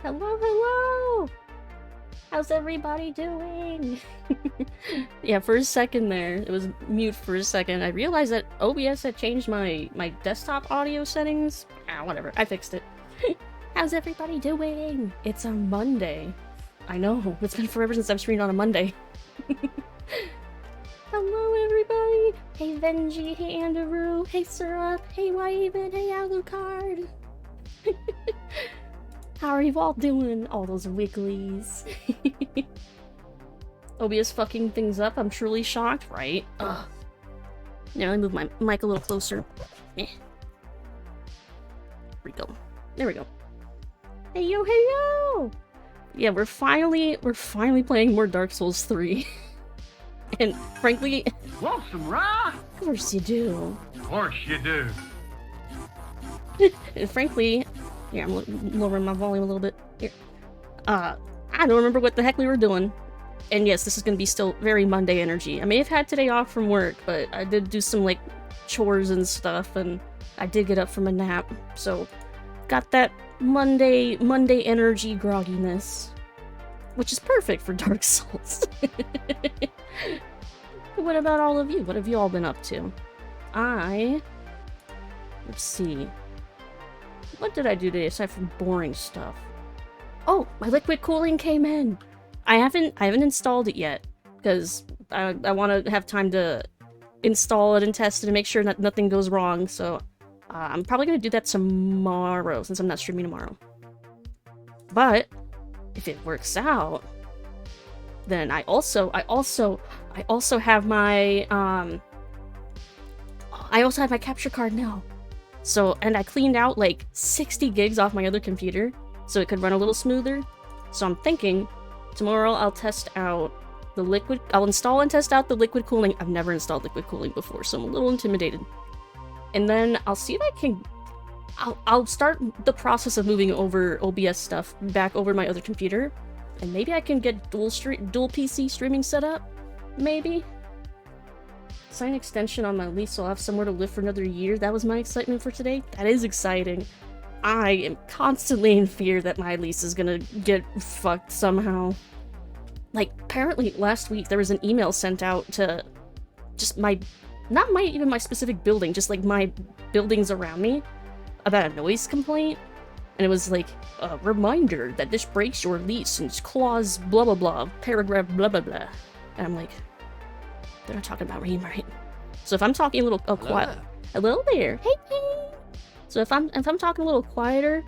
Hello, hello! How's everybody doing? Yeah, for a second there, it was mute for a second. I realized that OBS had changed my desktop audio settings. Ah, whatever. I fixed it. How's everybody doing? It's a Monday. I know. It's been forever since I've streamed on a Monday. Hello, everybody! Hey, Venji. Hey, Andrew. Hey, Syrup. Hey, Wyven. Hey, Alucard. How are you all doing? All those wigglies. OBS fucking things up. I'm truly shocked, right? Ugh. Now let me move my mic a little closer. There we go. There we go. Hey yo, hey yo! Yeah, we're finally playing more Dark Souls 3. And frankly, Want some rye? of course you do. Of course you do. And frankly, yeah, I'm lowering my volume a little bit. Here. I don't remember what the heck we were doing. And yes, this is going to be still very Monday energy. I may have had today off from work, but I did do some, like, chores and stuff, and I did get up from a nap. So, got that Monday energy grogginess. Which is perfect for Dark Souls. What about all of you? What have you all been up to? Let's see. What did I do today aside from boring stuff? Oh, my liquid cooling came in. I haven't installed it yet because I want to have time to install it and test it and make sure that nothing goes wrong. So I'm probably gonna do that tomorrow since I'm not streaming tomorrow. But if it works out, then I also have my capture card now. So, and I cleaned out like 60 gigs off my other computer so it could run a little smoother. So I'm thinking tomorrow I'll I'll install and test out the liquid cooling. I've never installed liquid cooling before, so I'm a little intimidated. And then I'll see if I'll start the process of moving over OBS stuff back over my other computer. And maybe I can get dual PC streaming set up? Maybe? Sign extension on my lease so I'll have somewhere to live for another year. That was my excitement for today. That is exciting. I am constantly in fear that my lease is gonna get fucked somehow. Like, apparently last week there was an email sent out to just not even my specific building, just like my buildings around me about a noise complaint. And it was like, a reminder that this breaks your lease and it's clause blah blah blah, paragraph blah blah blah. And I'm like, they're not talking about me, right? So if I'm talking a little quiet, hello there, hey hey. So if I'm talking a little quieter,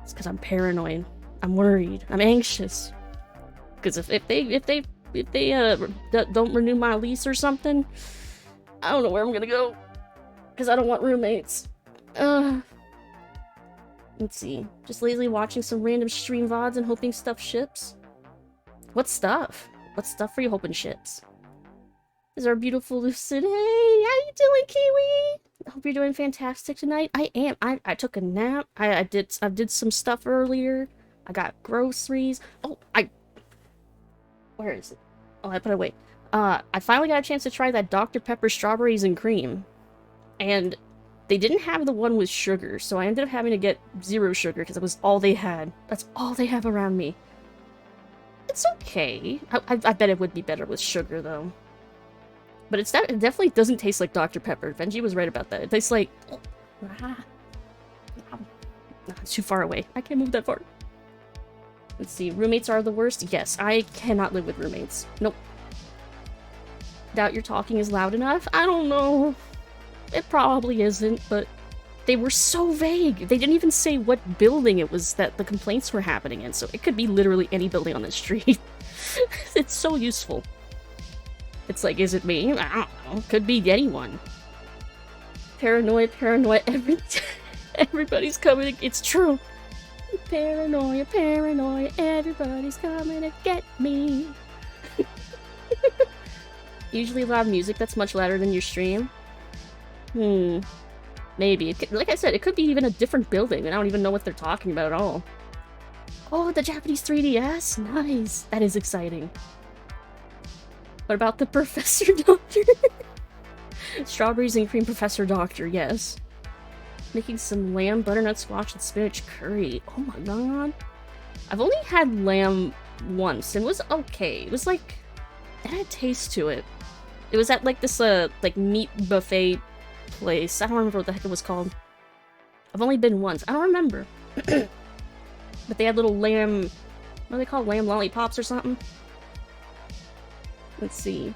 it's because I'm paranoid. I'm worried. I'm anxious. Because if they don't renew my lease or something, I don't know where I'm gonna go. Because I don't want roommates. Let's see. Just lazily watching some random stream VODs and hoping stuff ships. What stuff? What stuff are you hoping ships? Is our beautiful Lucid? Hey, how you doing, Kiwi? Hope you're doing fantastic tonight. I am. I took a nap. I did some stuff earlier. I got groceries. Oh, where is it? Oh, I put it away. I finally got a chance to try that Dr. Pepper strawberries and cream. And they didn't have the one with sugar, so I ended up having to get 0 sugar because it was all they had. That's all they have around me. It's okay. I bet it would be better with sugar, though. But it definitely doesn't taste like Dr. Pepper. Benji was right about that. It tastes like... it's too far away. I can't move that far. Let's see. Roommates are the worst? Yes, I cannot live with roommates. Nope. Doubt your talking is loud enough? I don't know. It probably isn't, but they were so vague. They didn't even say what building it was that the complaints were happening in, so it could be literally any building on the street. It's so useful. It's like, is it me? I don't know. Could be anyone. Paranoia, everybody's coming. It's true. Paranoia, everybody's coming to get me. Usually loud music that's much louder than your stream. Maybe. Like I said, it could be even a different building, and I don't even know what they're talking about at all. Oh, the Japanese 3DS? Nice. That is exciting. What about the Professor Doctor? Strawberries and cream Professor Doctor, yes. Making some lamb, butternut squash, and spinach curry. Oh my god. I've only had lamb once, and it was okay. It was like... it had a taste to it. It was at like this, like meat buffet place. I don't remember what the heck it was called. I've only been once. I don't remember. But they had little lamb... what are they called? Lamb lollipops or something? Let's see.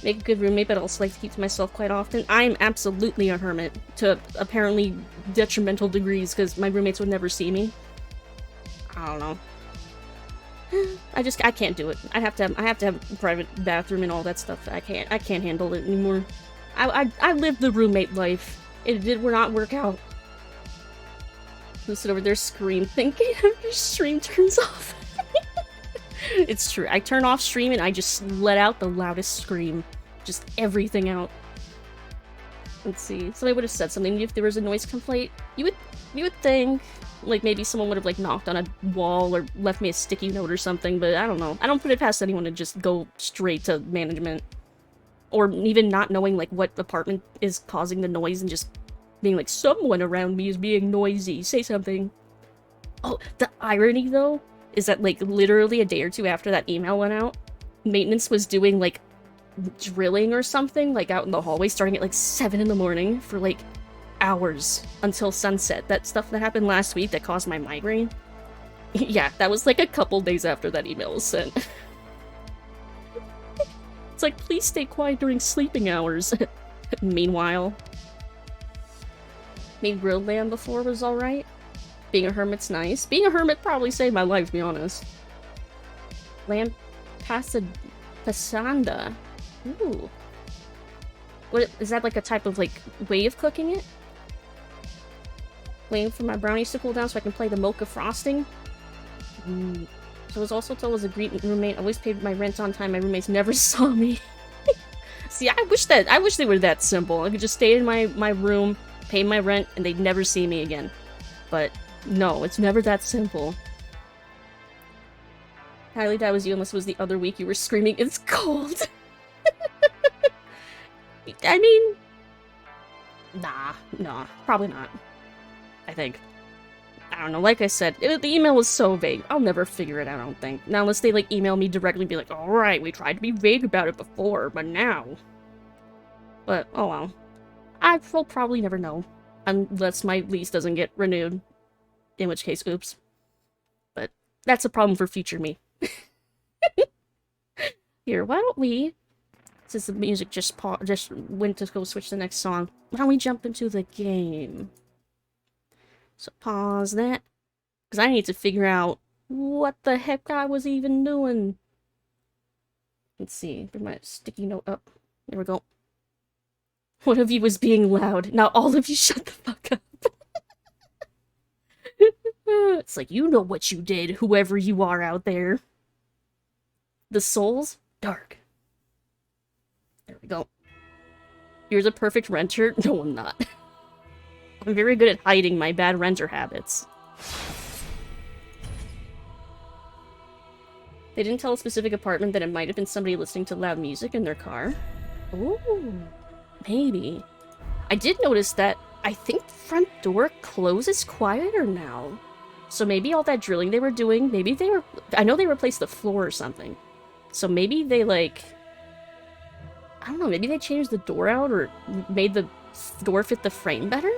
Make a good roommate, but also like to keep to myself quite often. I'm absolutely a hermit, to apparently detrimental degrees, because my roommates would never see me. I don't know. I can't do it. I have to have a private bathroom and all that stuff. I can't handle it anymore. I lived the roommate life. It did not work out. Lucid over there scream thinking your stream turns off. It's true. I turn off stream and I just let out the loudest scream. Just everything out. Let's see. Somebody would have said something if there was a noise complaint. You would think, like, maybe someone would have, like, knocked on a wall or left me a sticky note or something, but I don't know. I don't put it past anyone to just go straight to management. Or even not knowing, like, what apartment is causing the noise and just being like, someone around me is being noisy. Say something. Oh, the irony, though, is that, like, literally a day or two after that email went out, maintenance was doing, like, drilling or something, like, out in the hallway, starting at, like, 7 in the morning for, like, hours until sunset. That stuff that happened last week that caused my migraine. Yeah, that was, like, a couple days after that email was sent. It's like, please stay quiet during sleeping hours. Meanwhile. Made grilled lamb before was alright. Being a hermit's nice. Being a hermit probably saved my life, to be honest. Lamb pasanda. Ooh. What is that, like a type of like way of cooking it? Waiting for my brownies to cool down so I can play the mocha frosting. So I was also told as a great roommate, I always paid my rent on time. My roommates never saw me. See, I wish they were that simple. I could just stay in my room, pay my rent, and they'd never see me again. But no, it's never that simple. Highly doubt it was you unless it was the other week you were screaming, "It's cold!" I mean... Nah, probably not. I think. I don't know, like I said, the email was so vague. I'll never figure it out, I don't think. Now, unless they, like, email me directly and be like, alright, we tried to be vague about it before, but now... But, oh well. I will probably never know. Unless my lease doesn't get renewed. In which case, oops. But that's a problem for future me. Here, why don't we... Since the music just went to go switch to the next song, why don't we jump into the game? So pause that. Because I need to figure out what the heck I was even doing. Let's see. Bring my sticky note up. There we go. One of you was being loud. Now all of you shut the fuck up. It's like, you know what you did, whoever you are out there. The souls? Dark. There we go. You're the perfect renter? No, I'm not. I'm very good at hiding my bad renter habits. They didn't tell a specific apartment that it might have been somebody listening to loud music in their car. Ooh, maybe. I did notice that I think the front door closes quieter now. So maybe all that drilling they were doing, maybe they were... I know they replaced the floor or something. So maybe they, like... I don't know, maybe they changed the door out or made the door fit the frame better?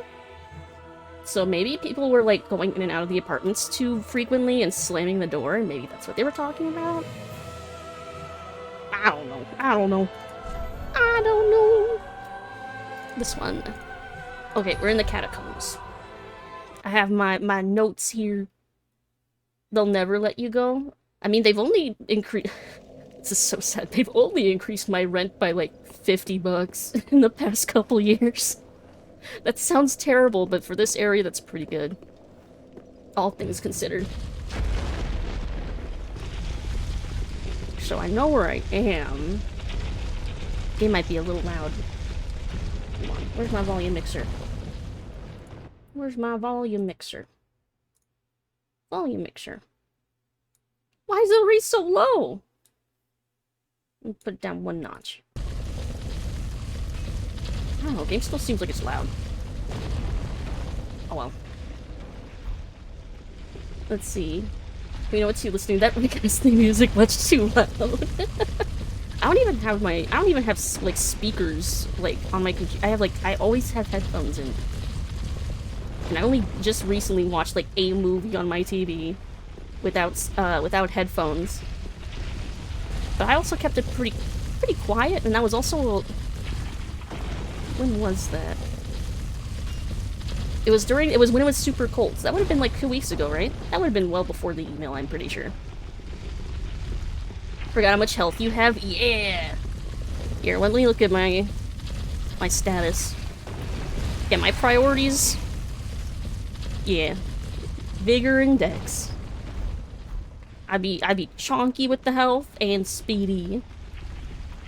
So maybe people were, like, going in and out of the apartments too frequently and slamming the door, and maybe that's what they were talking about? I don't know. I don't know. This one. Okay, we're in the catacombs. I have my notes here. They'll never let you go. I mean, they've only increased... This is so sad. They've only increased my rent by, like, $50 in the past couple years. That sounds terrible, but for this area, that's pretty good. All things considered. So I know where I am. Game might be a little loud. Come on, where's my volume mixer? Where's my volume mixer? Volume mixer. Why is the rate so low? Put it down one notch. I don't know, game still seems like it's loud. Oh well. Let's see. You know what's you listening to that listening music much too loud. I don't even have like speakers like on my computer. I always have headphones in. And I only just recently watched like a movie on my TV without headphones. But I also kept it pretty quiet, and that was also when was that? It was when it was super cold. So that would have been like 2 weeks ago, right? That would have been well before the email, I'm pretty sure. Forgot how much health you have? Yeah! Here, let me look at my status. Yeah, my priorities. Yeah. Vigor and dex. I'd be chonky with the health and speedy.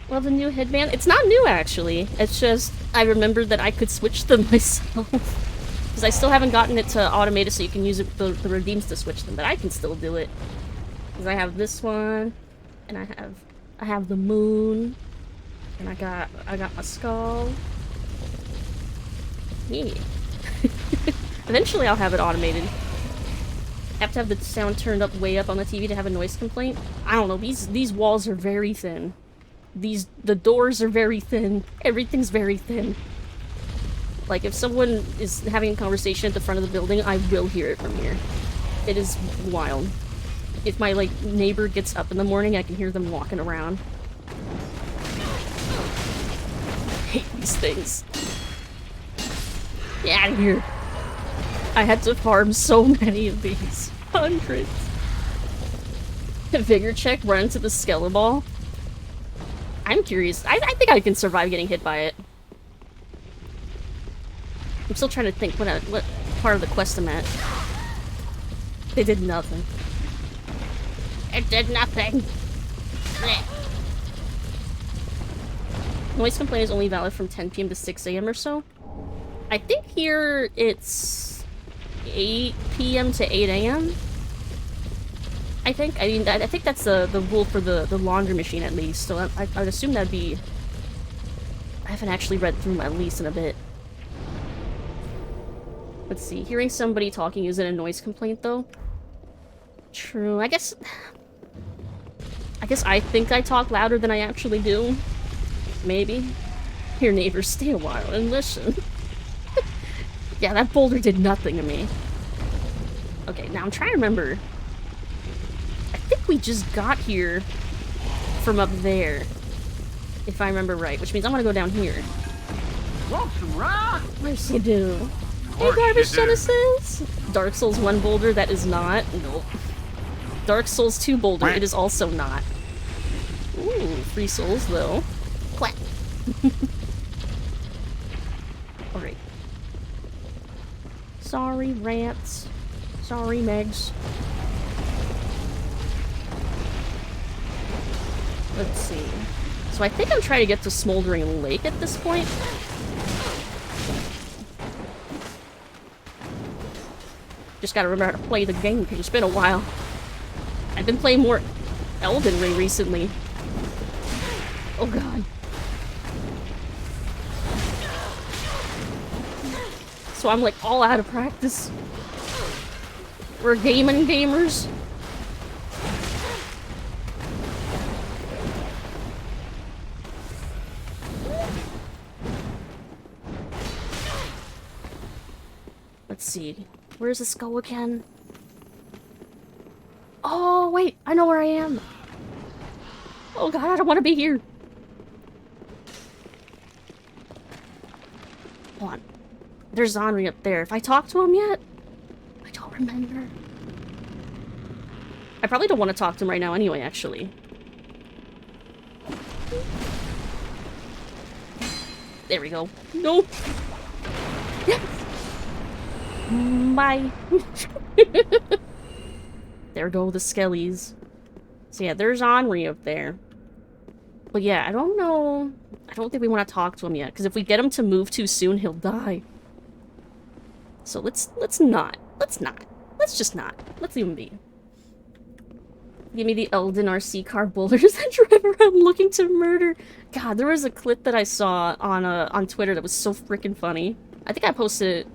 Well, the new headband, it's not new actually. It's just I remembered that I could switch them myself. Because I still haven't gotten it to automate it so you can use it the redeems to switch them, but I can still do it. Because I have this one, and I have the moon, and I got my skull. Yeah. Eventually I'll have it automated. I have to have the sound turned up way up on the TV to have a noise complaint. I don't know, these walls are very thin. The doors are very thin. Everything's very thin. Like, if someone is having a conversation at the front of the building, I will hear it from here. It is wild. If my, like, neighbor gets up in the morning, I can hear them walking around. I hate these things. Get out of here. I had to farm so many of these. Hundreds. Vigor check, run into the Skeleball. I'm curious. I think I can survive getting hit by it. I'm still trying to think what part of the quest I'm at. They did nothing. It did nothing. Blech. Noise complaint is only valid from 10 PM to 6 AM or so. I think here it's 8 PM to 8 AM. I think that's the rule for the laundry machine at least, so I'd assume that'd be... I haven't actually read through my lease in a bit. Let's see, hearing somebody talking isn't a noise complaint though. True, I guess I think I talk louder than I actually do. Maybe. Your neighbors, stay a while and listen. Yeah, that boulder did nothing to me. Okay, now I'm trying to remember. I think we just got here from up there, if I remember right, which means I'm gonna go down here. Want some rock? Yes, you do. Hey, Garbage Genesis! Dark Souls 1 boulder, that is not. Nope. Dark Souls 2 boulder, it is also not. Ooh, 3 souls, though. Quack. Alright. Sorry, rats. Sorry, Megs. Let's see. So I think I'm trying to get to Smoldering Lake at this point. Just gotta remember how to play the game, because it's been a while. I've been playing more Elden Ring recently. Oh god. So I'm like all out of practice. We're gaming gamers. Let's see. Where's the skull again? Oh, wait. I know where I am. Oh god, I don't want to be here. Hold on. There's Zonri up there. If I talked to him yet? I don't remember. I probably don't want to talk to him right now anyway, actually. There we go. No. Yes. Bye. There go the skellies. So yeah, there's Henri up there. But yeah, I don't know. I don't think we want to talk to him yet, because if we get him to move too soon, he'll die. So let's not. Let's just not. Let's leave him be. Give me the Eldon RC car boulders that drive around looking to murder. God, there was a clip that I saw on Twitter that was so freaking funny. I think I posted it.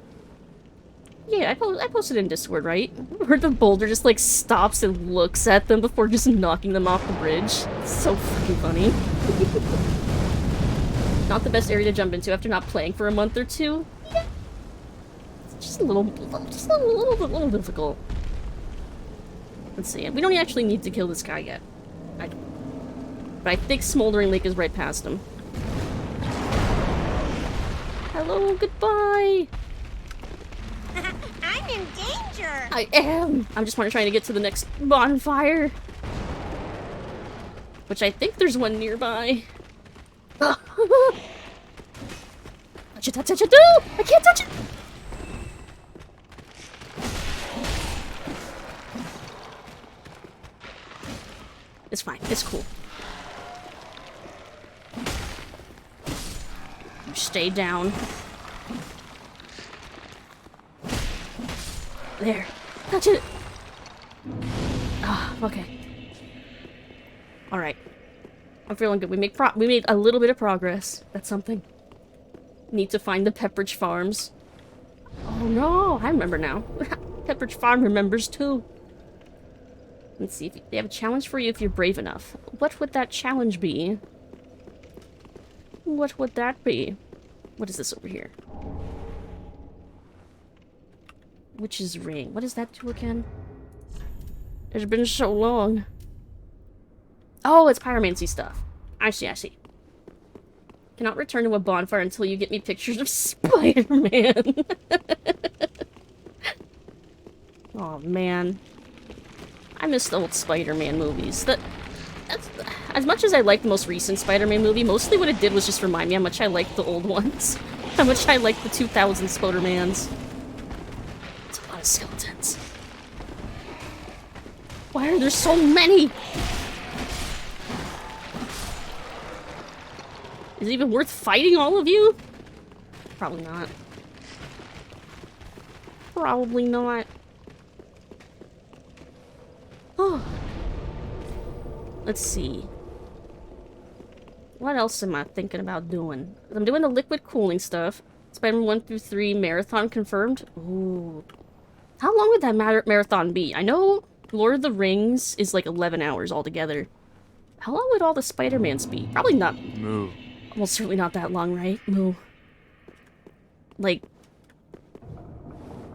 Yeah, I posted it in Discord, right? Where the boulder just like stops and looks at them before just knocking them off the bridge. It's so freaking funny. Not the best area to jump into after not playing for a month or two. Yeah. It's just a little difficult. Let's see. We don't actually need to kill this guy yet. But I think Smoldering Lake is right past him. Hello, goodbye. I'm in danger. I am. I'm just trying to get to the next bonfire. Which I think there's one nearby. Touch it, touch it, no! I can't touch it! It's fine. It's cool. You stay down. There. Touch it! Ah, okay. Alright. I'm feeling good. We made a little bit of progress. That's something. Need to find the Pepperidge Farms. Oh no! I remember now. Pepperidge Farm remembers too. Let's see if they have a challenge for you if you're brave enough. What would that challenge be? What would that be? What is this over here? Witch's Ring. What does that do again? It's been so long. Oh, it's pyromancy stuff. I see, I see. Cannot return to a bonfire until you get me pictures of Spider-Man. Oh, man. I miss the old Spider-Man movies. That's, as much as I like the most recent Spider-Man movie, mostly what it did was just remind me how much I liked the old ones. How much I liked the 2000 Spider-Mans. It's a lot of skeletons. Why are there so many? Is it even worth fighting all of you? Probably not. Probably not. Oh. Let's see. What else am I thinking about doing? I'm doing the liquid cooling stuff. Spider-Man 1 through 3 marathon confirmed. Ooh. How long would that marathon be? I know Lord of the Rings is like 11 hours altogether. How long would all the Spider-Mans be? Probably not. Moo. Well, certainly not that long, right? Moo. Like,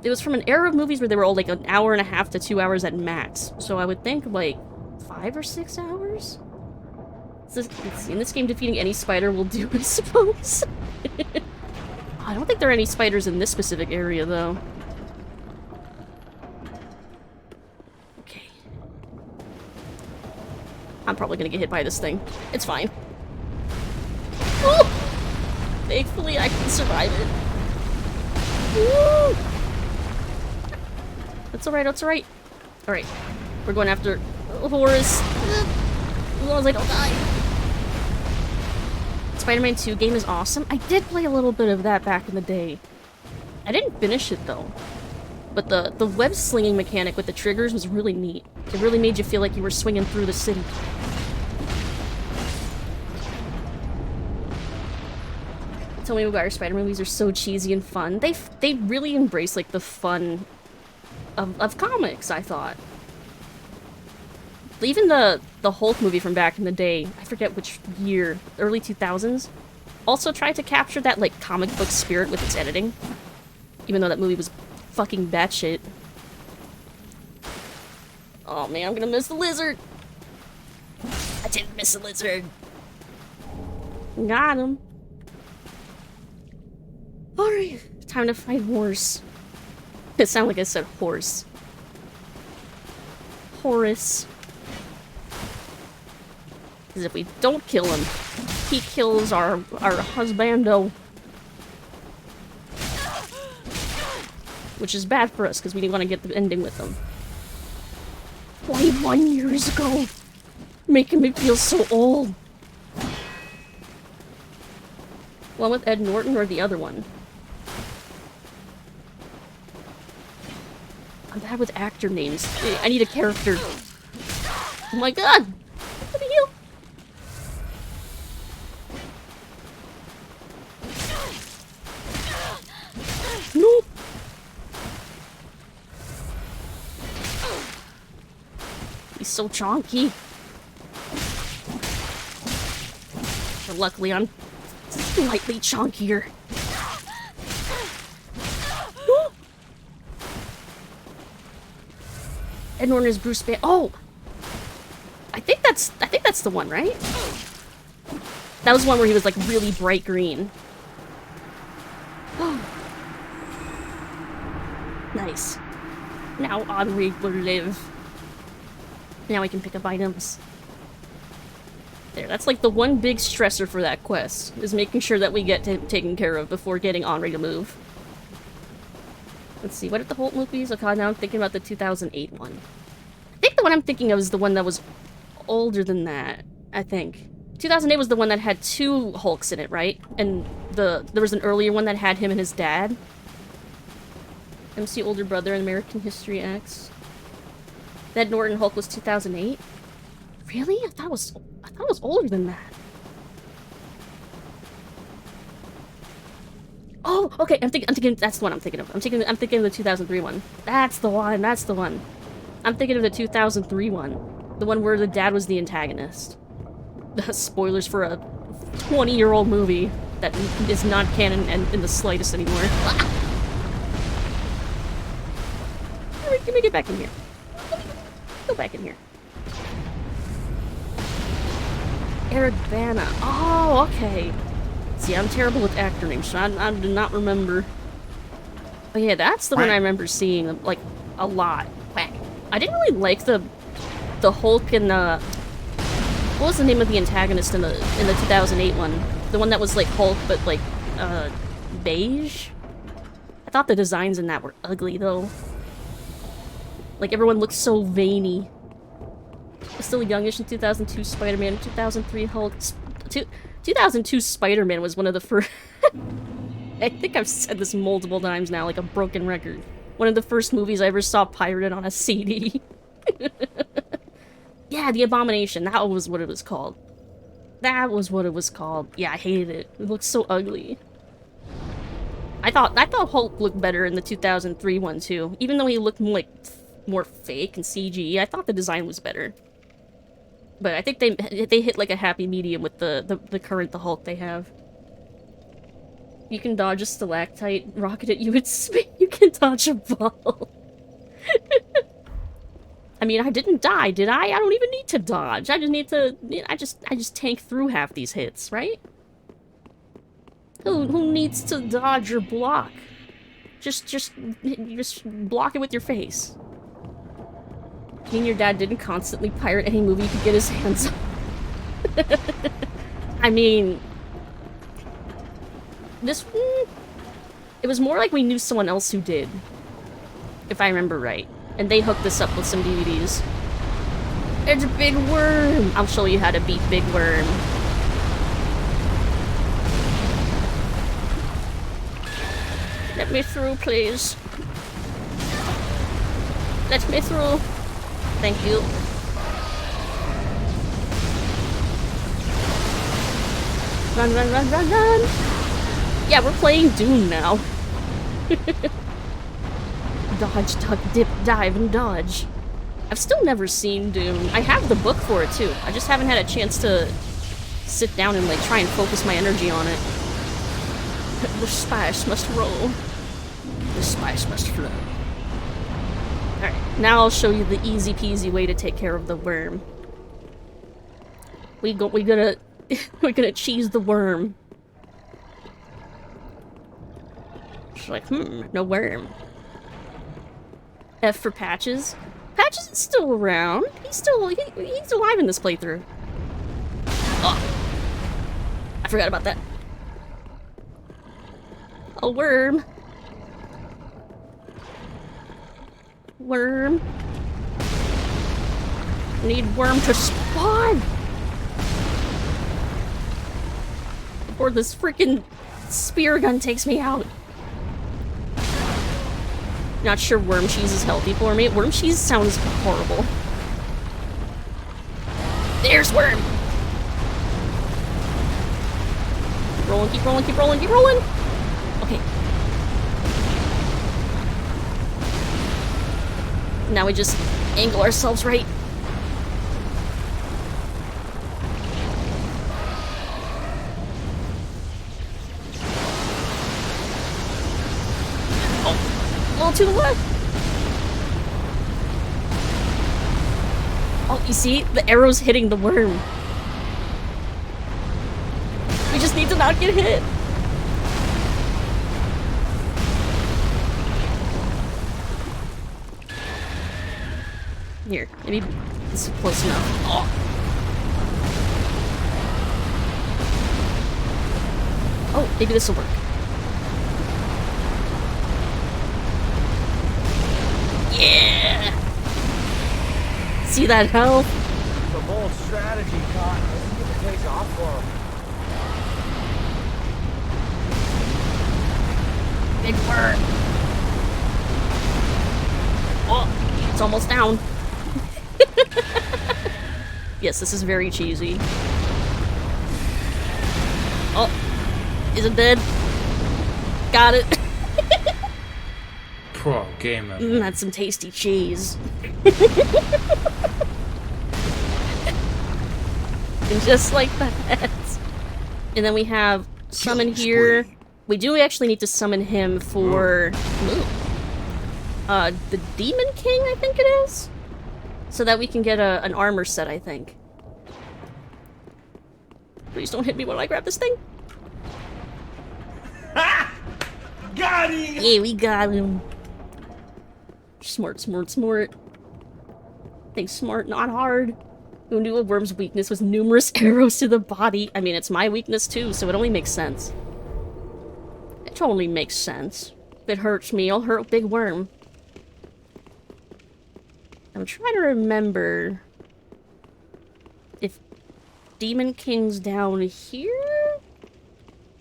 it was from an era of movies where they were all like an hour and a half to 2 hours at max. So I would think like 5 or 6 hours? Let's see, in this game, defeating any spider will do, I suppose. I don't think there are any spiders in this specific area, though. Okay. I'm probably gonna get hit by this thing. It's fine. Woo! Thankfully, I can survive it. Woo! That's alright, that's alright. Alright. We're going after Horus. As long as I don't die. Spider-Man 2 game is awesome. I did play a little bit of that back in the day. I didn't finish it, though. But the web-slinging mechanic with the triggers was really neat. It really made you feel like you were swinging through the city. Tobey Maguire Spider-Man movies are so cheesy and fun. They really embrace, like, the fun of comics, I thought. Even the Hulk movie from back in the day, I forget which year, early 2000s, also tried to capture that, like, comic book spirit with its editing. Even though that movie was fucking batshit. Oh man, I'm gonna miss the lizard! I didn't miss the lizard! Got him! Alright, time to fight horse. It sounded like I said horse. Horus. Because if we don't kill him, he kills our husbando. Which is bad for us, because we want to get the ending with him. 21 years ago! Making me feel so old! One with Ed Norton or the other one? I'm bad with actor names. I need a character. Oh my god! I'm gonna heal! No! He's so chonky. But luckily I'm slightly chonkier. Ed Norton's Bruce Banner. Oh! I think that's the one, right? That was one where he was like really bright green. Nice. Now Henri will live. Now I can pick up items. There, that's like the one big stressor for that quest, is making sure that we get taken care of before getting Henri to move. Let's see, what are the Holt movies? Okay, now I'm thinking about the 2008 one. I think the one I'm thinking of is the one that was older than that, I think. 2008 was the one that had 2 Hulks in it, right? And there was an earlier one that had him and his dad. MC Older Brother in American History X. Ed Norton Hulk was 2008? Really? I thought it was older than that. Oh, okay. I'm thinking that's the one I'm thinking of. I'm thinking of the 2003 one. That's the one. That's the one. I'm thinking of the 2003 one. The one where the dad was the antagonist. Spoilers for a 20-year-old movie that is not canon and in the slightest anymore. Let me get back in here. Go back in here. Eric Bana. Oh, okay. See, I'm terrible with actor names, so I do not remember. Oh yeah, that's the one I remember seeing, like, a lot. I didn't really like the Hulk in the... What was the name of the antagonist in the 2008 one? The one that was like Hulk, but like, beige? I thought the designs in that were ugly, though. Like, everyone looked so veiny. Still youngish in 2002 Spider-Man, 2003 Hulk. 2002 Spider-Man was one of the first... I think I've said this multiple times now, like a broken record. One of the first movies I ever saw pirated on a CD. Yeah, The Abomination. That was what it was called. That was what it was called. Yeah, I hated it. It looked so ugly. I thought Hulk looked better in the 2003 one, too. Even though he looked more fake and CG, I thought the design was better. But I think they hit like a happy medium with the current Hulk they have. You can dodge a stalactite, rocket at you in space. You can dodge a ball. I mean, I didn't die, did I? I don't even need to dodge. I just need to... I just tank through half these hits, right? Who needs to dodge or block? Just block it with your face. Me and your dad didn't constantly pirate any movie he could get his hands on. I mean... It was more like we knew someone else who did. If I remember right. And they hooked us up with some DVDs. It's a big worm! I'll show you how to beat Big Worm. Let me through, please. Let me through. Thank you. Run, run, run, run, run! Yeah, we're playing Doom now. Dodge, duck, dip, dive, and dodge. I've still never seen Doom. I have the book for it, too. I just haven't had a chance to sit down and, like, try and focus my energy on it. The spice must roll. The spice must flow. Alright, now I'll show you the easy-peasy way to take care of the worm. We're gonna cheese the worm. She's like, no worm. F for Patches. Patches is still around. He's alive in this playthrough. Oh, I forgot about that. A worm. Worm. Need worm to spawn. Before this freaking spear gun takes me out. Not sure worm cheese is healthy for me. Worm cheese sounds horrible. Fierce worm! Rolling, keep rolling, keep rolling, keep rolling! Okay. Now we just angle ourselves right. Oh, a little to the left. Oh, you see? The arrow's hitting the worm. We just need to not get hit. Here, maybe this is close enough. Oh. Oh, maybe this will work. Yeah! See that health? It's a bold strategy, Karl. Let's see if it pays off for him. Big worm. Oh, it's almost down. Yes, this is very cheesy. Oh, is it dead? Got it. Pro gamer. That's some tasty cheese. And just like that. And then we have summon here. We do actually need to summon him for the Demon King, I think it is? So that we can get an armor set, I think. Please don't hit me when I grab this thing. Ha! Got him! Yeah, we got him. Smart, smart, smart. Think smart, not hard. Who knew a worm's weakness was numerous arrows to the body? I mean, it's my weakness too, so it only makes sense. It totally makes sense. If it hurts me, I'll hurt a big worm. I'm trying to remember if Demon King's down here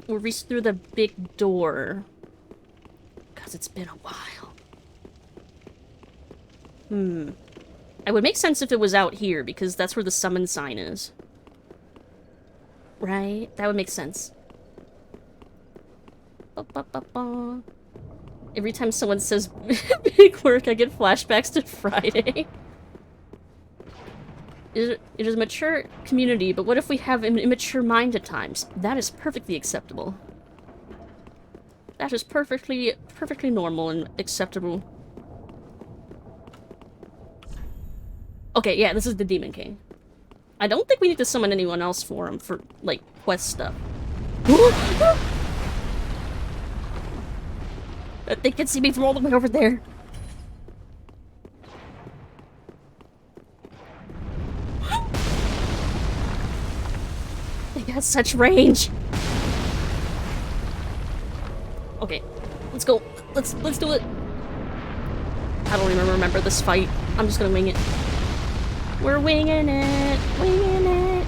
or if he's through the big door. Because it's been a while. It would make sense if it was out here, because that's where the summon sign is. Right? That would make sense. Ba-ba-ba-ba. Every time someone says big work, I get flashbacks to Friday. It is a mature community, but what if we have an immature mind at times? That is perfectly acceptable. That is perfectly normal and acceptable. Okay, yeah, this is the Demon King. I don't think we need to summon anyone else for him for, like, quest stuff. But they can see me from all the way over there. They got such range. Okay, let's go. Let's do it. I don't even remember this fight. I'm just gonna wing it. We're winging it, winging it.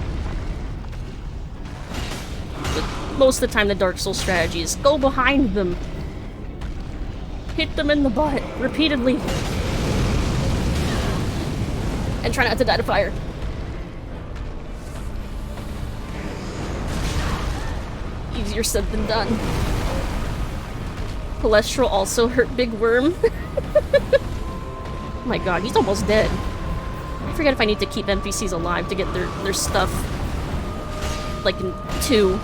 But most of the time, the Dark Souls strategy is go behind them. Hit them in the butt, repeatedly. And try not to die to fire. Easier said than done. Cholesterol also hurt Big Worm. Oh my god, he's almost dead. I forget if I need to keep NPCs alive to get their stuff. Like in 2.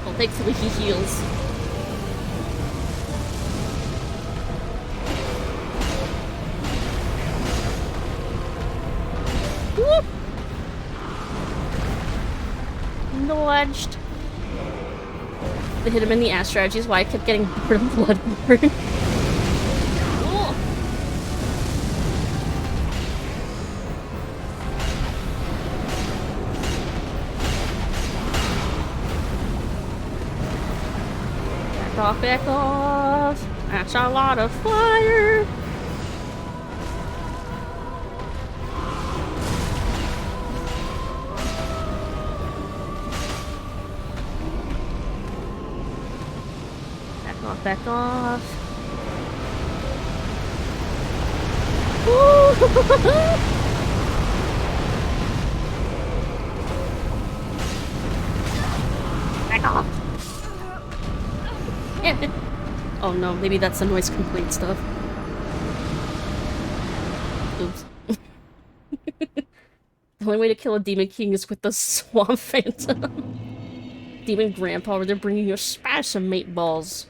Well, thankfully he heals. Whoop! Dodged. They hit him in the ass strategy is why I kept getting bored of Bloodborne. Oh. Back off, back off. That's a lot of fire. Back off. Back off. Oh no, maybe that's the noise complaint stuff. Oops. The only way to kill a Demon King is with the Swamp Phantom. Demon Grandpa, they're bringing you a spice of meatballs.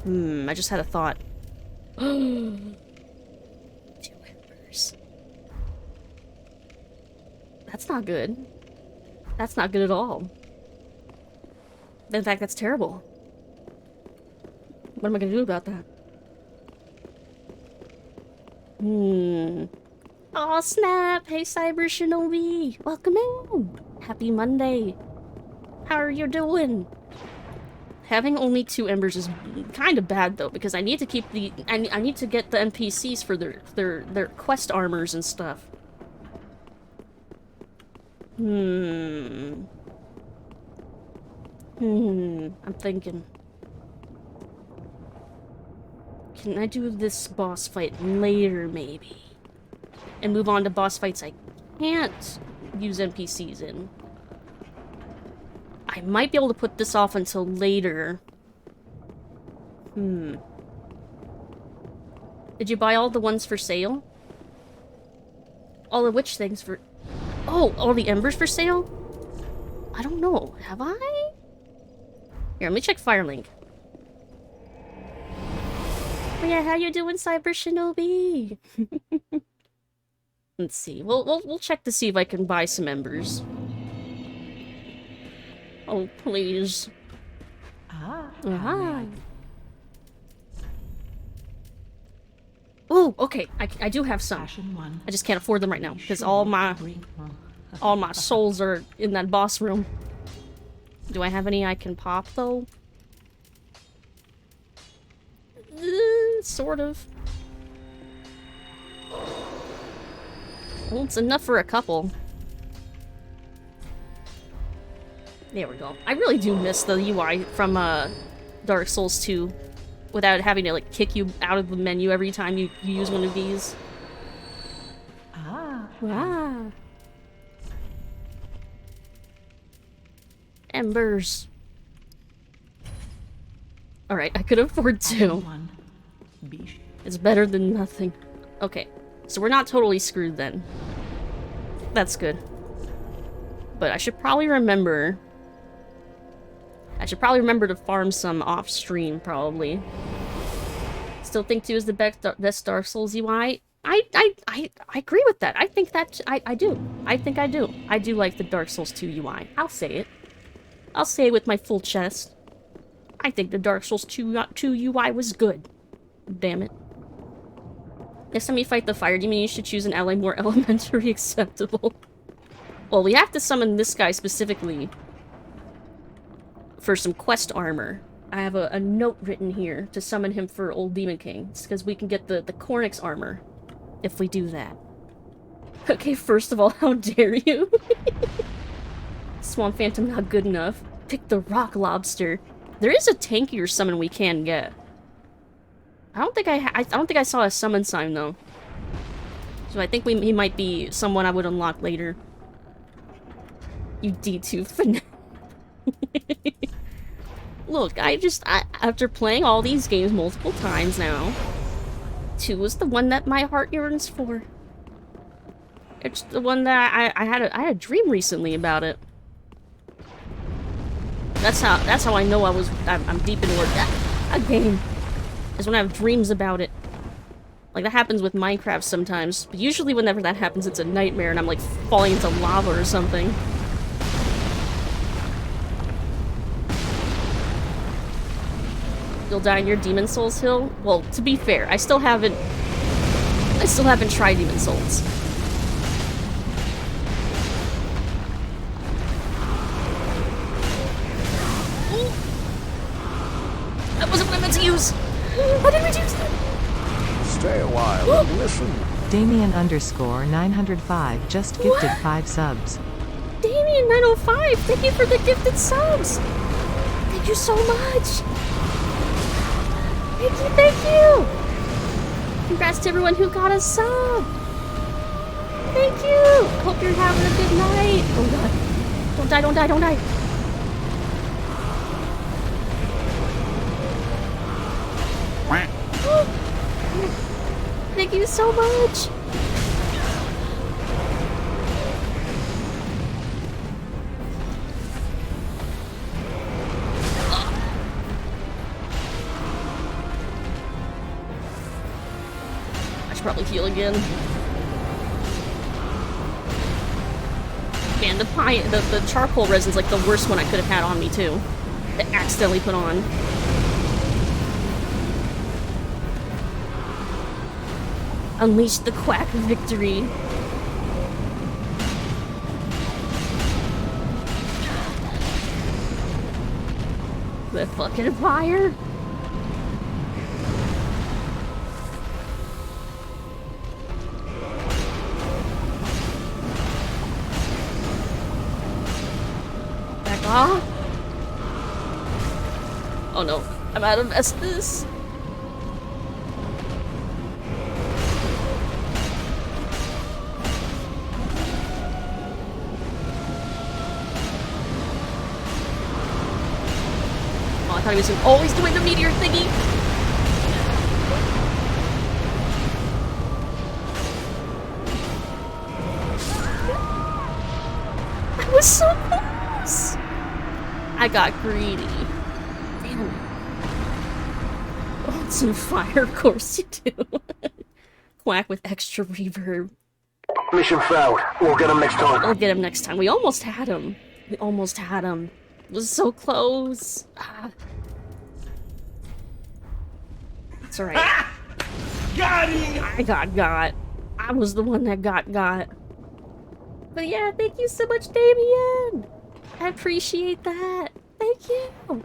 I just had a thought. 2 embers. That's not good. That's not good at all. In fact, that's terrible. What am I gonna do about that? Aw, snap! Hey, Cyber Shinobi! Welcome in! Happy Monday! How are you doing? Having only 2 embers is kind of bad, though, because I need to keep the... I need to get the NPCs for their quest armors and stuff. I'm thinking. Can I do this boss fight later, maybe? And move on to boss fights I can't use NPCs in. I might be able to put this off until later. Did you buy all the ones for sale? All of which things for... Oh, all the embers for sale? I don't know. Have I? Here, let me check Firelink. Oh yeah, how you doing, Cyber Shinobi? Let's see. We'll check to see if I can buy some embers. Oh, please. Oh, okay. I do have some. I just can't afford them right now because all my souls are in that boss room. Do I have any I can pop though? Sort of. Well, it's enough for a couple. There we go. I really do miss the UI from Dark Souls 2 without having to like kick you out of the menu every time you use one of these. Embers. Alright, I could afford 2. It's better than nothing. Okay, so we're not totally screwed then. That's good. But I should probably remember... to farm some off-stream, probably. Still think 2 is the best Dark Souls UI? I agree with that. I think that... I do. I think I do. I do like the Dark Souls 2 UI. I'll say it. I'll say it with my full chest. I think the Dark Souls 2 UI was good. Damn it. Next time you fight the fire demon, you should choose an ally more elementary acceptable. Well, we have to summon this guy specifically for some quest armor. I have a note written here to summon him for Old Demon King. It's because we can get the Cornix armor if we do that. Okay, first of all, how dare you? Swamp Phantom not good enough. Pick the Rock Lobster. There is a tankier summon we can get. I don't think I saw a summon sign though. So I think he might be someone I would unlock later. You D2 fanatic. Look, after playing all these games multiple times now, 2 is the one that my heart yearns for. It's the one that I had a dream recently about it. That's how I know I'm deep into a game. Is when I have dreams about it. Like, that happens with Minecraft sometimes. But usually whenever that happens, it's a nightmare and I'm, like, falling into lava or something. You'll die in your Demon Souls hill? Well, to be fair, I still haven't tried Demon Souls. That wasn't what I meant to use! I didn't use that! Stay a while and listen. Damien_905 just gifted 5 subs. Damien905, thank you for the gifted subs! Thank you so much! Thank you! Congrats to everyone who got a sub! Thank you! Hope you're having a good night! Oh god. Don't die, don't die, don't die! Thank you so much! I should probably heal again. Man, the charcoal resin's like the worst one I could have had on me too. That accidentally put on. Unleash the quack victory. The fucking fire. Back off. Oh no, I'm out of Estus. I thought he was always doing the meteor thingy. I was so close. I got greedy. Damn it. Oh, it's on fire, of course you do. Quack with extra reverb. Mission failed. We'll get him next time. We'll get him next time. We almost had him. We almost had him. It was so close. Ah. It's alright. Ah! Got him! I got. I was the one that got. But yeah, thank you so much, Damien! I appreciate that. Thank you!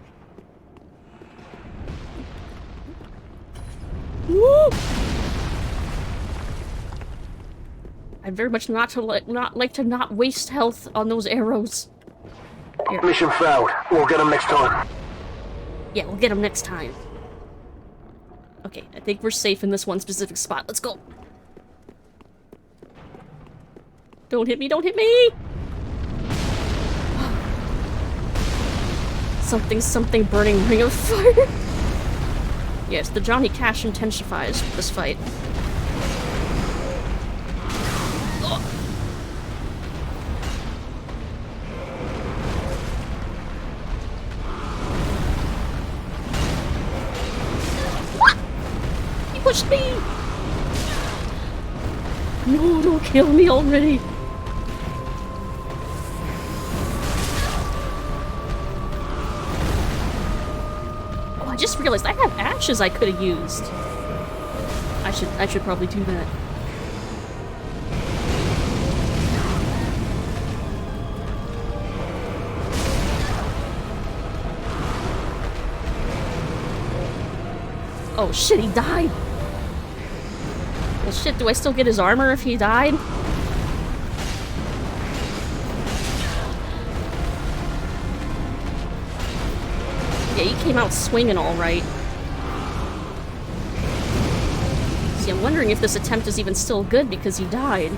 Woo! I'd very much not like to not waste health on those arrows. Here. Mission failed. We'll get him next time. Yeah, we'll get him next time. Okay, I think we're safe in this one specific spot. Let's go. Don't hit me, don't hit me! Something burning ring of fire. Yes, the Johnny Cash intensifies this fight. Oh. What? He pushed me! No, don't kill me already. I just realized I have ashes I could have used. I should probably do that. Oh shit, he died! Well shit, do I still get his armor if he died? Yeah, he came out swinging all right. See, I'm wondering if this attempt is even still good because he died.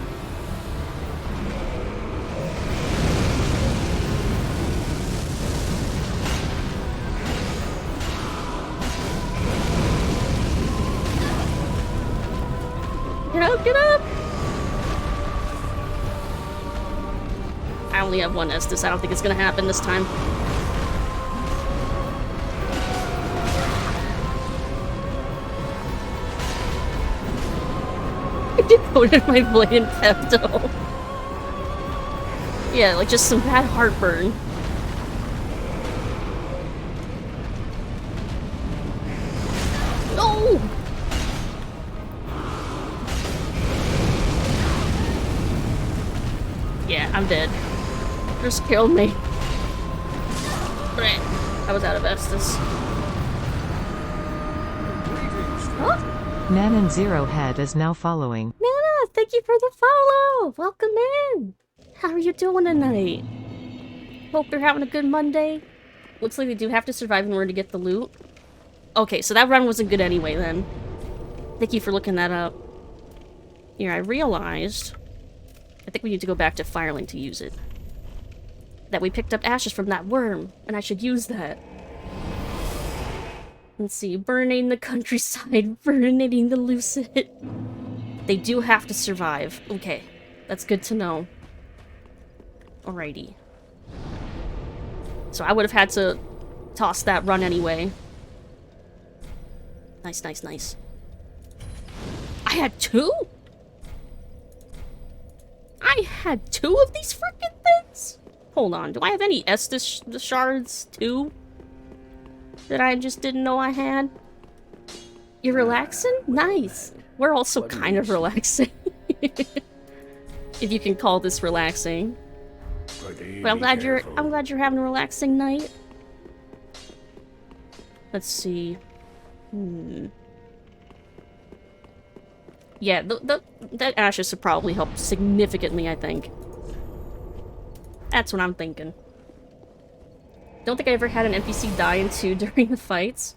Get up, get up! I only have one Estus. I don't think it's gonna happen this time. Decoded my blade in Pepto. Yeah, like just some bad heartburn. No! Yeah, I'm dead. Just killed me. I was out of Estus. Huh? Nanan Zero Head is now following. Nana, thank you for the follow! Welcome in! How are you doing tonight? Hope you're having a good Monday. Looks like we do have to survive in order to get the loot. Okay, so that run wasn't good anyway then. Thank you for looking that up. Here, I realized... I think we need to go back to Firelink to use it. That we picked up ashes from that worm, and I should use that. Let's see, burning the countryside, burning the Lucid. They do have to survive. Okay, that's good to know. Alrighty. So I would have had to toss that run anyway. Nice, nice, nice. I had 2? I had 2 of these freaking things? Hold on, do I have any Estus shards too? That I just didn't know I had? You're relaxing? Nice. We're also kind of relaxing. If you can call this relaxing. But I'm glad you're having a relaxing night. Let's see. Yeah, that ashes would probably help significantly, I think. That's what I'm thinking. Don't think I ever had an NPC die in 2 during the fights.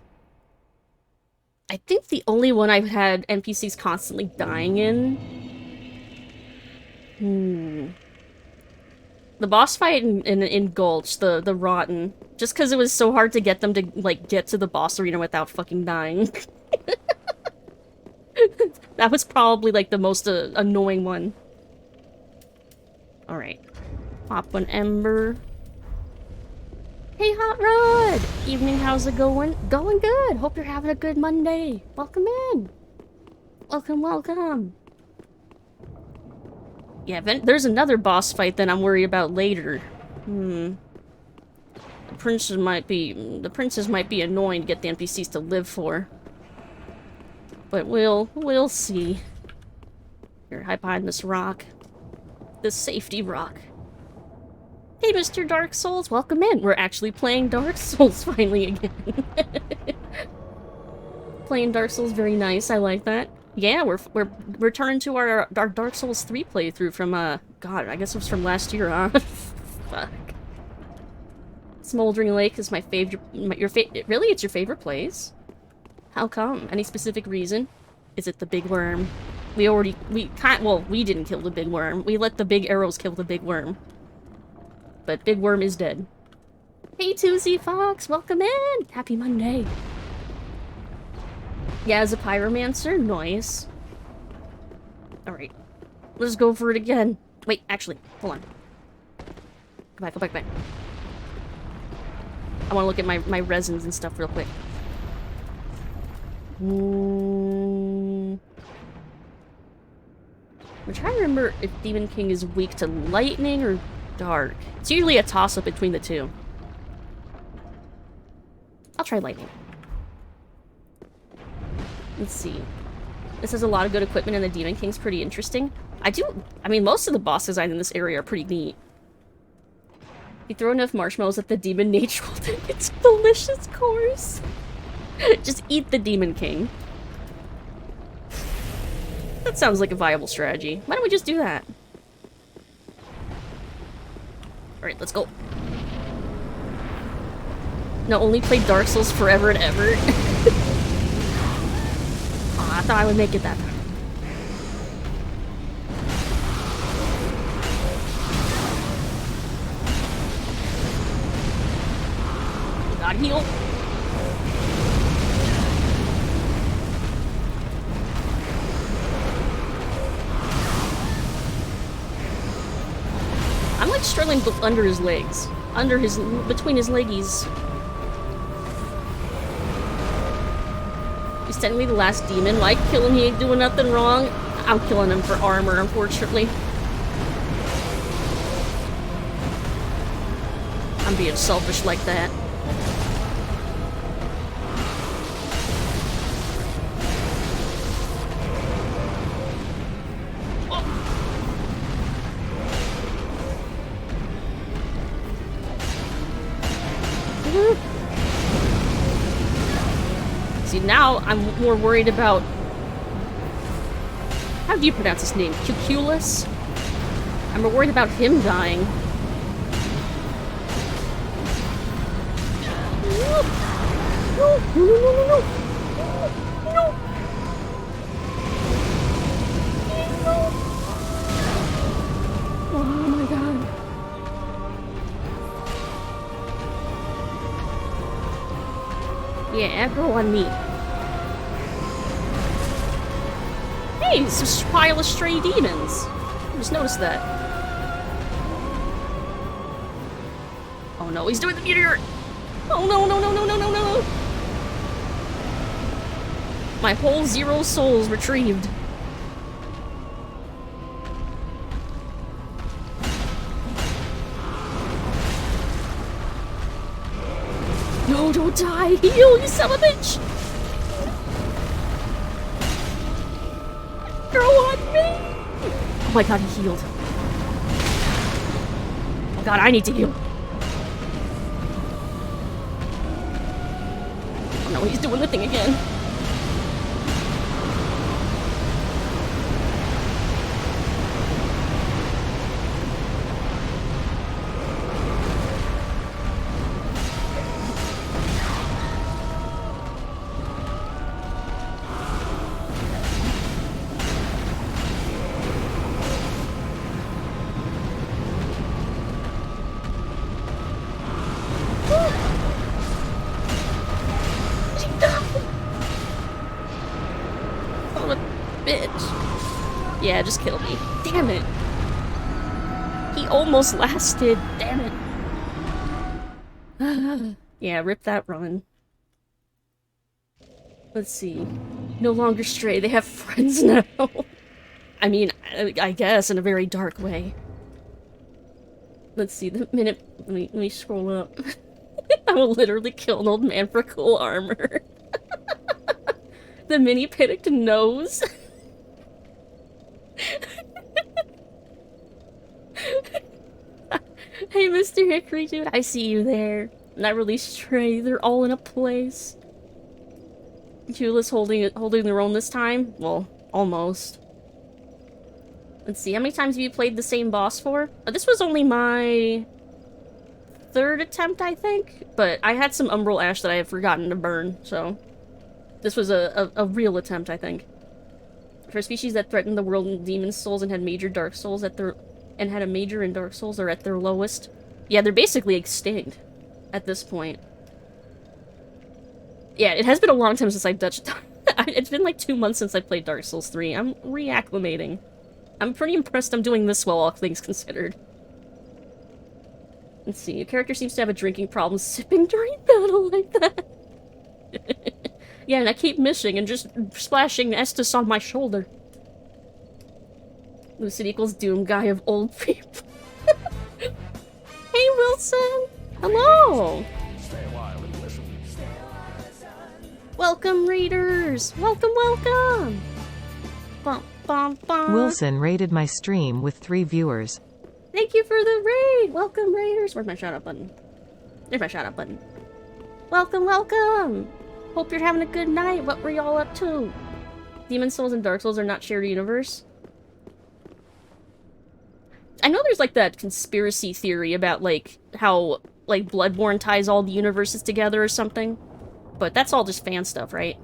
I think the only one I've had NPCs constantly dying in... The boss fight in Gulch, the Rotten. Just because it was so hard to get them to, like, get to the boss arena without fucking dying. That was probably, like, the most annoying one. Alright. Pop one ember. Hey, Hot Rod! Evening, how's it going? Going good! Hope you're having a good Monday. Welcome in! Welcome, welcome! Yeah, there's another boss fight that I'm worried about later. The princess might be annoying to get the NPCs to live for. But we'll see. Here, hide behind this rock. This safety rock. Hey, Mr. Dark Souls, welcome in. We're actually playing Dark Souls finally again. Playing Dark Souls, very nice. I like that. Yeah, we're returning to our Dark Souls 3 playthrough from God, I guess it was from last year, huh? Fuck. Smoldering Lake is my favorite. Really, it's your favorite place? How come? Any specific reason? Is it the big worm? We didn't kill the big worm. We let the big arrows kill the big worm. But big worm is dead. Hey, 2Z Fox, welcome in! Happy Monday. Yeah, as a pyromancer, nice. Alright. Let's go for it again. Wait, actually, hold on. Go back. I want to look at my resins and stuff real quick. I'm trying to remember if Demon King is weak to lightning or dark. It's usually a toss-up between the two. I'll try lightning. Let's see. This has a lot of good equipment and the Demon King's pretty interesting. I mean, most of the boss designs in this area are pretty neat. You throw enough marshmallows at the demon nature will think it's delicious course. Just eat the Demon King. That sounds like a viable strategy. Why don't we just do that? Alright, let's go. No, only play Dark Souls forever and ever. Oh, I thought I would make it that time. Gotta heal. I'm like struggling under his legs. Between his leggies. He's technically the last demon. Like, kill him, he ain't doing nothing wrong. I'm killing him for armor, unfortunately. I'm being selfish like that. See, now I'm more worried about... How do you pronounce his name? Cuculus? I'm more worried about him dying. No! Yeah, aggro on me. Hey, it's a pile of stray demons. I just noticed that. Oh no, he's doing the meteor! Oh no, no, no, no, no, no, no! My whole 0 souls retrieved. No, don't die! Heal, you son of a bitch! Throw on me! Oh my god, he healed. Oh god, I need to heal. Oh no, he's doing the thing again. Yeah, just kill me. Damn it. He almost lasted. Damn it. Yeah, rip that run. Let's see. No longer stray. They have friends now. I mean, I guess in a very dark way. Let's see. The minute... Let me scroll up. I will literally kill an old man for cool armor. The mini panicked nose. Hey, Mr. Hickory, dude, I see you there. Not really stray, they're all in a place. Jula's holding their own this time? Well, almost. Let's see, how many times have you played the same boss for? This was only my 3rd attempt, I think. But I had some Umbral Ash that I had forgotten to burn, so... This was a real attempt, I think. For a species that threatened the world in demon souls and had major dark souls at their... And had a major in Dark Souls are at their lowest. Yeah, they're basically extinct at this point. Yeah, it has been a long time since I've touched... It's been like 2 months since I played Dark Souls 3. I'm reacclimating. I'm pretty impressed I'm doing this well, all things considered. Let's see, your character seems to have a drinking problem sipping during battle like that. Yeah, and I keep missing and just splashing Estus on my shoulder. Lucid equals Doom guy of old people. Hey, Wilson! Hello! Welcome, raiders! Welcome, welcome! Bum, bum, bum. Wilson raided my stream with 3 viewers. Thank you for the raid! Welcome, raiders! Where's my shout-out button? There's my shout-out button. Welcome, welcome! Hope you're having a good night. What were y'all up to? Demon Souls and Dark Souls are not shared universe. I know there's like that conspiracy theory about like how like Bloodborne ties all the universes together or something. But that's all just fan stuff, right?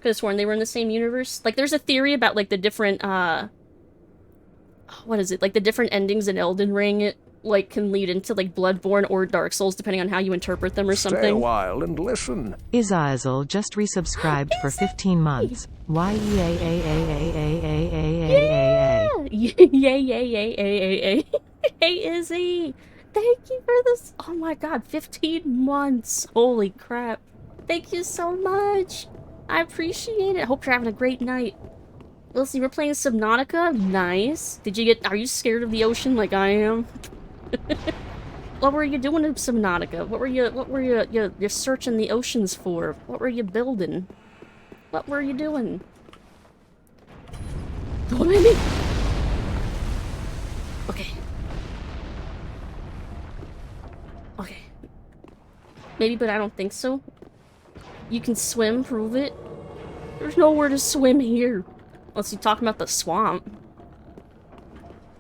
Could have sworn they were in the same universe. Like there's a theory about like the different what is it? Like the different endings in Elden Ring like can lead into like Bloodborne or Dark Souls depending on how you interpret them or something. Stay a while and listen. Izazel just resubscribed for 15 months. Y-E-A-A-A-A-A-A-A-A-A. Yay. Hey, Izzy. Thank you for this. Oh my god, 15 months. Holy crap. Thank you so much. I appreciate it. Hope you're having a great night. We'll see, we're playing Subnautica. Nice. Are you scared of the ocean like I am? What were you doing in Subnautica? What were you searching the oceans for? What were you building? What were you doing? Don't hit me! Okay. Okay. Maybe, but I don't think so. You can swim, prove it. There's nowhere to swim here. Unless you're talking about the swamp.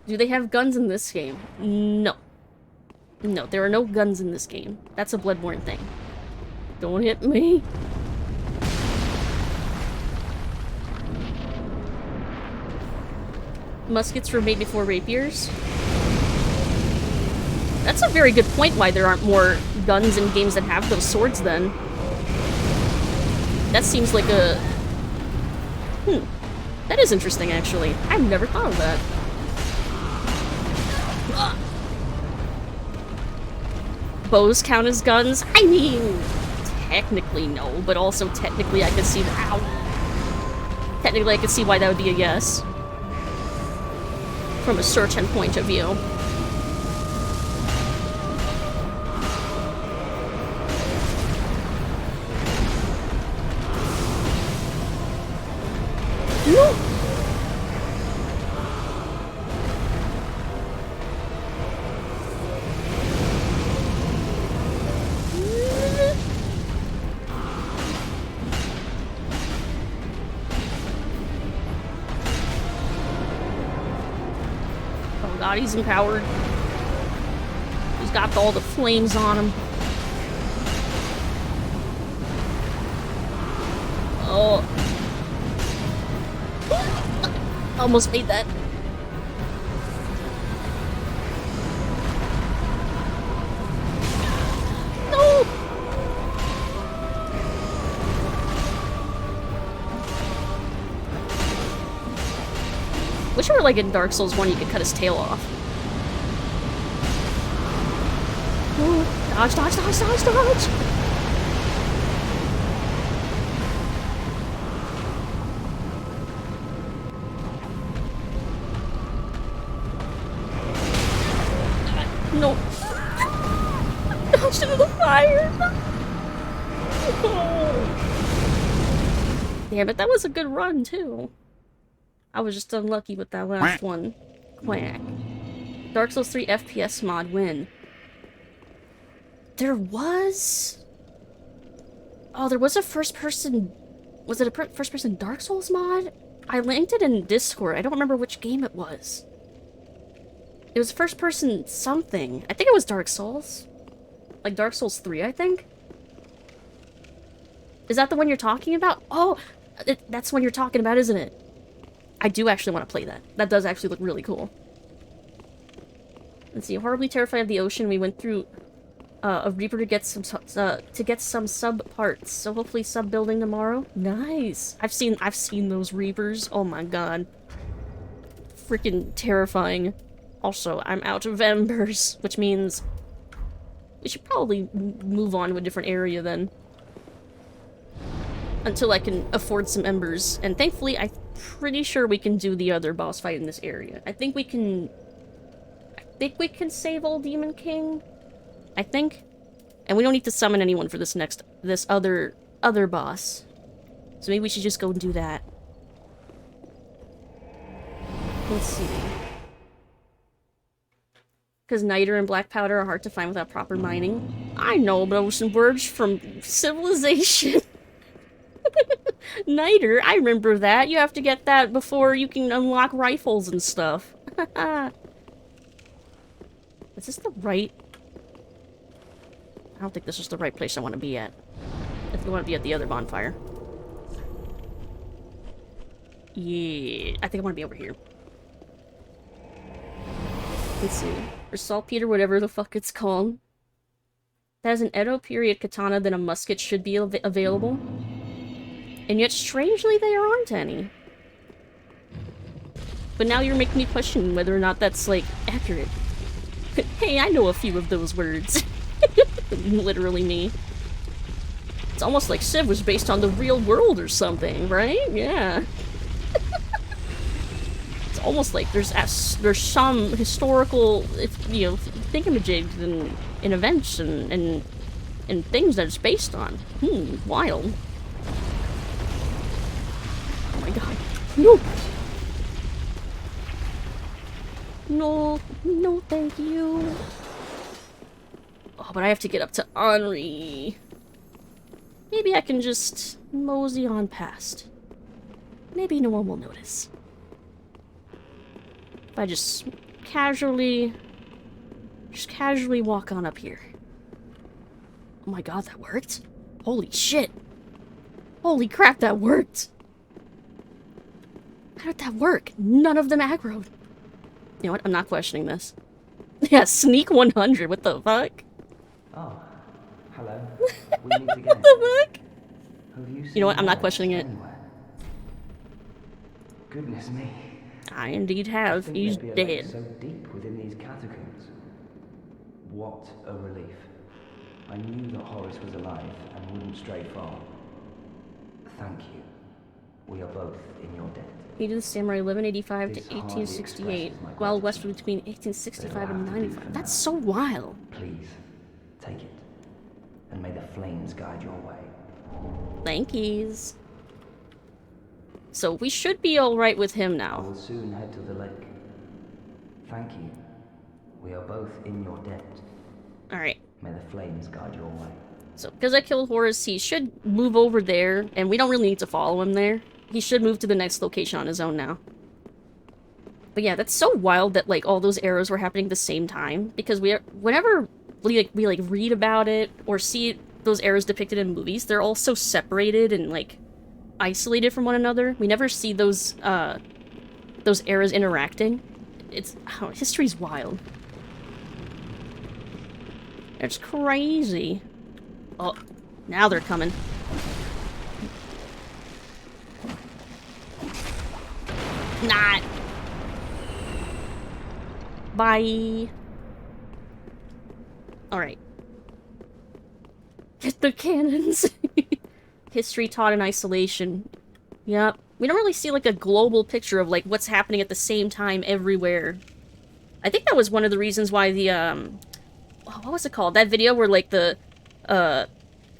Do they have guns in this game? No. No, there are no guns in this game. That's a Bloodborne thing. Don't hit me. Muskets were made before rapiers? That's a very good point why there aren't more guns in games that have those swords then. That seems like a... That is interesting, actually. I've never thought of that. Bows count as guns? I mean, technically no, but also technically I could see... Ow! Technically I could see why that would be a yes. From a certain point of view. No! Oh god, he's empowered. He's got all the flames on him. Oh. Almost made that. No! Wish it were like in Dark Souls 1 you could cut his tail off. Ooh, dodge, dodge, dodge, dodge, dodge! No. Dodged into the fire! Oh. Damn it, that was a good run, too. I was just unlucky with that last one. Quack. Dark Souls 3 FPS mod win. There was... Oh, there was a first-person... Was it a first-person Dark Souls mod? I linked it in Discord. I don't remember which game it was. It was first-person something. I think it was Dark Souls. Like Dark Souls 3, I think? Is that the one you're talking about? Oh! That's the one you're talking about, isn't it? I do actually want to play that. That does actually look really cool. Let's see. Horribly terrified of the ocean. We went through a Reaper to get some sub parts. So hopefully sub building tomorrow. Nice. I've seen those Reapers. Oh my god. Freaking terrifying. Also, I'm out of embers, which means we should probably move on to a different area then. Until I can afford some embers. And thankfully, I'm pretty sure we can do the other boss fight in this area. I think we can save Old Demon King. I think. And we don't need to summon anyone for this other boss. So maybe we should just go and do that. Let's see. Because niter and black powder are hard to find without proper mining. I know those words from Civilization. Niter, I remember that. You have to get that before you can unlock rifles and stuff. Is this the right... I don't think this is the right place I want to be at. I think I want to be at the other bonfire. Yeah, I think I want to be over here. Let's see. Or saltpeter, whatever the fuck it's called. That has an Edo period katana, then a musket should be available. And yet, strangely, there aren't any. But now you're making me question whether or not that's, like, accurate. Hey, I know a few of those words. Literally me. It's almost like Civ was based on the real world or something, right? Yeah. It's almost like there's some historical, you know, thingamajigs and events and things that it's based on. Wild. Oh my god. No! No, no thank you. Oh, but I have to get up to Henri. Maybe I can just mosey on past. Maybe no one will notice. If I just casually walk on up here. Oh my god, that worked? Holy shit. Holy crap, that worked. How did that work? None of them aggroed. You know what? I'm not questioning this. Yeah, sneak 100. What the fuck? Oh, hello. We meet again. What the fuck? Have you You know what? I'm not more questioning it. anywhere? Goodness me. I indeed I have. think He's there'd be a lake dead. so deep within these catacombs. What a relief. I knew that Horace was alive and wouldn't stray far. Thank you. We are both in your debt. He did the samurai 1185 to This hardly 1868, expresses my while gratitude, westward between but 1865 it'll and have to do 95. for That's now. so wild. Please, take it. And may the flames guide your way. Thankies. So we should be alright with him I now. will soon head to the lake. Thank you. We are both in your debt. Alright. May the flames guide your way. So, because I killed Horace, he should move over there, and we don't really need to follow him there. He should move to the next location on his own now. But yeah, that's so wild that, like, all those arrows were happening at the same time, because whenever we read about it, or see those arrows depicted in movies, they're all so separated and, like, isolated from one another. We never see those arrows interacting. History's wild. It's crazy. Oh, now they're coming. Not. Bye. Alright. Get the cannons. History taught in isolation. Yep. We don't really see, like, a global picture of, like, what's happening at the same time everywhere. I think that was one of the reasons why the, what was it called? That video where, like, the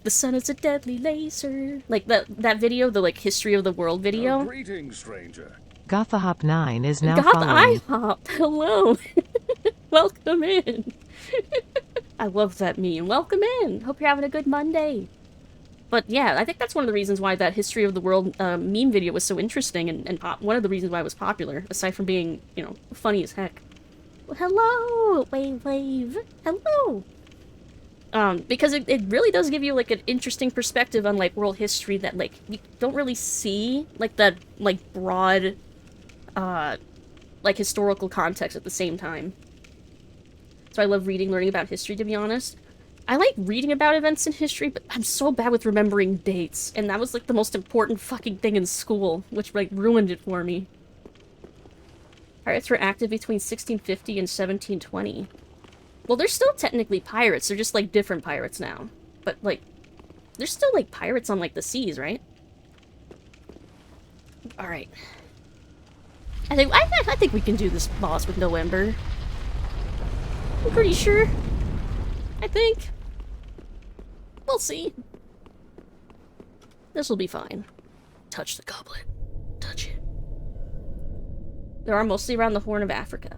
sun is a deadly laser. Like, that video, the, like, history of the world video. Greetings, stranger. Gothahop 9 is now Goth following. IHOP! Hello! Welcome in! I love that meme. Welcome in! Hope you're having a good Monday. But yeah, I think that's one of the reasons why that History of the World meme video was so interesting, and one of the reasons why it was popular, aside from being, you know, funny as heck. Well, hello! Wave, wave! Hello! Because it really does give you, like, an interesting perspective on, like, world history that, like, you don't really see, like, that, like, broad, like, historical context at the same time. So I love learning about history, to be honest. I like reading about events in history, but I'm so bad with remembering dates, and that was, like, the most important fucking thing in school, which, like, ruined it for me. Pirates were active between 1650 and 1720. Well, they're still technically pirates, they're just, like, different pirates now. But, like, there's still, like, pirates on, like, the seas, right? Alright. I think we can do this boss with no ember. I'm pretty sure. I think. We'll see. This'll be fine. Touch the goblet. Touch it. They are mostly around the Horn of Africa.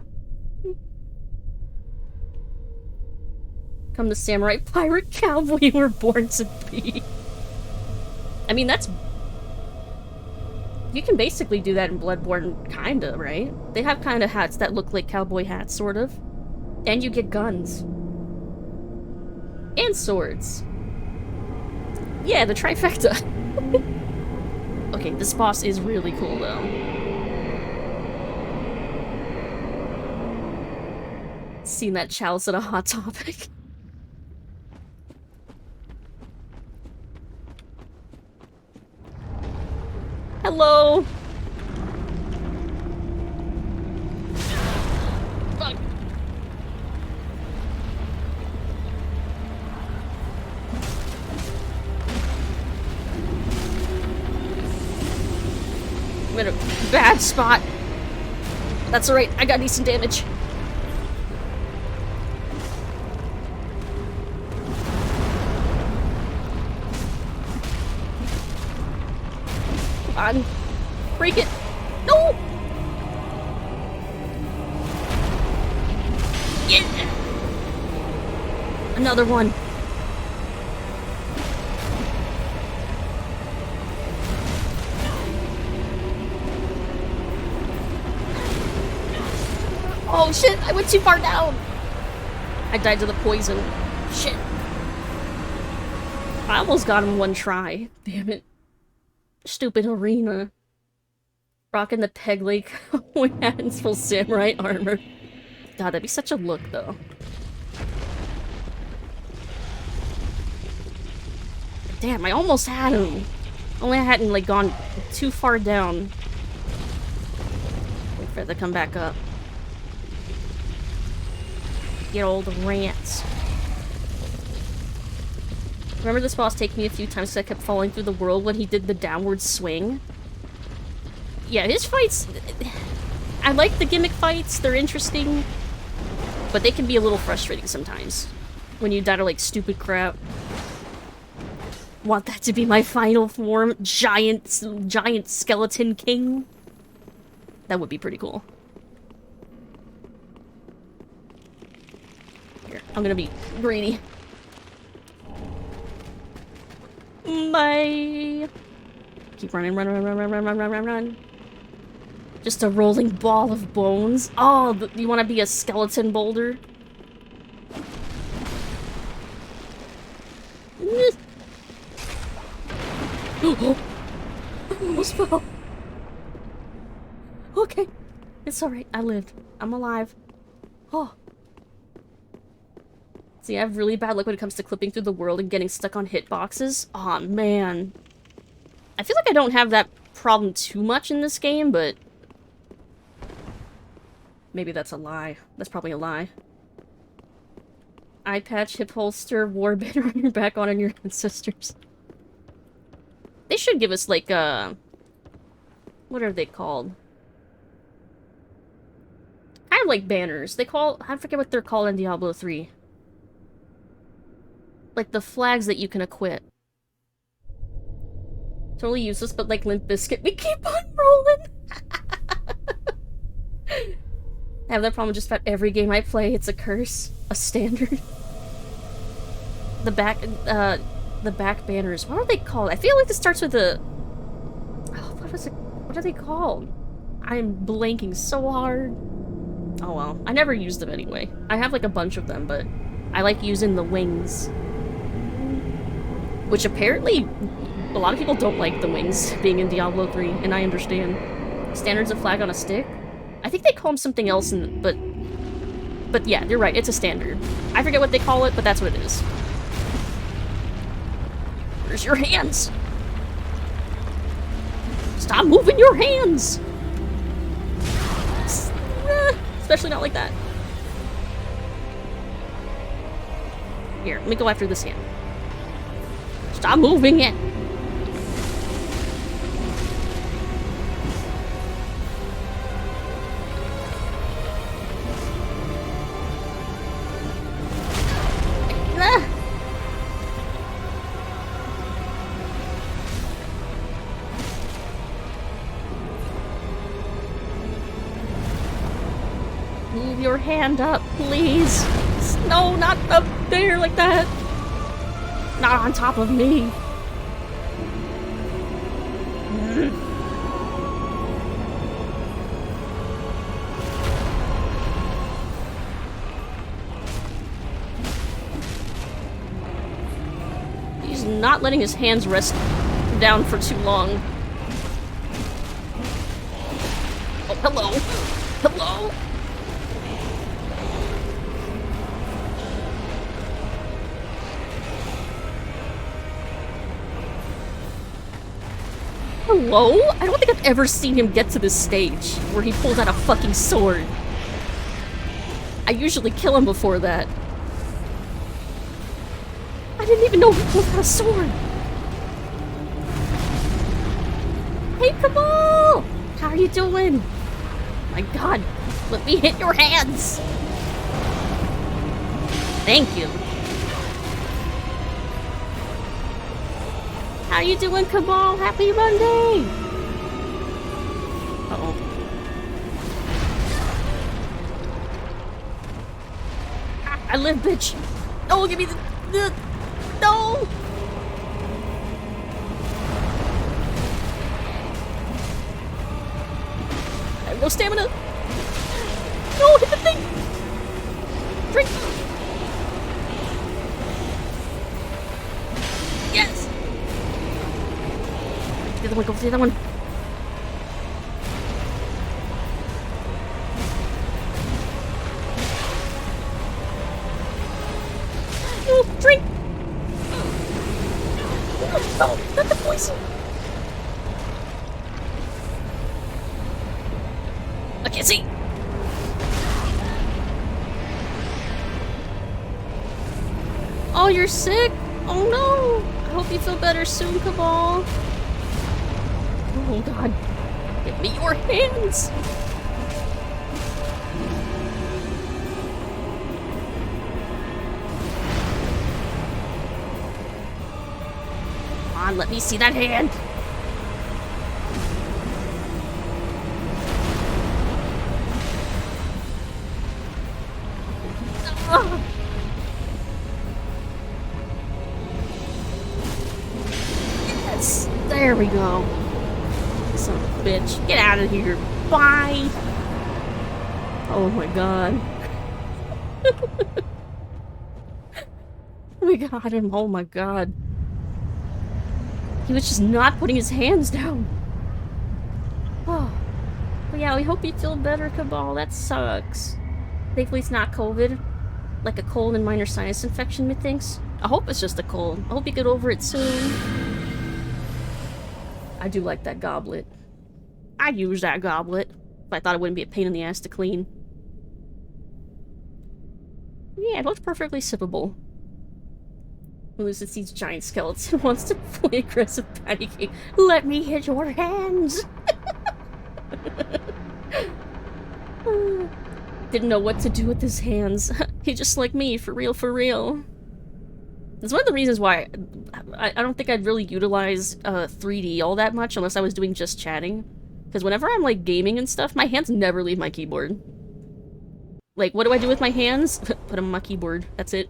Come the samurai pirate cowboy you were born to be. I mean, that's... You can basically do that in Bloodborne, kinda, right? They have kinda hats that look like cowboy hats, sort of. And you get guns. And swords. Yeah, the trifecta. Okay, this boss is really cool, though. Seen that chalice at a Hot Topic. Hello! Fuck. I'm in a bad spot. That's alright, I got decent damage. Come on. Break it. No! Yeah. Another one. Oh shit, I went too far down. I died to the poison. Shit. I almost got him one try. Damn it. Stupid arena. Rocking the peg leg with hands full samurai armor. God, that'd be such a look, though. Damn, I almost had him. Only I hadn't, like, gone too far down. Wait for it to come back up. Get all the rants. Remember this boss taking me a few times because I kept falling through the world when he did the downward swing? Yeah, his fights... I like the gimmick fights, they're interesting. But they can be a little frustrating sometimes. When you die to, like, stupid crap. Want that to be my final form? Giant skeleton king? That would be pretty cool. Here, I'm gonna be greedy. Bye! Keep running, run. Just a rolling ball of bones. Oh, you want to be a skeleton boulder? Oh, I almost fell. Okay. It's alright. I lived. I'm alive. Oh. See, I have really bad luck when it comes to clipping through the world and getting stuck on hitboxes. Aw, man. I feel like I don't have that problem too much in this game, but... maybe that's a lie. That's probably a lie. Eye patch, hip holster, war banner on your back, on your ancestors. They should give us, like, what are they called? Kind of like banners. I forget what they're called in Diablo 3. Like, the flags that you can equip. Totally useless, but like Limp Bizkit, we keep on rolling! I have that problem just about every game I play. It's a curse. A standard. The back banners. What are they called? I feel like this starts with a... oh, what was it? What are they called? I'm blanking so hard. Oh well. I never use them anyway. I have like a bunch of them, but I like using the wings. Which apparently a lot of people don't like the wings being in Diablo 3, and I understand. Standard's a flag on a stick? I think they call them something else, but yeah, you're right, it's a standard. I forget what they call it, but that's what it is. Where's your hands? Stop moving your hands! Especially not like that. Here, let me go after this hand. Stop moving it! Move your hand up, please. No, not up there like that. Not on top of me. He's not letting his hands rest down for too long. Oh, hello. Hello. Hello? I don't think I've ever seen him get to this stage where he pulls out a fucking sword. I usually kill him before that. I didn't even know he pulled out a sword. Hey, Karl! How are you doing? My god, let me hit your hands! Thank you. How you doing, Karl? Happy Monday! Uh-oh. I live, bitch! No, give me the... No! I have no stamina! No, hit the thing! Drink! Yes! The other one, go for the other one. No, drink! No, not the poison! Kissy! Oh, you're sick? Oh no! I hope you feel better soon, Cabal. Oh god. Give me your hands! Come on, let me see that hand! Ah. Yes! There we go. Son of a bitch. Get out of here. Bye! Oh my god. We got him. Oh my god. He was just not putting his hands down. Oh. But yeah, we hope you feel better, Cabal. That sucks. Thankfully it's not COVID. Like a cold and minor sinus infection, methinks. I hope it's just a cold. I hope you get over it soon. I do like that goblet. I'd use that goblet if I thought it wouldn't be a pain in the ass to clean. Yeah, it looks perfectly sippable. Lucid sees giant skeletons and wants to play aggressive patty cake. Let me hit your hands! Didn't know what to do with his hands. He's just like me, for real, for real. It's one of the reasons why I don't think I'd really utilize 3D all that much unless I was doing just chatting. Because whenever I'm like gaming and stuff, my hands never leave my keyboard. Like, what do I do with my hands? Put them on my keyboard. That's it.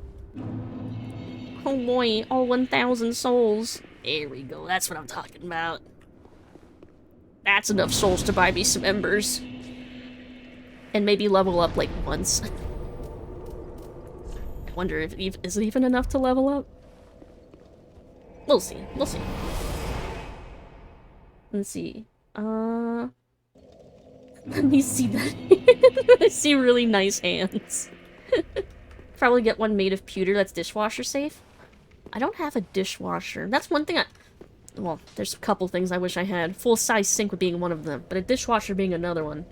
Oh boy, all 1,000 souls. There we go, that's what I'm talking about. That's enough souls to buy me some embers. And maybe level up like once. I wonder if is it even enough to level up? We'll see, we'll see. Let's see. Let me see that. I see really nice hands. Probably get one made of pewter that's dishwasher safe. I don't have a dishwasher. That's one thing well, there's a couple things I wish I had. Full-size sink being one of them, but a dishwasher being another one.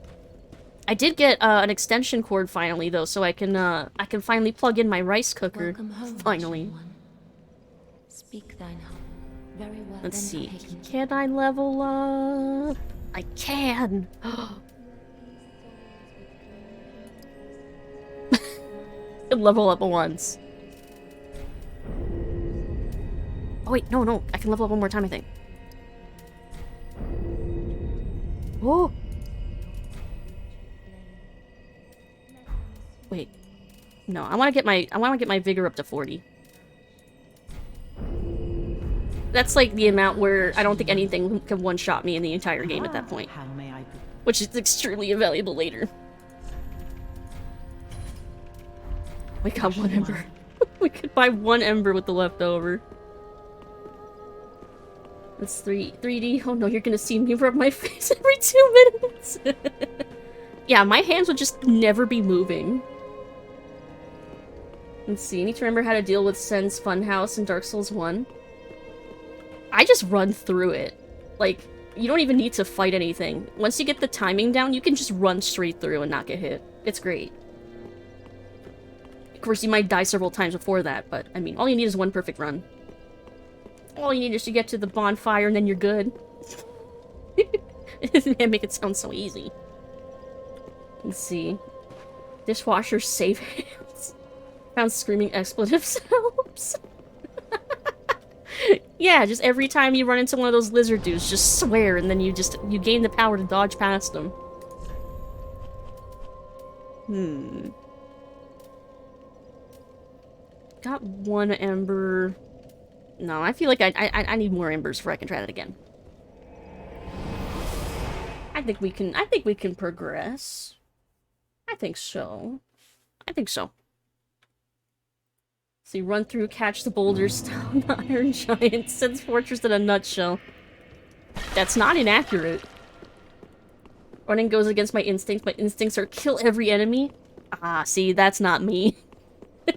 I did get an extension cord finally, though, so I can finally plug in my rice cooker. Home, finally. Speak thine heart. Very well. Let's see. Can I level up? I can. Level up once. Oh wait, no, I can level up one more time, I think. Oh! Wait. No, I wanna get my vigor up to 40. That's like the amount where I don't think anything can one-shot me in the entire game at that point. Which is extremely valuable later. We got one ember. We could buy one ember with the leftover. That's 3D. Oh no, you're gonna see me rub my face every 2 minutes. Yeah, my hands would just never be moving. Let's see, I need to remember how to deal with Sen's Funhouse in Dark Souls 1. I just run through it. Like, you don't even need to fight anything. Once you get the timing down, you can just run straight through and not get hit. It's great. Of course, you might die several times before that, but, I mean, all you need is one perfect run. All you need is to get to the bonfire and then you're good. They make it sound so easy. Let's see. Dishwasher save hands. Found screaming expletives helps. Yeah, just every time you run into one of those lizard dudes, just swear and then you gain the power to dodge past them. Got one ember. No, I feel like I need more embers before I can try that again. I think we can progress. I think so. See, run through, catch the boulders, down the Iron Giant, Sen's Fortress in a nutshell. That's not inaccurate. Running goes against my instincts. My instincts are kill every enemy. Ah, see, that's not me.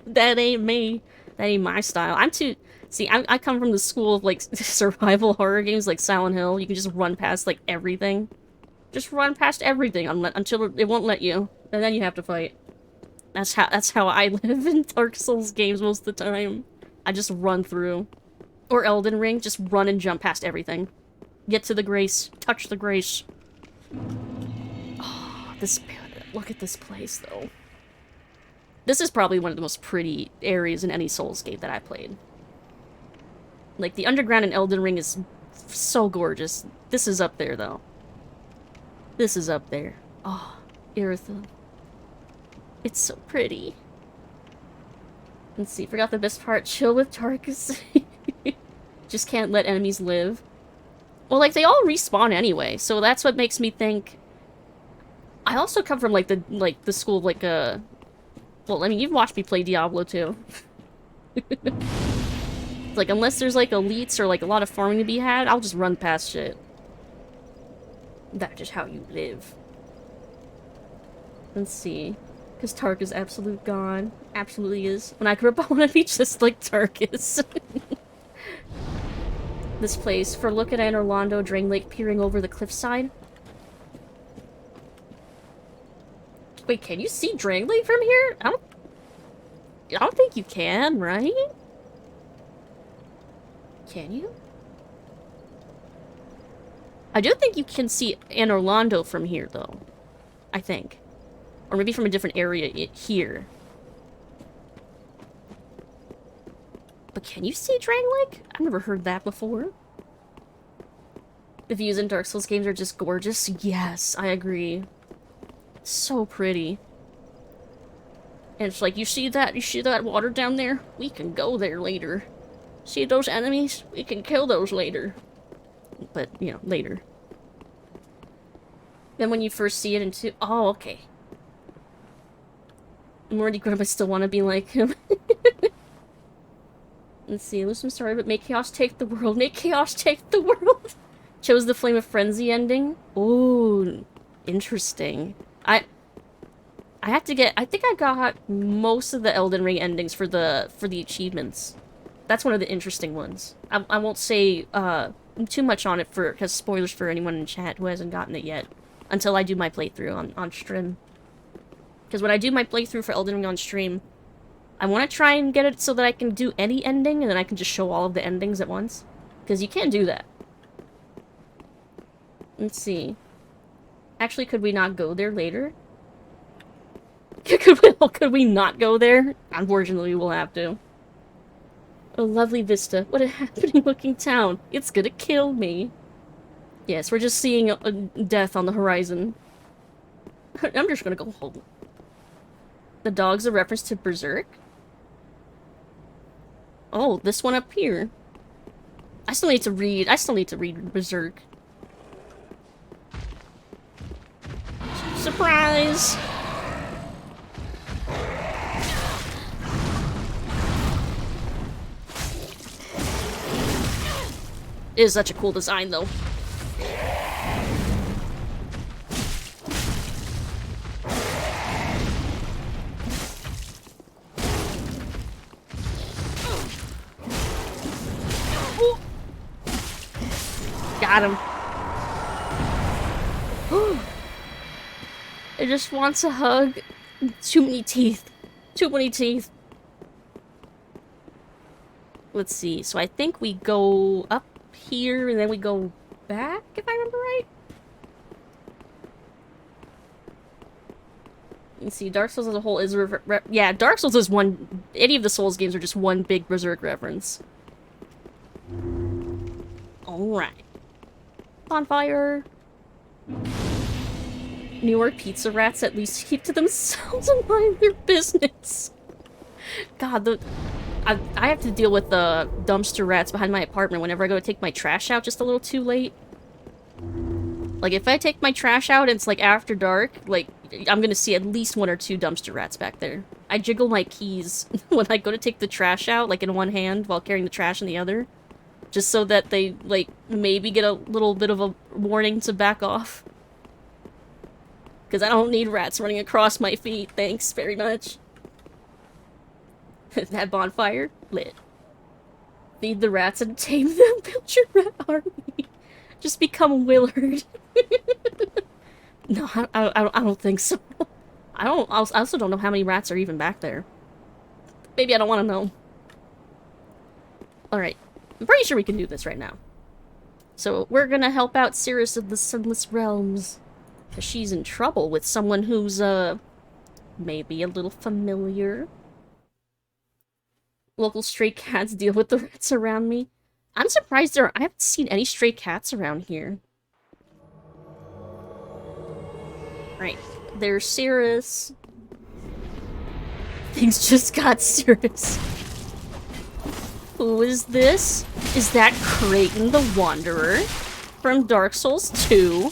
That ain't me. That ain't my style. I'm too... See, I come from the school of, like, survival horror games like Silent Hill. You can just run past, like, everything. Just run past everything until it won't let you, and then you have to fight. That's how I live in Dark Souls games most of the time. I just run through. Or Elden Ring, just run and jump past everything. Get to the grace. Touch the grace. Oh, look at this place, though. This is probably one of the most pretty areas in any Souls game that I played. Like, the underground in Elden Ring is so gorgeous. This is up there, though. This is up there. Oh, Iritha. It's so pretty. Let's see, forgot the best part. Chill with Tarkus. Just can't let enemies live. Well, like, they all respawn anyway, so that's what makes me think... I also come from, like, the school of, like, well, I mean, you've watched me play Diablo, too. Like, unless there's, like, elites or, like, a lot of farming to be had, I'll just run past shit. That's just how you live. Let's see. Because Tark is absolute god. Absolutely is. When I grew up, I want to be just like Tarkus. This place. For look at Orlando Drain Lake peering over the cliffside. Wait, can you see Drain Lake from here? I don't think you can, right? Can you? I do think you can see Orlando from here, though. I think. Or maybe from a different area here. But can you see Drain Lake? I've never heard that before. The views in Dark Souls games are just gorgeous. Yes, I agree. So pretty. And it's like, you see that water down there? We can go there later. See those enemies? We can kill those later. But, you know, later. Then when you first see it into... Oh, okay. I'm already grown up, I still want to be like him. Let's see, lose some story, but make chaos take the world. Make chaos take the world! Chose the Flame of Frenzy ending. Ooh, interesting. I have to get... I think I got most of the Elden Ring endings for the achievements. That's one of the interesting ones. I won't say too much on it because spoilers for anyone in chat who hasn't gotten it yet. Until I do my playthrough on stream. Because when I do my playthrough for Elden Ring on stream, I want to try and get it so that I can do any ending, and then I can just show all of the endings at once. Because you can't do that. Let's see. Actually, could we not go there later? Could we not go there? Unfortunately, we'll have to. A lovely vista. What a happening looking town. It's gonna kill me. Yes, we're just seeing a death on the horizon. I'm just gonna go home. The dog's a reference to Berserk? Oh, this one up here. I still need to read Berserk. Surprise! It is such a cool design, though. Ooh. Got him. It just wants a hug. Too many teeth. Too many teeth. Let's see. So I think we go up here and then we go back, if I remember right. Let's see. Dark Souls as a whole is yeah, Dark Souls is one. Any of the Souls games are just one big Berserk reference. Alright. Bonfire. New York pizza rats at least keep to themselves and mind their business. God, I have to deal with the dumpster rats behind my apartment whenever I go to take my trash out just a little too late. Like, if I take my trash out and it's, like, after dark, like, I'm gonna see at least 1 or 2 dumpster rats back there. I jiggle my keys when I go to take the trash out, like, in one hand while carrying the trash in the other. Just so that they, like, maybe get a little bit of a warning to back off. Because I don't need rats running across my feet, thanks very much. That bonfire? Lit. Feed the rats and tame them, build your rat army. Just become Willard. No, I don't think so. I also don't know how many rats are even back there. Maybe I don't want to know. Alright. I'm pretty sure we can do this right now. So, we're gonna help out Cirrus of the Sunless Realms. Because she's in trouble with someone who's, maybe a little familiar. Local stray cats deal with the rats around me. I'm surprised I haven't seen any stray cats around here. Right. There's Cirrus. Things just got serious. Who is this? Is that Creighton the Wanderer from Dark Souls 2?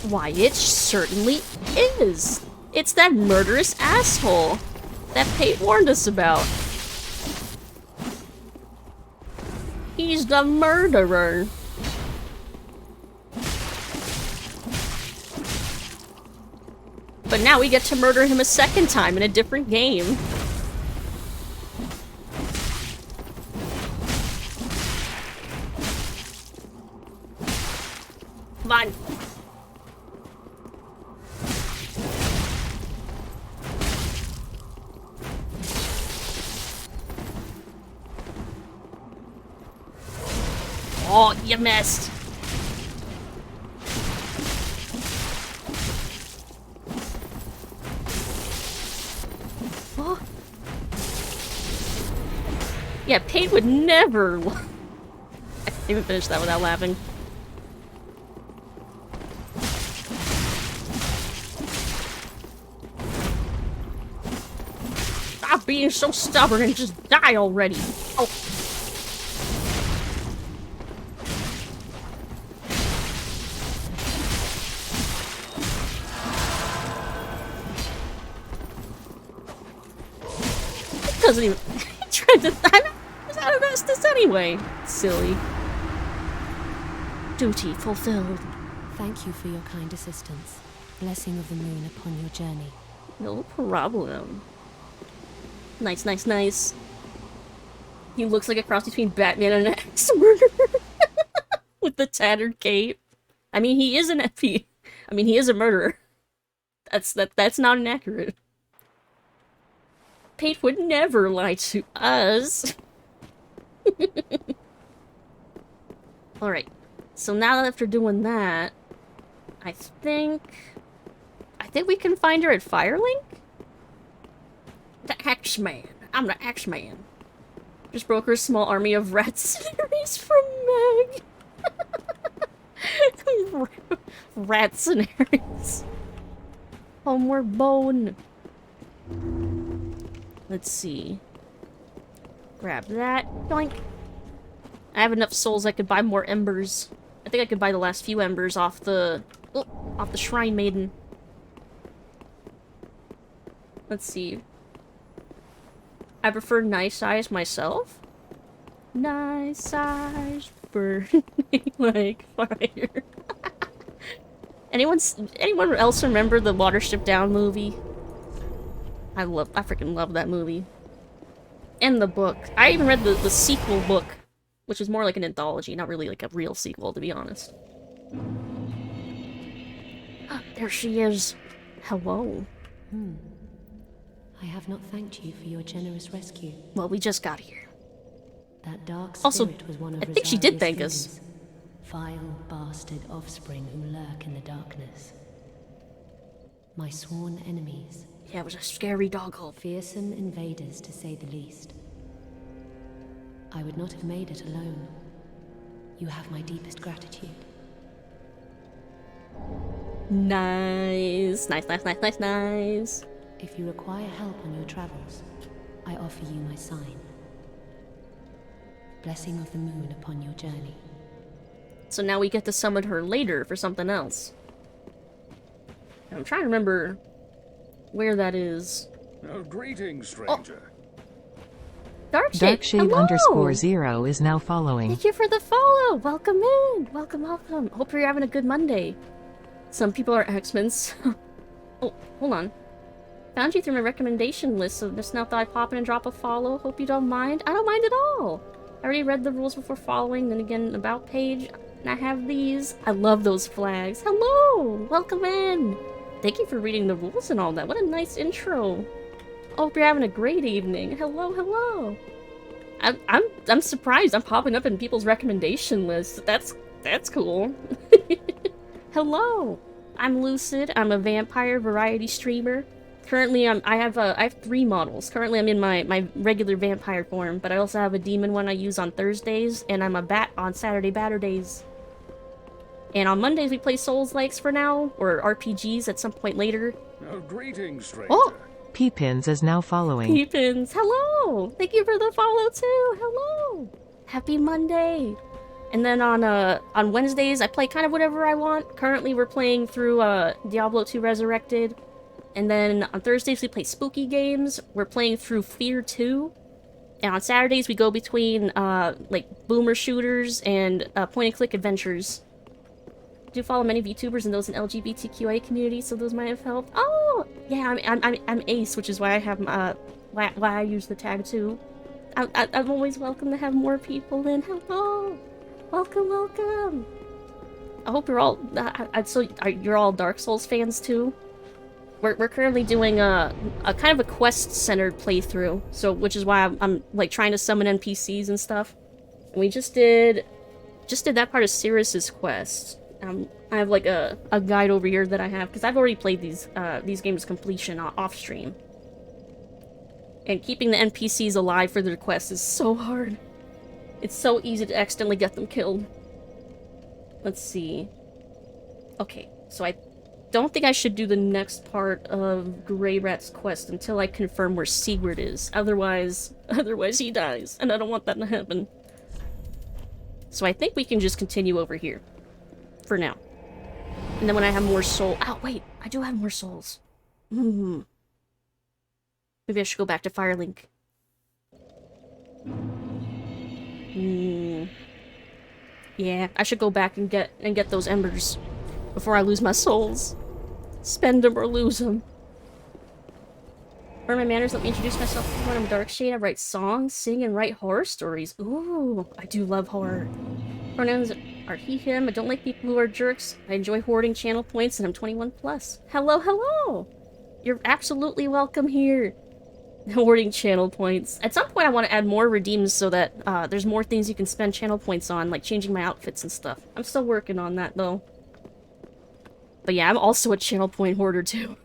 Why, it certainly is! It's that murderous asshole that Pate warned us about. He's the murderer. But now we get to murder him a second time in a different game. Come on. Oh, you missed. Oh. Yeah, Pate would never. I can't even finish that without laughing. Stop being so stubborn and just die already. Oh. Doesn't even. He tried to. I'm not arrest this anyway. Silly. Duty fulfilled. Thank you for your kind assistance. Blessing of the moon upon your journey. No problem. Nice, nice, nice. He looks like a cross between Batman and an axe murderer. With the tattered cape. I mean, he is an FP. I mean, he is a murderer. That's not inaccurate. Pate would never lie to us. Alright. So now that after doing that, I think we can find her at Firelink? The Axeman. I'm the Axeman. Just broke her a small army of rat sceneries from Meg. Rat sceneries. Homeward Bone. Let's see. Grab that. Doink. I have enough souls I could buy more embers. I think I could buy the last few embers off the Shrine Maiden. Let's see. I prefer nice eyes myself. Nice eyes burning like fire. Anyone else remember the Watership Down movie? I freaking love that movie. And the book. I even read the sequel book, which is more like an anthology, not really like a real sequel, to be honest. There she is. Hello. I have not thanked you for your generous rescue. Well, we just got here. That dark spirit Also, was one of I think she did Rosaria's thank us. things. Vile bastard offspring who lurk in the darkness. My sworn enemies. Yeah, it was a scary doggo. Fearsome invaders, to say the least. I would not have made it alone. You have my deepest gratitude. Nice. Nice, nice, nice, nice, nice. If you require help on your travels, I offer you my sign. Blessing of the moon upon your journey. So now we get to summon her later for something else. I'm trying to remember where that is. Greetings, stranger. Darkshade hello! _0 is now following. Thank you for the follow! Welcome in! Welcome, welcome. Hope you're having a good Monday. Some people are X-Men, so... Oh, hold on. Found you through my recommendation list, so just now thought I'd pop in and drop a follow. Hope you don't mind. I don't mind at all! I already read the rules before following, then again, about page. And I have these. I love those flags. Hello! Welcome in! Thank you for reading the rules and all that. What a nice intro. I hope you're having a great evening. Hello, hello. I'm surprised I'm popping up in people's recommendation lists. That's cool. Hello. I'm Lucid. I'm a vampire variety streamer. Currently, I have 3 models. Currently, I'm in my regular vampire form, but I also have a demon one I use on Thursdays, and I'm a bat on Saturday batter days. And on Mondays, we play Souls-likes for now, or RPGs at some point later. Greetings, stranger. Oh! P-Pins is now following. Peepins, hello! Thank you for the follow too. Hello. Happy Monday. And then on Wednesdays I play kind of whatever I want. Currently we're playing through Diablo 2 Resurrected. And then on Thursdays we play spooky games. We're playing through Fear 2. And on Saturdays we go between like boomer shooters and point and click adventures. Do follow many VTubers and those in LGBTQA community, so those might have helped. Oh, yeah, I'm Ace, which is why I have why I use the tag too. I'm always welcome to have more people in. Hello, welcome, welcome. I hope you're all you're all Dark Souls fans too. We're currently doing a kind of a quest centered playthrough, so which is why I'm like trying to summon NPCs and stuff. And we just did that part of Sirius's quest. I have like a guide over here that I have because I've already played these games completion off stream. And keeping the NPCs alive for their quests is so hard. It's so easy to accidentally get them killed. Let's see. Okay, so I don't think I should do the next part of Grey Rat's quest until I confirm where Sigurd is. Otherwise he dies, and I don't want that to happen. So I think we can just continue over here. For now. And then when I have more soul... Oh, wait! I do have more souls. Maybe I should go back to Firelink. Yeah, I should go back and get those embers before I lose my souls. Spend them or lose them. For my manners, let me introduce myself. I'm Darkshade. I write songs, sing, and write horror stories. Ooh, I do love horror. Pronouns are he, him. I don't like people who are jerks. I enjoy hoarding channel points, and I'm 21 plus. Hello, hello! You're absolutely welcome here. Hoarding channel points. At some point, I want to add more redeems so that there's more things you can spend channel points on, like changing my outfits and stuff. I'm still working on that, though. But yeah, I'm also a channel point hoarder, too.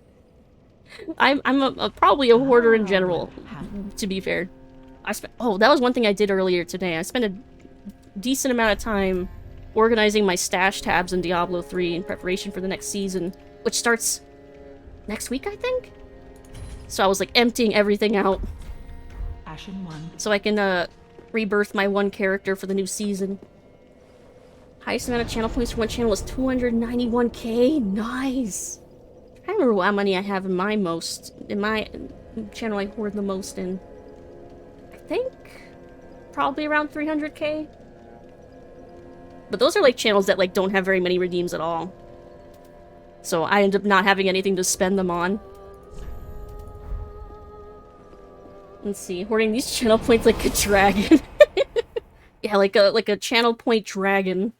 I'm probably a hoarder in general, to be fair. Oh, that was one thing I did earlier today. I spent a decent amount of time organizing my stash tabs in Diablo 3 in preparation for the next season, which starts next week, I think? So I was like emptying everything out. Ashen 1. So I can rebirth my one character for the new season. Highest amount of channel points for one channel was 291k. Nice! I don't remember how many I have in my channel I hoard the most in. I think probably around 300k. But those are like channels that like don't have very many redeems at all. So I end up not having anything to spend them on. Let's see, hoarding these channel points like a dragon. Yeah, like a channel point dragon.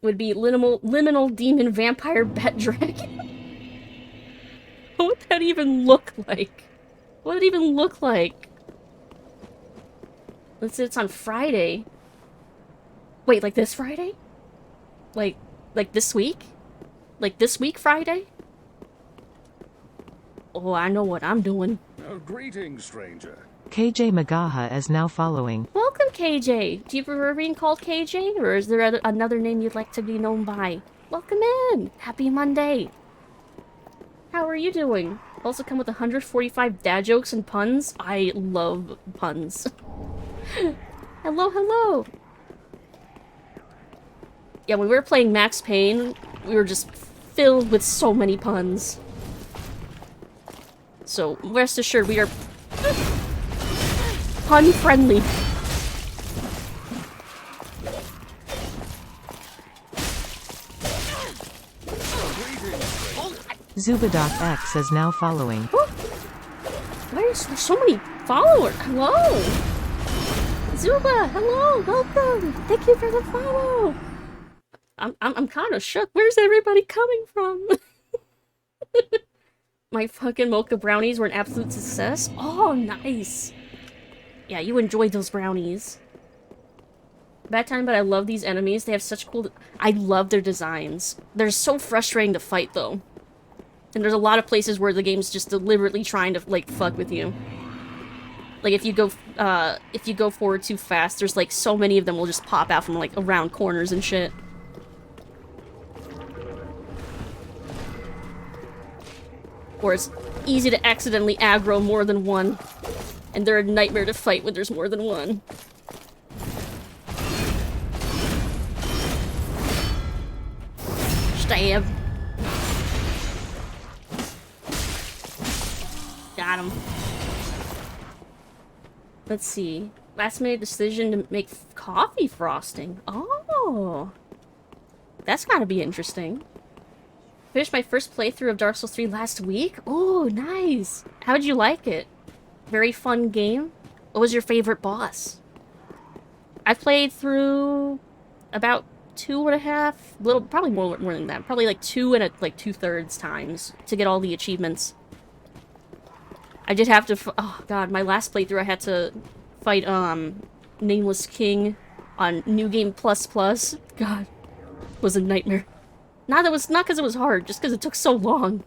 Would be liminal demon vampire bat dragon. What would that even look like? What would it even look like? Let's say it's on Friday. Wait, like this Friday? Like this week? Like this week Friday? Oh, I know what I'm doing. Greetings, stranger. KJ Magaha is now following. Welcome, KJ! Do you prefer being called KJ, or is there another name you'd like to be known by? Welcome in! Happy Monday! How are you doing? Also come with 145 dad jokes and puns. I love puns. Hello, hello! Yeah, when we were playing Max Payne, we were just filled with so many puns. So, rest assured, we are pun-friendly. Zubadoc X is now following. Why are there so many followers? Hello! Zuba, hello, welcome. Thank you for the follow. I'm kind of shook. Where's everybody coming from? My fucking mocha brownies were an absolute success. Oh, nice. Yeah, you enjoyed those brownies. Bad time, but I love these enemies. They have such cool... I love their designs. They're so frustrating to fight, though. And there's a lot of places where the game's just deliberately trying to, like, fuck with you. Like, if you go forward too fast, there's, like, so many of them will just pop out from, like, around corners and shit. Or it's easy to accidentally aggro more than one. And they're a nightmare to fight when there's more than one. Stab. Got him. Let's see. Last minute decision to make coffee frosting. Oh. That's gotta be interesting. Finished my first playthrough of Dark Souls 3 last week. Oh, nice. How'd you like it? Very fun game. What was your favorite boss? I've played through about 2.5, probably more than that. Probably like 2 and 2/3 times to get all the achievements. I did have to, oh god, my last playthrough I had to fight, Nameless King on New Game Plus Plus. God, it was a nightmare. Not because it was hard, just because it took so long.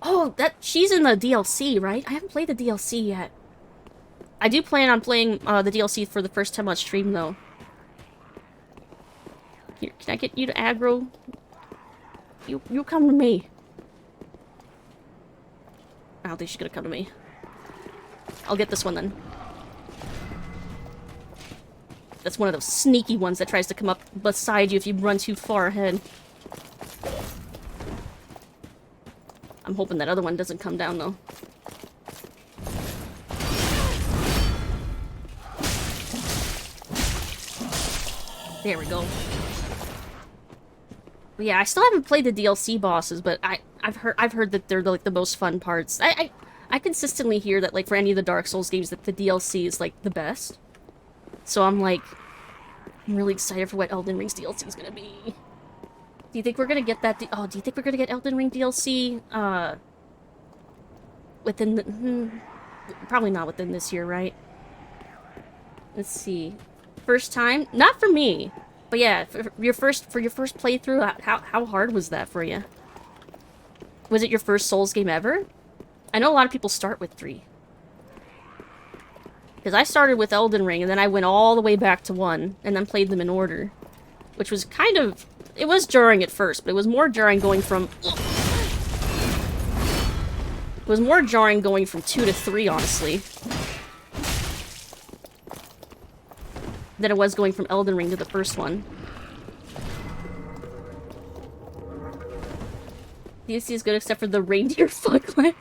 Oh, she's in the DLC, right? I haven't played the DLC yet. I do plan on playing, the DLC for the first time on stream, though. Here, can I get you to aggro? You come to me. I don't think she's gonna come to me. I'll get this one then. That's one of those sneaky ones that tries to come up beside you if you run too far ahead. I'm hoping that other one doesn't come down, though. There we go. But yeah, I still haven't played the DLC bosses, but I've heard that they're like the most fun parts. I consistently hear that, like, for any of the Dark Souls games, that the DLC is like the best. So I'm really excited for what Elden Ring's DLC is gonna be. Do you think we're gonna get that? Do you think we're gonna get Elden Ring DLC? Within the probably not within this year, right? Let's see. First time? Not for me. But yeah, for your first playthrough, how hard was that for you? Was it your first Souls game ever? I know a lot of people start with 3. Because I started with Elden Ring, and then I went all the way back to 1, and then played them in order. Which was kind of... It was jarring at first, but it was more jarring going from... It was more jarring going from 2 to 3, honestly. Than it was going from Elden Ring to the first one. DLC is good except for the reindeer fuckland.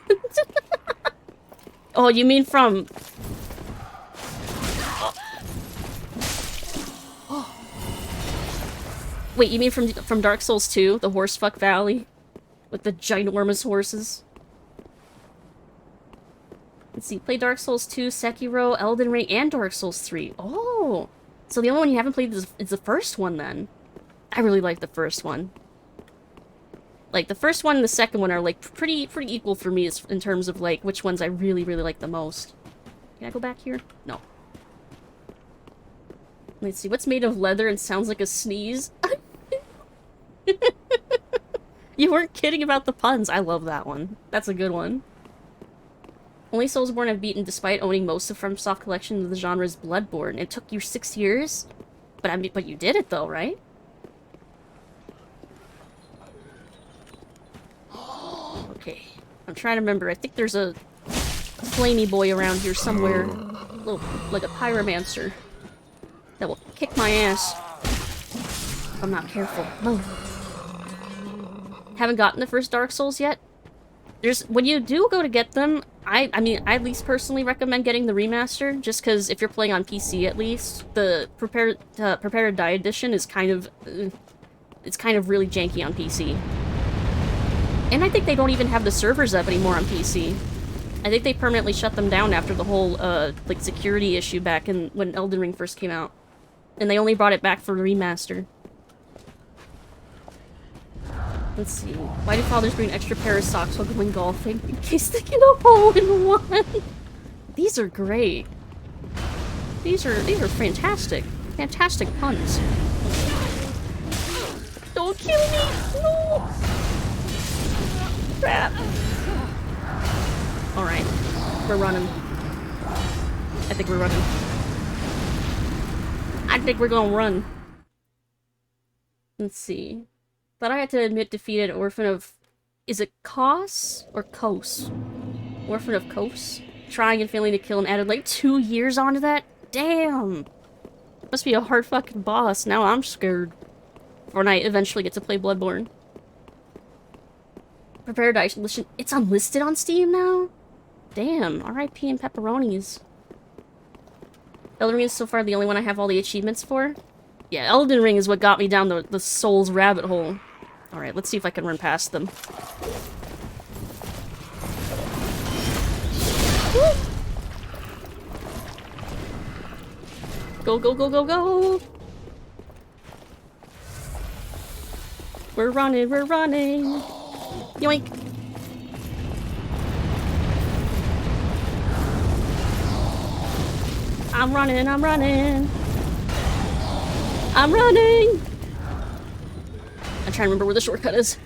Oh, you mean from... Oh. Wait, you mean from Dark Souls 2? The Horsefuck Valley? With the ginormous horses? Let's see, play Dark Souls 2, Sekiro, Elden Ring, and Dark Souls 3. Oh! So the only one you haven't played is the first one, then. I really like the first one. Like, the first one and the second one are, like, pretty equal for me in terms of, like, which ones I really like the most. Can I go back here? No. Let's see, what's made of leather and sounds like a sneeze? You weren't kidding about the puns. I love that one. That's a good one. Only Soulsborne I've beaten despite owning most of FromSoft collection of the genre is Bloodborne. It took you 6 years? But you did it though, right? Okay. I'm trying to remember. I think there's a flamey boy around here somewhere. Like a pyromancer. That will kick my ass. If I'm not careful. Oh. Haven't gotten the first Dark Souls yet? When you do go to get them, I mean, I at least personally recommend getting the remaster, just because if you're playing on PC at least, the Prepare to Die edition is kind of, it's kind of really janky on PC. And I think they don't even have the servers up anymore on PC. I think they permanently shut them down after the whole, like, security issue back in when Elden Ring first came out. And they only brought it back for the remaster. Let's see. Why do fathers bring an extra pair of socks while going golfing? In case they get a hole in one. These are great. These are fantastic. Fantastic puns. Don't kill me! No! Crap. Alright. We're running. I think we're running. I think we're gonna run. Let's see. Thought I had to admit defeated Orphan of... Is it Kos? Or Kos? Orphan of Kos? Trying and failing to kill and added like 2 years onto that? Damn! Must be a hard fucking boss. Now I'm scared. For when I eventually get to play Bloodborne. Paradise Edition. It's unlisted on Steam now? Damn. R.I.P. and pepperonis. Elden Ring is so far the only one I have all the achievements for. Yeah, Elden Ring is what got me down the Souls rabbit hole. Alright, let's see if I can run past them. Woo! Go, go, go, go, go! We're running, we're running! Yoink! I'm running, I'm running! I'm running! I'm trying to remember where the shortcut is.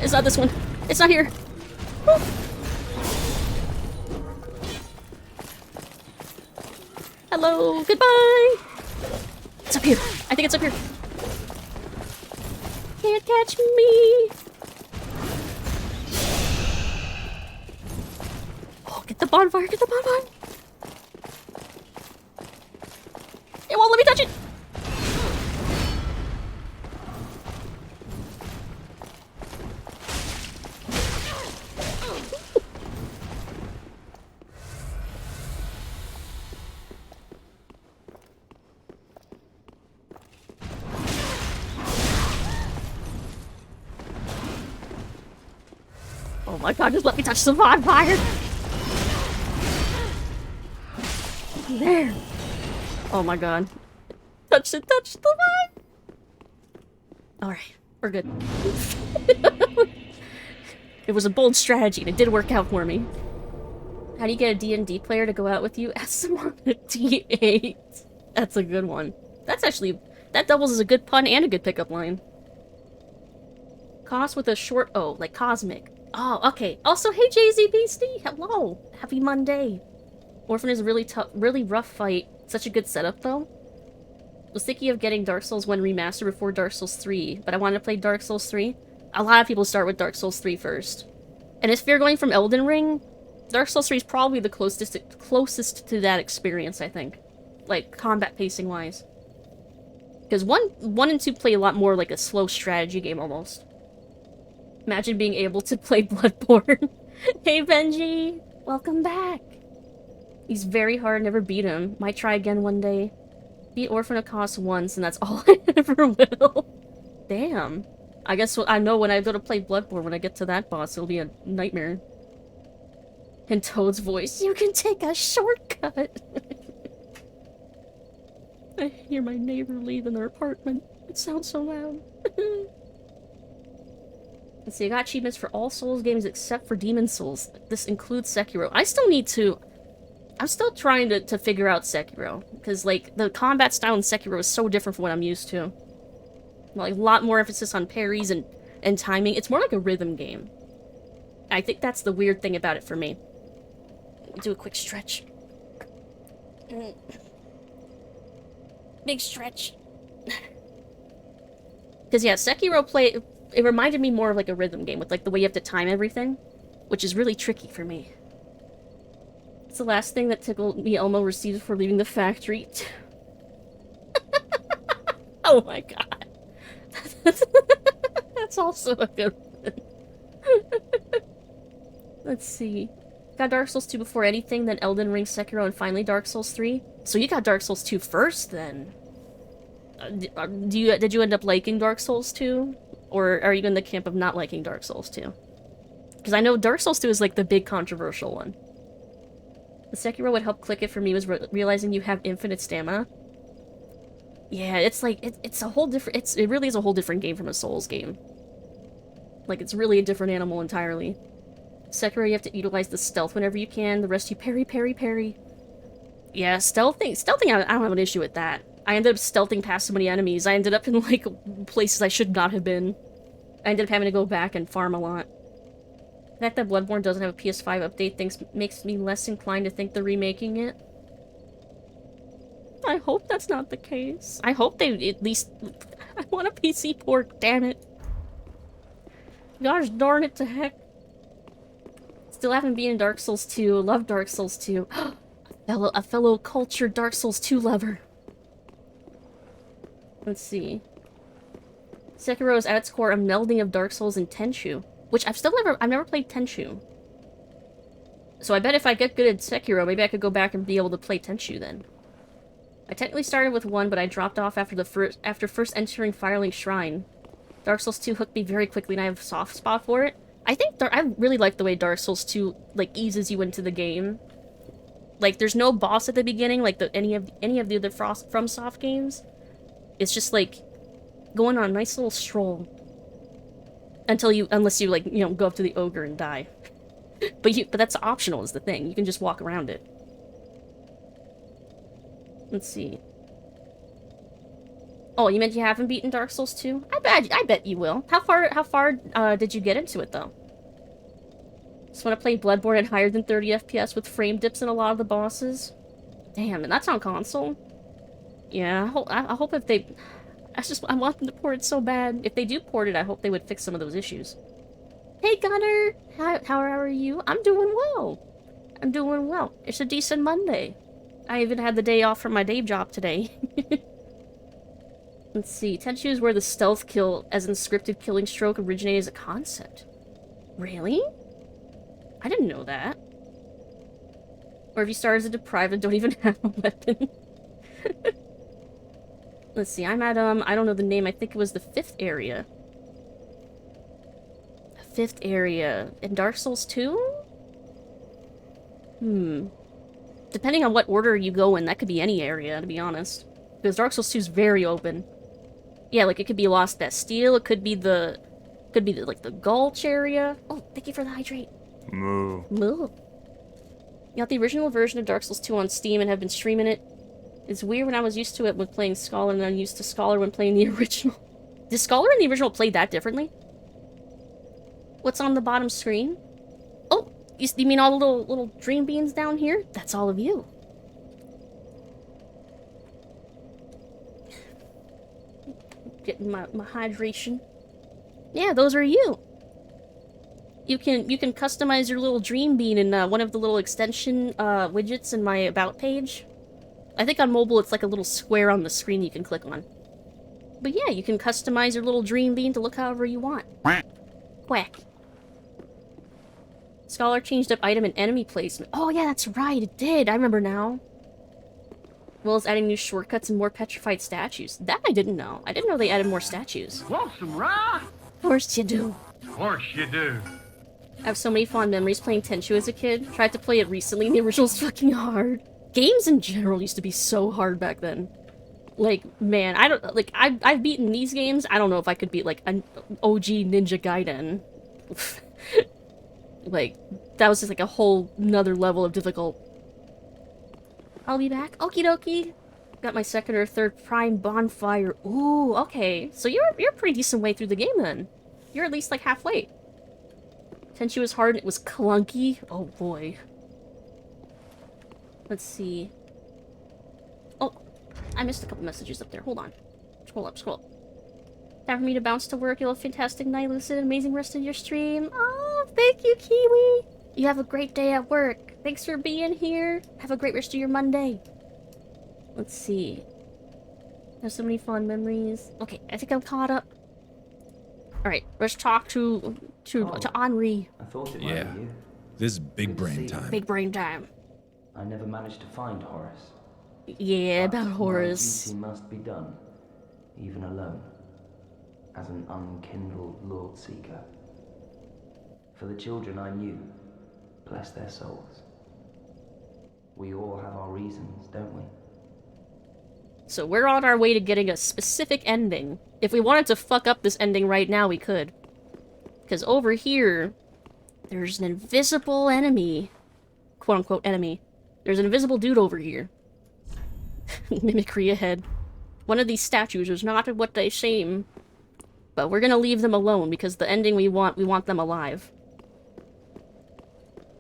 It's not this one. It's not here. Woo. Hello, goodbye! It's up here. I think it's up here. Can't catch me! Oh, get the bonfire, get the bonfire! It won't let me touch it! Oh my god, just let me touch the bonfire! There! Oh my god. Touch the fire! Alright, we're good. It was a bold strategy and it did work out for me. How do you get a D&D player to go out with you? Ask them on a D8. That's a good one. That's actually... That doubles as a good pun and a good pickup line. Cos with a short O, like cosmic. Oh, okay. Also, hey JZ Beastie! Hello! Happy Monday! Orphan is a really tough, really rough fight. Such a good setup, though. Was thinking of getting Dark Souls 1 Remastered before Dark Souls 3, but I wanted to play Dark Souls 3. A lot of people start with Dark Souls 3 first. And if you're going from Elden Ring, Dark Souls 3 is probably the closest to that experience, I think. Like, combat pacing-wise. Because 1 and 2 play a lot more like a slow strategy game, almost. Imagine being able to play Bloodborne. Hey, Benji! Welcome back! He's very hard, never beat him. Might try again one day. Beat Orphan of Kos once, and that's all I ever will. Damn. I guess I know when I go to play Bloodborne, when I get to that boss, it'll be a nightmare. In Toad's voice, you can take a shortcut! I hear my neighbor leaving their apartment. It sounds so loud. Let's see, I got achievements for all Souls games except for Demon Souls. This includes Sekiro. I still need to... I'm still trying to figure out Sekiro. Because, like, the combat style in Sekiro is so different from what I'm used to. Like, a lot more emphasis on parries and timing. It's more like a rhythm game. I think that's the weird thing about it for me. Do a quick stretch. Big stretch. Because, yeah, Sekiro it reminded me more of like a rhythm game with like the way you have to time everything, which is really tricky for me. It's the last thing that tickled me Elmo received for leaving the factory. Oh my god. That's also a good one. Let's see. Got Dark Souls 2 before anything, then Elden Ring, Sekiro, and finally Dark Souls 3. So you got Dark Souls 2 first, then? Did you end up liking Dark Souls 2? Or are you in the camp of not liking Dark Souls 2? Because I know Dark Souls 2 is like the big controversial one. The Sekiro would help click it for me was realizing you have infinite stamina. Yeah, it's like, it's a whole different, it really is a whole different game from a Souls game. Like, it's really a different animal entirely. Sekiro, you have to utilize the stealth whenever you can. The rest you parry, parry, parry. Yeah, stealthing, I don't have an issue with that. I ended up stealthing past so many enemies. I ended up in, like, places I should not have been. I ended up having to go back and farm a lot. The fact that Bloodborne doesn't have a PS5 update makes me less inclined to think they're remaking it. I hope that's not the case. I hope they at least... I want a PC port, damn it. Gosh darn it to heck. Still haven't beaten Dark Souls 2. Love Dark Souls 2. a fellow cultured Dark Souls 2 lover. Let's see. Sekiro is at its core a melding of Dark Souls and Tenchu. Which I've never played Tenchu. So I bet if I get good at Sekiro, maybe I could go back and be able to play Tenchu then. I technically started with 1, but I dropped off after first entering Firelink Shrine. Dark Souls 2 hooked me very quickly and I have a soft spot for it. I really like the way Dark Souls 2 like eases you into the game. Like there's no boss at the beginning like any of the other FromSoft games. It's just like going on a nice little stroll. Unless you like, you know, go up to the ogre and die. but that's optional is the thing. You can just walk around it. Let's see. Oh, you meant you haven't beaten Dark Souls 2? I bet you will. How far did you get into it though? Just want to play Bloodborne at higher than 30 FPS with frame dips in a lot of the bosses. Damn, and that's on console. Yeah, I hope if they I want them to port it so bad. If they do port it, I hope they would fix some of those issues. Hey Gunner! How are you? I'm doing well. I'm doing well. It's a decent Monday. I even had the day off from my day job today. Let's see. Tenchu is where the stealth kill, as in scripted killing stroke, originated as a concept. Really? I didn't know that. Or if you start as a deprived and don't even have a weapon. Let's see, I'm at, I don't know the name, I think it was the 5th area. The 5th area. In Dark Souls 2? Depending on what order you go in, that could be any area, to be honest. Because Dark Souls 2 is very open. Yeah, like, it could be Lost Bastille, it could be like, the Gulch area. Oh, thank you for the hydrate. Moo. Moo. You got the original version of Dark Souls 2 on Steam and have been streaming it. It's weird when I was used to it when playing Scholar and I'm used to Scholar when playing the original. Does Scholar and the original play that differently? What's on the bottom screen? Oh, you mean all the little dream beans down here? That's all of you. Getting my hydration. Yeah, those are you. You can customize your little dream bean in one of the little extension widgets in my about page. I think on mobile it's like a little square on the screen you can click on. But yeah, you can customize your little dream bean to look however you want. Quack. Scholar changed up item and enemy placement. Oh yeah, that's right, it did. I remember now. As well as adding new shortcuts and more petrified statues. That I didn't know. I didn't know they added more statues. Want some rock? Of course you do. Of course you do. I have so many fond memories playing Tenchu as a kid. Tried to play it recently and the original's fucking hard. Games in general used to be so hard back then. Like, man, I've beaten these games. I don't know if I could beat, like, an OG Ninja Gaiden. Like, that was just, like, a whole nother level of difficult. I'll be back. Okie dokie. Got my 2nd or 3rd Prime Bonfire. Ooh, okay. So you're a pretty decent way through the game, then. You're at least, like, halfway. Tenchu was hard and it was clunky. Oh, boy. Let's see. Oh, I missed a couple messages up there. Hold on. Scroll up, scroll up. Time for me to bounce to work. You'll have a fantastic night, Lucid. Amazing rest of your stream. Oh, thank you, Kiwi. You have a great day at work. Thanks for being here. Have a great rest of your Monday. Let's see. There's so many fun memories. Okay, I think I'm caught up. Alright, let's talk to Henri. I thought it Yeah. might be you. This is big Good to brain see you. time. Big brain time. I never managed to find Horace. Yeah, But about my Horus. duty must be done, even alone, as an unkindled Lord Seeker. For the children I knew, bless their souls. We all have our reasons, don't we? So we're on our way to getting a specific ending. If we wanted to fuck up this ending right now, we could. Because over here, there's an invisible enemy. Quote-unquote enemy. There's an invisible dude over here. Mimicry ahead. One of these statues is not what they seem. But we're gonna leave them alone, because the ending we want them alive.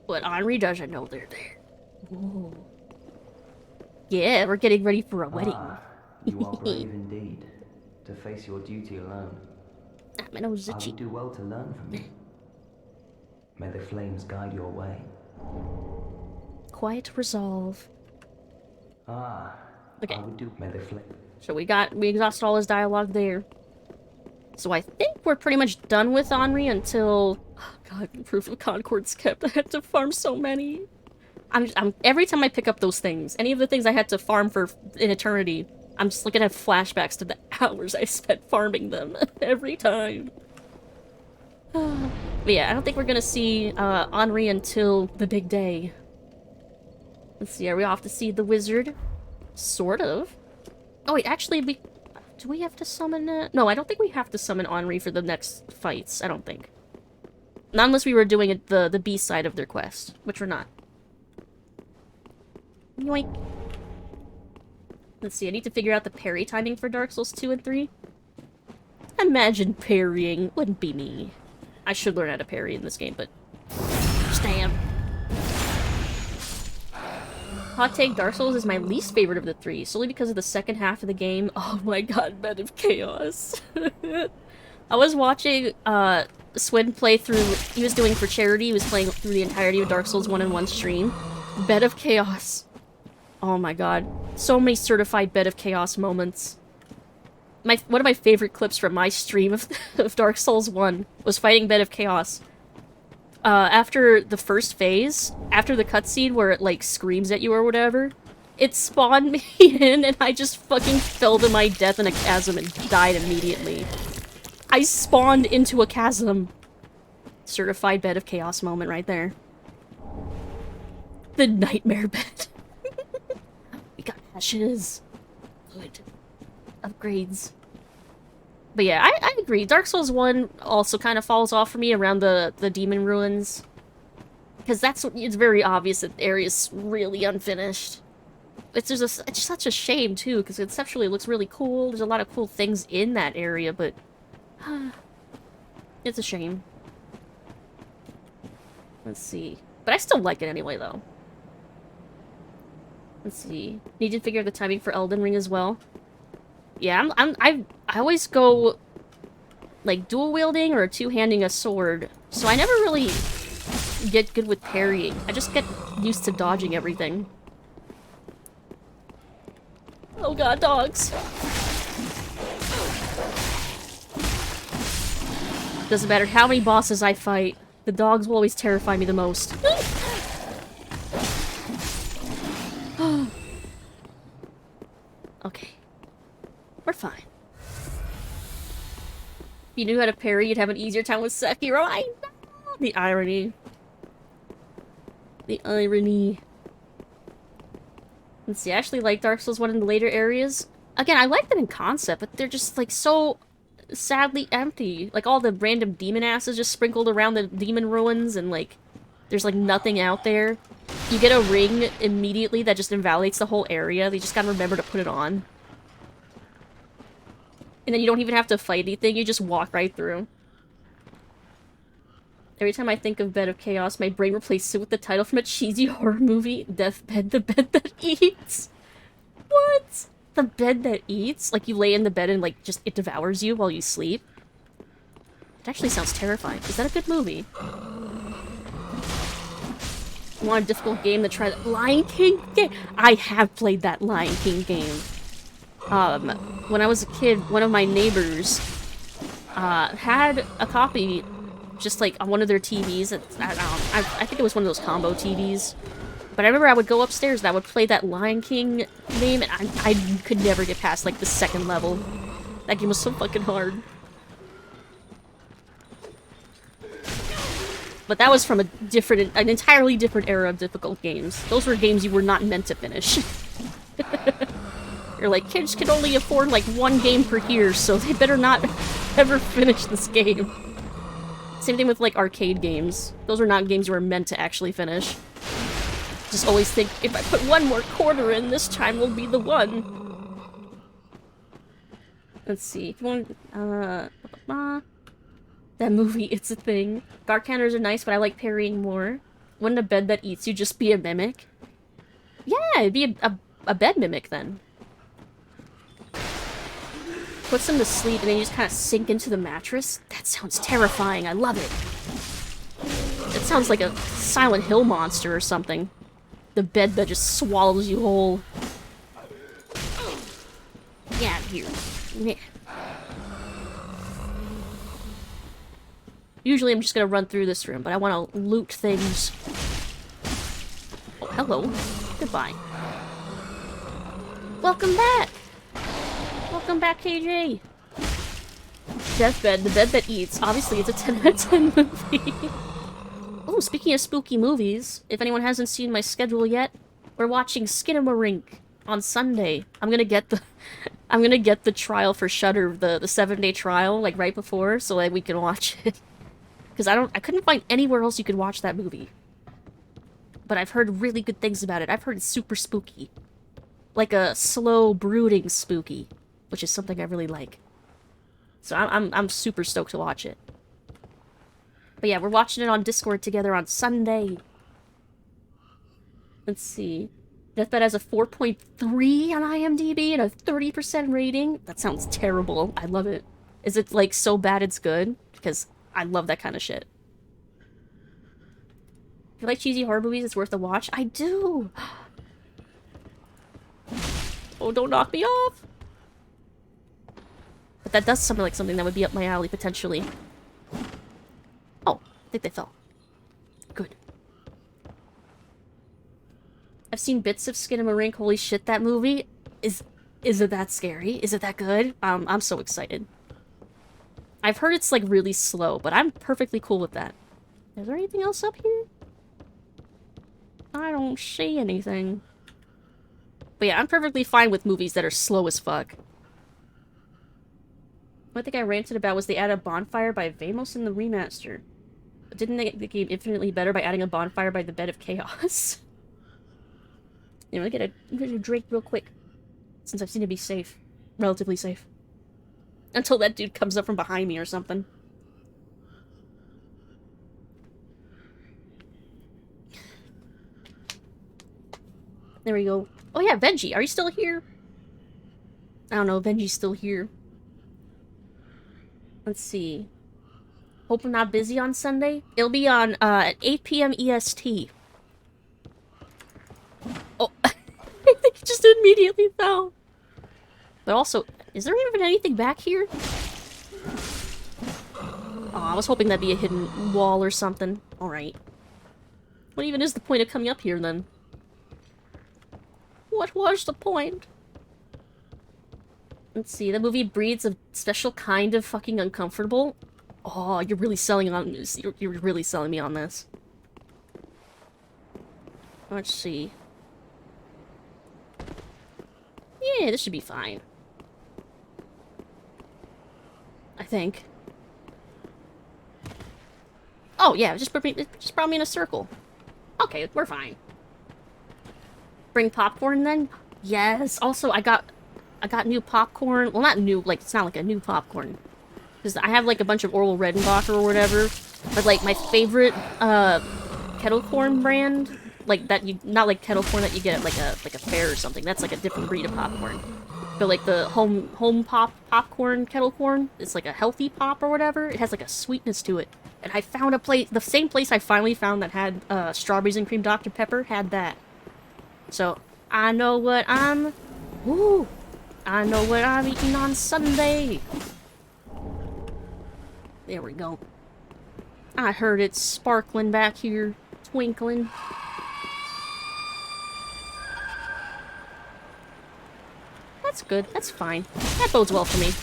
But Henri doesn't know they're there. Ooh. Yeah, we're getting ready for a wedding. Ah, you are brave indeed, to face your duty alone. I would do well to learn from you. May the flames guide your way. Quiet resolve. Ah, okay. I would do. May the flame. So we exhausted all his dialogue there. So I think we're pretty much done with Henri until... Oh god, Proof of Concord's kept. I had to farm so many. Every time I pick up those things, any of the things I had to farm for an eternity, I'm just looking at flashbacks to the hours I spent farming them. Every time. But yeah, I don't think we're gonna see Henri until the big day. Let's see, are we off to see the wizard? Sort of. Oh wait, actually, do we have to summon it? No, I don't think we have to summon Henri for the next fights. I don't think. Not unless we were doing it the B side of their quest, which we're not. Yoink. Let's see, I need to figure out the parry timing for Dark Souls 2 and 3. Imagine parrying. Wouldn't be me. I should learn how to parry in this game, but... Damn. Hot take, Dark Souls is my least favorite of the three, solely because of the second half of the game. Oh my god, Bed of Chaos. I was watching, Swin play through... He was doing for charity, he was playing through the entirety of Dark Souls 1 in one stream. Bed of Chaos. Oh my god. So many certified Bed of Chaos moments. One of my favorite clips from my stream of Dark Souls 1 was fighting Bed of Chaos. After the first phase, after the cutscene where it, like, screams at you or whatever, it spawned me in and I just fucking fell to my death in a chasm and died immediately. I spawned into a chasm. Certified Bed of Chaos moment right there. The nightmare bed. We got ashes. Good. Upgrades. But yeah, I agree. Dark Souls 1 also kind of falls off for me around the demon ruins. Because it's very obvious that the area's really unfinished. It's such a shame, too, because conceptually it looks really cool. There's a lot of cool things in that area, but... it's a shame. Let's see. But I still like it anyway, though. Let's see. Need to figure out the timing for Elden Ring as well. Yeah, I always go, like, dual-wielding or two-handing a sword. So I never really get good with parrying. I just get used to dodging everything. Oh god, dogs. Doesn't matter how many bosses I fight, the dogs will always terrify me the most. Okay. We're fine. If you knew how to parry, you'd have an easier time with Sekiro. I know! The irony. The irony. Let's see, I actually like Dark Souls 1 in the later areas. Again, I like them in concept, but they're just, like, so sadly empty. Like, all the random demon asses just sprinkled around the demon ruins, and, like, there's, like, nothing out there. You get a ring immediately that just invalidates the whole area. You just gotta remember to put it on. And then you don't even have to fight anything, you just walk right through. Every time I think of Bed of Chaos, my brain replaces it with the title from a cheesy horror movie, Deathbed, the Bed That Eats. What? The bed that eats? Like, you lay in the bed and, like, just it devours you while you sleep? It actually sounds terrifying. Is that a good movie? You want a difficult game to try the Lion King game? I have played that Lion King game. When I was a kid, one of my neighbors, had a copy, just, like, on one of their TVs. I think it was one of those combo TVs. But I remember I would go upstairs and I would play that Lion King game, and I could never get past, like, the second level. That game was so fucking hard. But that was from an entirely different era of difficult games. Those were games you were not meant to finish. You're like, kids can only afford like one game per year, so they better not ever finish this game. Same thing with like arcade games. Those are not games you were meant to actually finish. Just always think, if I put one more quarter in, this time will be the one. Let's see. If you want, that movie, It's a Thing. Guard counters are nice, but I like parrying more. Wouldn't a bed that eats you just be a mimic? Yeah, it'd be a bed mimic then. Puts them to sleep and then you just kind of sink into the mattress? That sounds terrifying. I love it. It sounds like a Silent Hill monster or something. The bed that just swallows you whole. Get out of here. Meh. Usually I'm just gonna run through this room, but I want to loot things. Oh, hello. Goodbye. Welcome back! Welcome back, KJ! Deathbed, the bed that eats. Obviously, it's a 10 out of 10 movie. Oh, speaking of spooky movies, if anyone hasn't seen my schedule yet, we're watching Skinamarink on Sunday. I'm gonna get the trial for Shudder, the 7-day trial, like right before, so that we can watch it. Because I couldn't find anywhere else you could watch that movie. But I've heard really good things about it. I've heard it's super spooky. Like a slow, brooding spooky, which is something I really like. So I'm super stoked to watch it. But yeah, we're watching it on Discord together on Sunday. Let's see. Deathbed has a 4.3 on IMDb and a 30% rating. That sounds terrible. I love it. Is it like so bad it's good? Because I love that kind of shit. If you like cheesy horror movies, it's worth a watch. I do! Oh, don't knock me off! But that does sound like something that would be up my alley, potentially. Oh, I think they fell. Good. I've seen bits of Skinamarink. Holy shit, that movie is it that scary? Is it that good? I'm so excited. I've heard it's like really slow, but I'm perfectly cool with that. Is there anything else up here? I don't see anything. But yeah, I'm perfectly fine with movies that are slow as fuck. One thing I ranted about was they added a bonfire by Vamos in the remaster. But didn't they make the game infinitely better by adding a bonfire by the Bed of Chaos? You know, I'm gonna drink real quick. Since I seem to be safe. Relatively safe. Until that dude comes up from behind me or something. There we go. Oh yeah, Benji, are you still here? I don't know, Benji's still here. Let's see. Hope I'm not busy on Sunday. It'll be on, at 8 p.m. EST. Oh, I think it just immediately fell. But also, is there even anything back here? Oh, I was hoping that'd be a hidden wall or something. Alright. What even is the point of coming up here, then? What was the point? Let's see, the movie breeds a special kind of fucking uncomfortable. Oh, you're really selling on this. You're really selling me on this. Let's see. Yeah, this should be fine. I think. Oh, yeah, just brought me in a circle. Okay, we're fine. Bring popcorn, then? Yes! Also, I got new popcorn. Well, not new, like, it's not like a new popcorn. Because I have, like, a bunch of Orville Redenbacher or whatever. But, like, my favorite, kettle corn brand, like, that you, not like kettle corn that you get at, like a fair or something. That's, like, a different breed of popcorn. But, like, the home popcorn, kettle corn, it's, like, a healthy pop or whatever. It has, like, a sweetness to it. And I found a place, the same place I finally found that had, strawberries and cream Dr. Pepper had that. So, I know what I'm eating on Sunday. There we go. I heard it sparkling back here, twinkling. That's good, that's fine. That bodes well for me.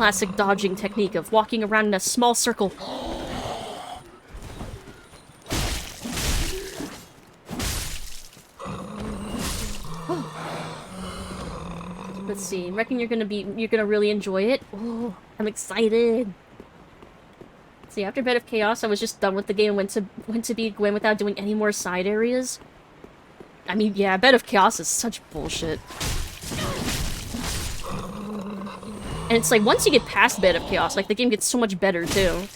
classic dodging technique of walking around in a small circle. Let's see. Reckon you're gonna really enjoy it? Oh, I'm excited. See, after Bed of Chaos, I was just done with the game and went to be Gwen without doing any more side areas. I mean, yeah, Bed of Chaos is such bullshit. And it's like, once you get past Bed of Chaos, like, the game gets so much better, too.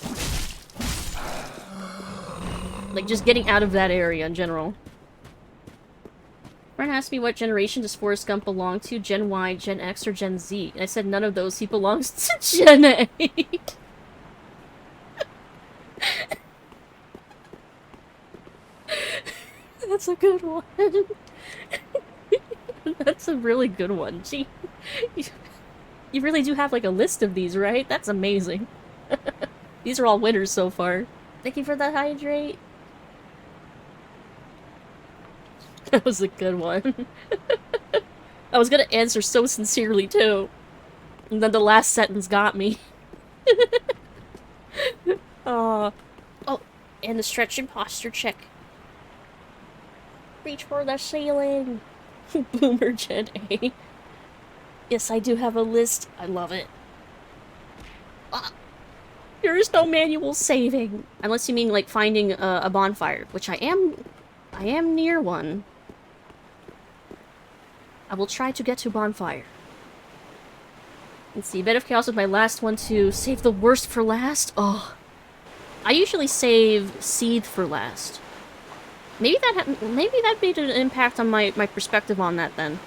Like, just getting out of that area in general. Friend asked me what generation does Forrest Gump belong to, Gen Y, Gen X, or Gen Z? And I said none of those. He belongs to Gen 8. That's a good one. That's a really good one. Gee, you really do have like a list of these, right? That's amazing. These are all winners so far. Thank you for the hydrate. That was a good one. I was gonna answer so sincerely too. And then the last sentence got me. Oh, and the stretch and posture check. Reach for the ceiling. Boomer Gen A. Yes, I do have a list. I love it. There is no manual saving. Unless you mean like finding a bonfire, which I am near one. I will try to get to bonfire. Let's see, Bed of Chaos was my last one to save the worst for last. Oh, I usually save Seethe for last. Maybe that made an impact on my perspective on that then.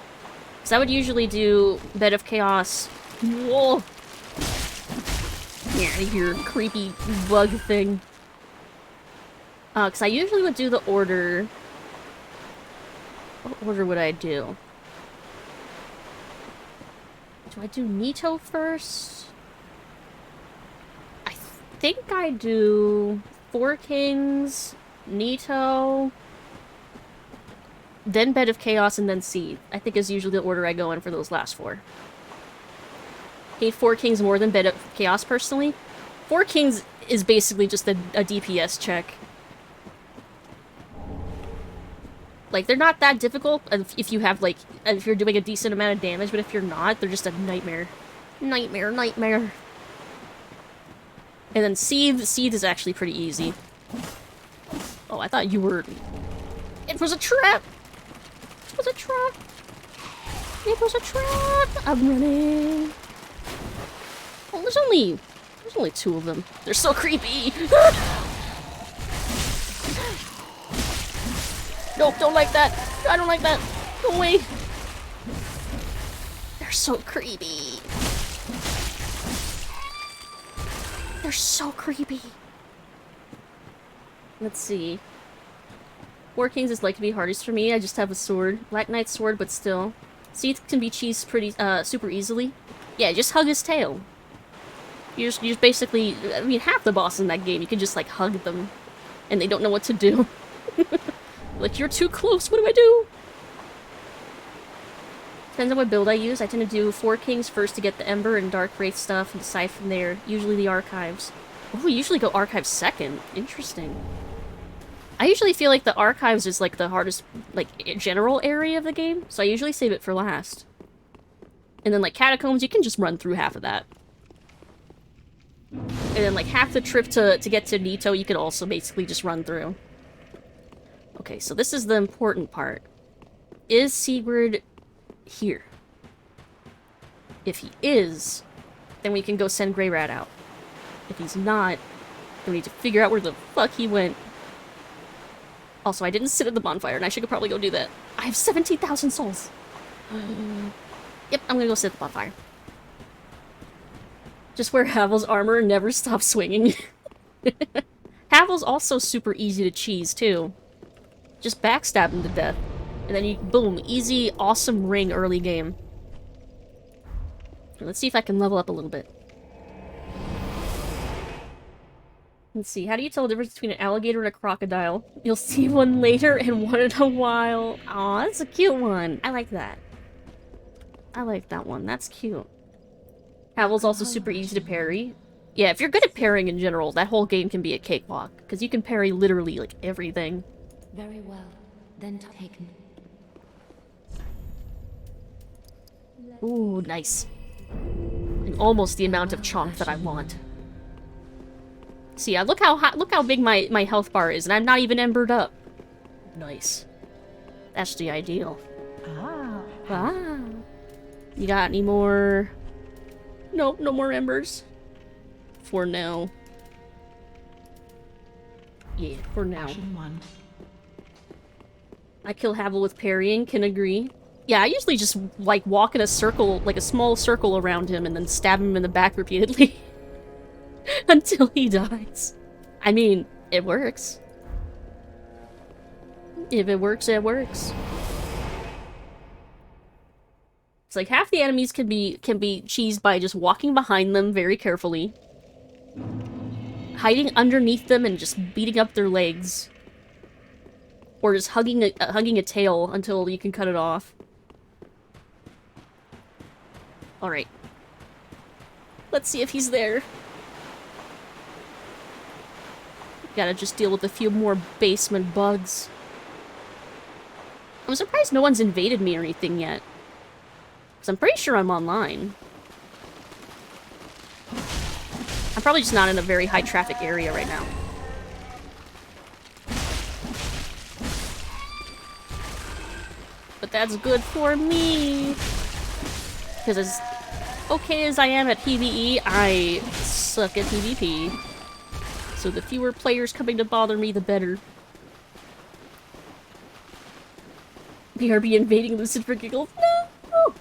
Because I would usually do Bed of Chaos. Whoa! Get out of here, creepy bug thing. Because I usually would do the order. What order would I do? Do I do Nito first? I think I do Four Kings, Nito, then Bed of Chaos, and then Seethe. I think is usually the order I go in for those last four. Hate Four Kings more than Bed of Chaos, personally. Four Kings is basically just a DPS check. Like, they're not that difficult if you have, like, if you're doing a decent amount of damage, but if you're not, they're just a nightmare. Nightmare, nightmare. And then Seethe is actually pretty easy. Oh, I thought you were... It was a trap! It was a trap! It was a trap! I'm running! Oh, there's only two of them. They're so creepy! Nope, don't like that. I don't like that. Go away. They're so creepy. They're so creepy. Let's see. Four Kings is like to be hardest for me. I just have a sword. Black Knight's sword, but still. Seethe can be cheesed pretty, super easily. Yeah, just hug his tail. You just basically, I mean, half the bosses in that game, you can just, like, hug them. And they don't know what to do. Like, you're too close, what do I do? Depends on what build I use. I tend to do Four Kings first to get the Ember and Dark Wraith stuff, and decide from there. Usually the Archives. Oh, we usually go Archives second. Interesting. I usually feel like the Archives is, like, the hardest, like, general area of the game, so I usually save it for last. And then, like, Catacombs, you can just run through half of that. And then, like, half the trip to get to Nito, you could also basically just run through. Okay, so this is the important part. Is Sigurd here? If he is, then we can go send Grey Rat out. If he's not, then we need to figure out where the fuck he went. Also, I didn't sit at the bonfire, and I should probably go do that. I have 17,000 souls! Yep, I'm gonna go sit at the bonfire. Just wear Havel's armor and never stop swinging. Havel's also super easy to cheese, too. Just backstab him to death. And then you, boom, easy, awesome ring early game. Let's see if I can level up a little bit. Let's see, how do you tell the difference between an alligator and a crocodile? You'll see one later and one in a while. Aw, that's a cute one. I like that. I like that one. That's cute. Havel's also super easy to parry. Yeah, if you're good at parrying in general, that whole game can be a cakewalk. Because you can parry literally, like, everything. Very well. Then taken. Ooh, nice. And almost the amount of chonk that I want. See, look how big my health bar is, and I'm not even embered up. Nice. That's the ideal. Ah. You got any more? Nope, no more embers. For now. Yeah, for now. Ashen 1. I kill Havel with parrying, can agree. Yeah, I usually just, like, walk in a circle, like a small circle around him, and then stab him in the back repeatedly. Until he dies. I mean, it works. If it works, it works. It's like half the enemies can be cheesed by just walking behind them very carefully, hiding underneath them and just beating up their legs, or just hugging a tail until you can cut it off. All right, let's see if he's there. Gotta just deal with a few more basement bugs. I'm surprised no one's invaded me or anything yet. Because I'm pretty sure I'm online. I'm probably just not in a very high traffic area right now. But that's good for me. Because as okay as I am at PvE, I suck at PvP. So the fewer players coming to bother me, the better. BRB invading Lucid for giggles? No!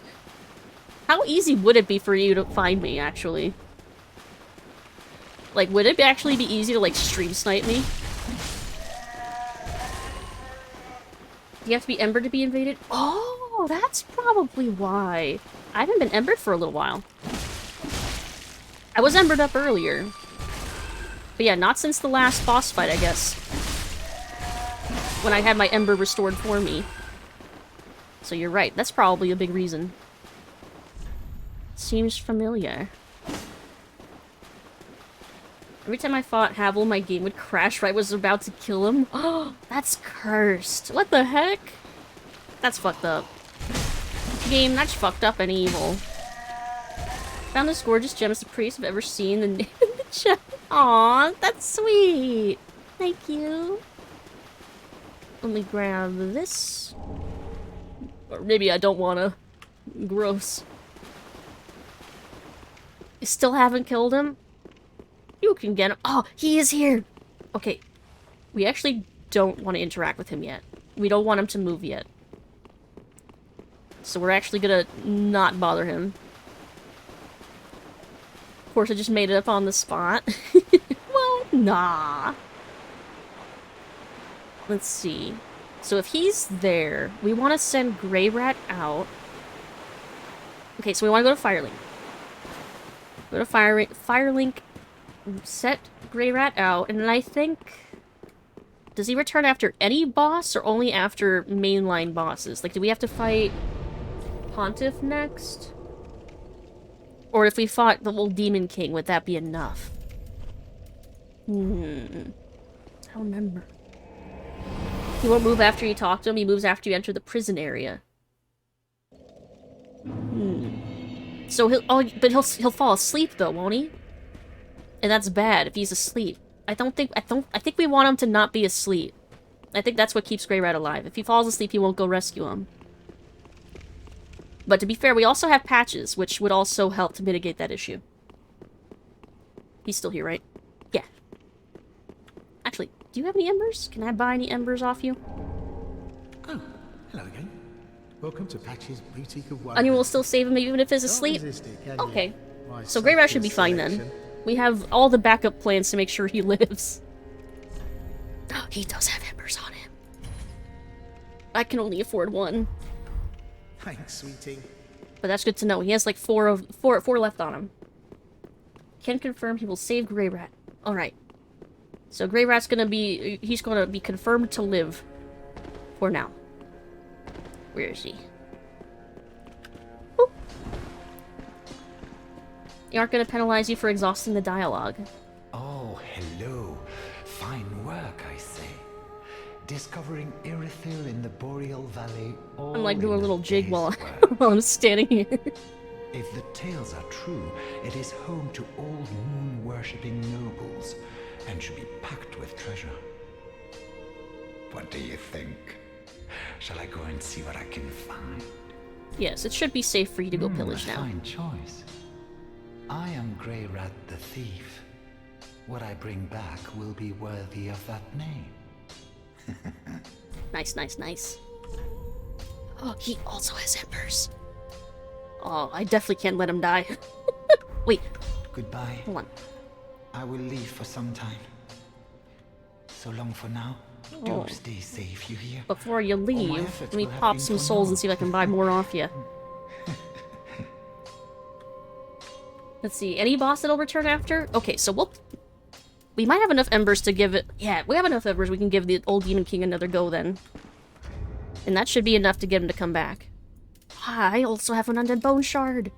How easy would it be for you to find me, actually? Like, would it actually be easy to, like, stream snipe me? Do you have to be Ember to be invaded? Oh, that's probably why. I haven't been Embered for a little while. I was Embered up earlier. But yeah, not since the last boss fight, I guess. When I had my Ember restored for me. So you're right, that's probably a big reason. Seems familiar. Every time I fought Havel, my game would crash right when I was about to kill him. Oh, that's cursed. What the heck? That's fucked up. Game, that's fucked up and evil. Found this gorgeous gem as the priest I've ever seen. The name in the chat. Aw, that's sweet. Thank you. Let me grab this. Or maybe I don't wanna. Gross. You still haven't killed him? You can get him. Oh, he is here! Okay. We actually don't want to interact with him yet. We don't want him to move yet. So we're actually gonna not bother him. Of course, I just made it up on the spot. Well, nah. Let's see. So if he's there, we want to send Grey Rat out. Okay, so we want to go to Firelink. Go to Firelink, set Grey Rat out, and then I think... Does he return after any boss, or only after mainline bosses? Like, do we have to fight Pontiff next? Or if we fought the old Demon King, would that be enough? I don't remember. He won't move after you talk to him, he moves after you enter the prison area. So he'll fall asleep though, won't he? And that's bad if he's asleep. I think we want him to not be asleep. I think that's what keeps Grey Rat alive. If he falls asleep, he won't go rescue him. But to be fair, we also have patches, which would also help to mitigate that issue. He's still here, right? Yeah. Actually, do you have any embers? Can I buy any embers off you? Oh, hello again. Welcome to Patch's Boutique of Wonders. Onion will still save him even if he's asleep? Okay. So Grey Rat should be fine then. We have all the backup plans to make sure he lives. He does have embers on him. I can only afford one. Thanks, sweetie. But that's good to know. He has like four left on him. Can confirm he will save Grey Rat. Alright. So Grey Rat's gonna be... He's gonna be confirmed to live. For now. Where is he? Boop. They aren't gonna penalize you for exhausting the dialogue. Oh, hello. Fine work, I say. Discovering Irithil in the Boreal Valley. I'm like doing a little jig while, Work. while I'm standing here. If the tales are true, it is home to old moon-worshipping nobles, and should be packed with treasure. What do you think? Shall I go and see what I can find? Yes, it should be safe for you to go pillage now. Fine choice. I am Grey Rat the Thief. What I bring back will be worthy of that name. Nice, nice, nice. Oh, he also has embers. Oh, I definitely can't let him die. Wait. Goodbye. Hold on. I will leave for some time. So long for now. Oh. Do stay safe, you hear? Before you leave, efforts let me will have pop been some for souls and naught. see if I can buy more off you. Let's see, any boss that'll return after? Okay, so we might have enough embers to give it... Yeah, we have enough embers, we can give the old Demon King another go then. And that should be enough to get him to come back. I also have an undead bone shard.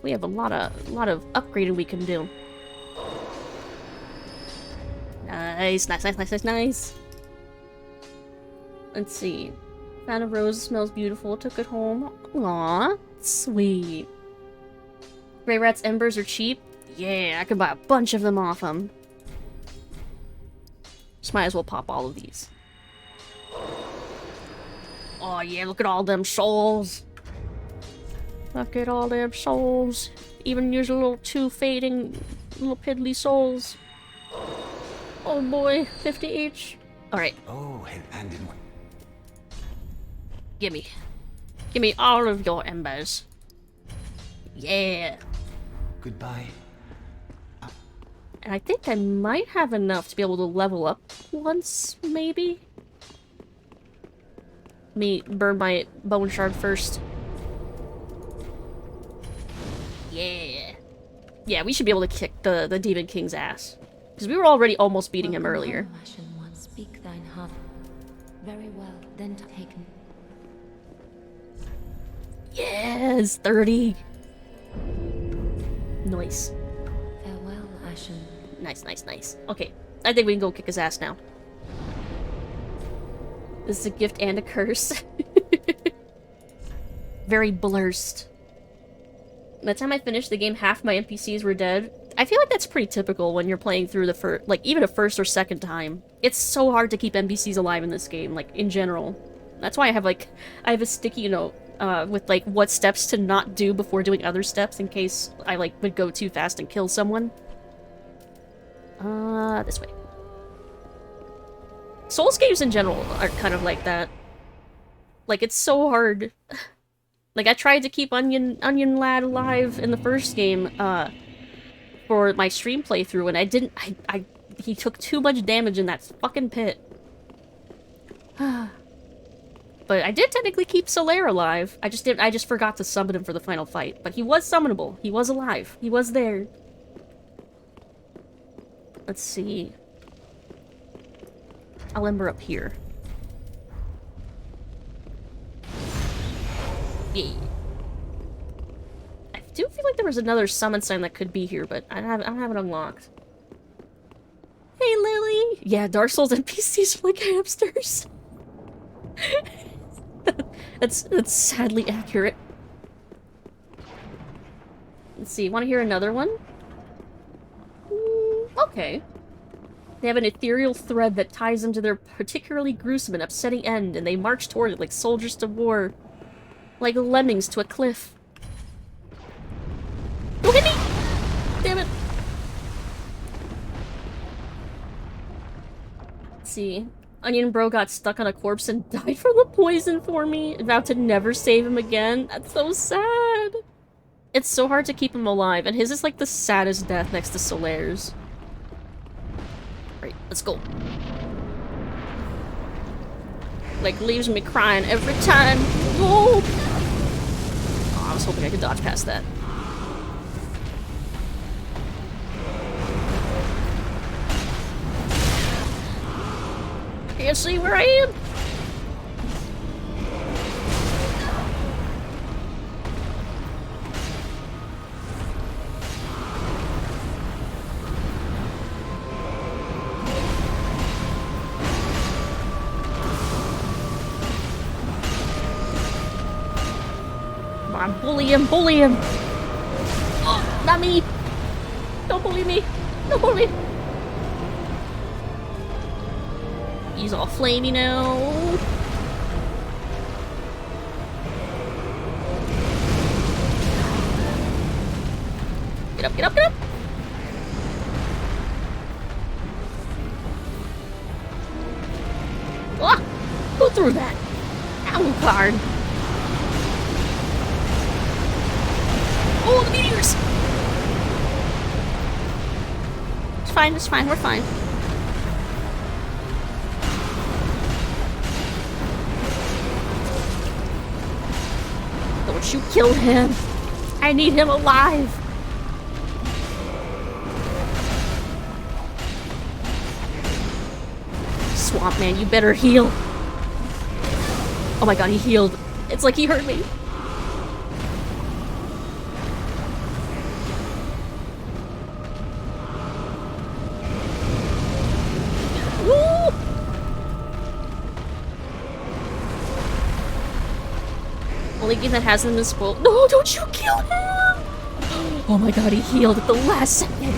We have a lot of upgrading we can do. Nice, nice, nice, nice, nice, nice. Let's see. Found a rose, smells beautiful, took it home. Aww, sweet. Grey Rat's embers are cheap. Yeah, I can buy a bunch of them off him. Just might as well pop all of these. Oh yeah, look at all them souls. Look at all them souls. Even use a little two fading little piddly souls. Oh boy, 50 each. Alright. Oh, and in Gimme. Gimme all of your embers. Yeah. Goodbye. And I think I might have enough to be able to level up once, maybe? Let me burn my bone shard first. Yeah. Yeah, we should be able to kick the Demon King's ass. Because we were already almost beating him earlier. Speak thine heart. Very well, then taken. Yes, 30. Nice. Farewell, Ashen. Nice, nice, nice. Okay, I think we can go kick his ass now. This is a gift and a curse. Very blurst. By the time I finished the game, half my NPCs were dead. I feel like that's pretty typical when you're playing through the first, like, even a first or second time. It's so hard to keep NPCs alive in this game, like, in general. That's why I have a sticky note, with, like, what steps to not do before doing other steps in case I, like, would go too fast and kill someone. This way. Souls games in general are kind of like that. Like, it's so hard. Like, I tried to keep Onion Lad alive in the first game, for my stream playthrough, and I didn't- he took too much damage in that fucking pit. But I did technically keep Solaire alive. I just forgot to summon him for the final fight. But he was summonable. He was alive. He was there. Let's see. I'll ember up here. Yeah. I do feel like there was another summon sign that could be here, but I don't have it unlocked. Hey, Lily! Yeah, Dark Souls NPCs are like hamsters. That's sadly accurate. Let's see, want to hear another one? Okay. They have an ethereal thread that ties them to their particularly gruesome and upsetting end, and they march toward it like soldiers to war. Like lemmings to a cliff. Don't hit me! Damn it! Let's see. Onion Bro got stuck on a corpse and died from the poison for me, and vowed to never save him again. That's so sad. It's so hard to keep him alive, and his is like the saddest death next to Solaire's. Right, let's go. Like, leaves me crying every time. Whoa! Oh, I was hoping I could dodge past that. Can't see where I am. on, bully him, bully him! Oh, not me! Don't bully me! Don't bully me! He's all flamey now. Get up, get up, get up! Ah! Who threw that? Alucard! Oh, the meteors! It's fine, we're fine. Don't you kill him! I need him alive! Swamp Man, you better heal! Oh my god, he healed. It's like he hurt me. Woo! Only game that hasn't been spoiled. No, don't you kill him! Oh my god, he healed at the last second.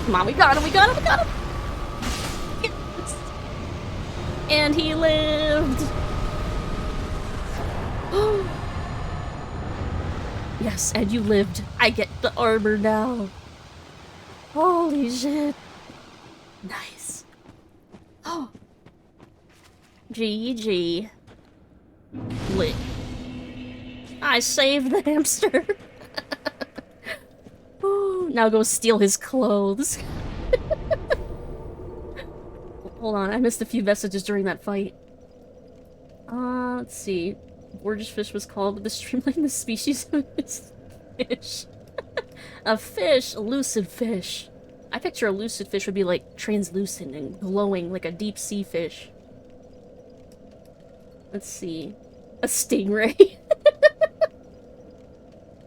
Come on, we got him, we got him, we got him! Yes. And he lived! Yes, and you lived. I get the armor now. Holy shit. Nice. Oh. GG. Lit. I saved the hamster. Ooh, now go steal his clothes. Hold on, I missed a few messages during that fight. Let's see. Gorgeous fish was called, but the streamline the species of this fish. A fish, a lucid fish. I picture a lucid fish would be like translucent and glowing like a deep sea fish. Let's see. A stingray.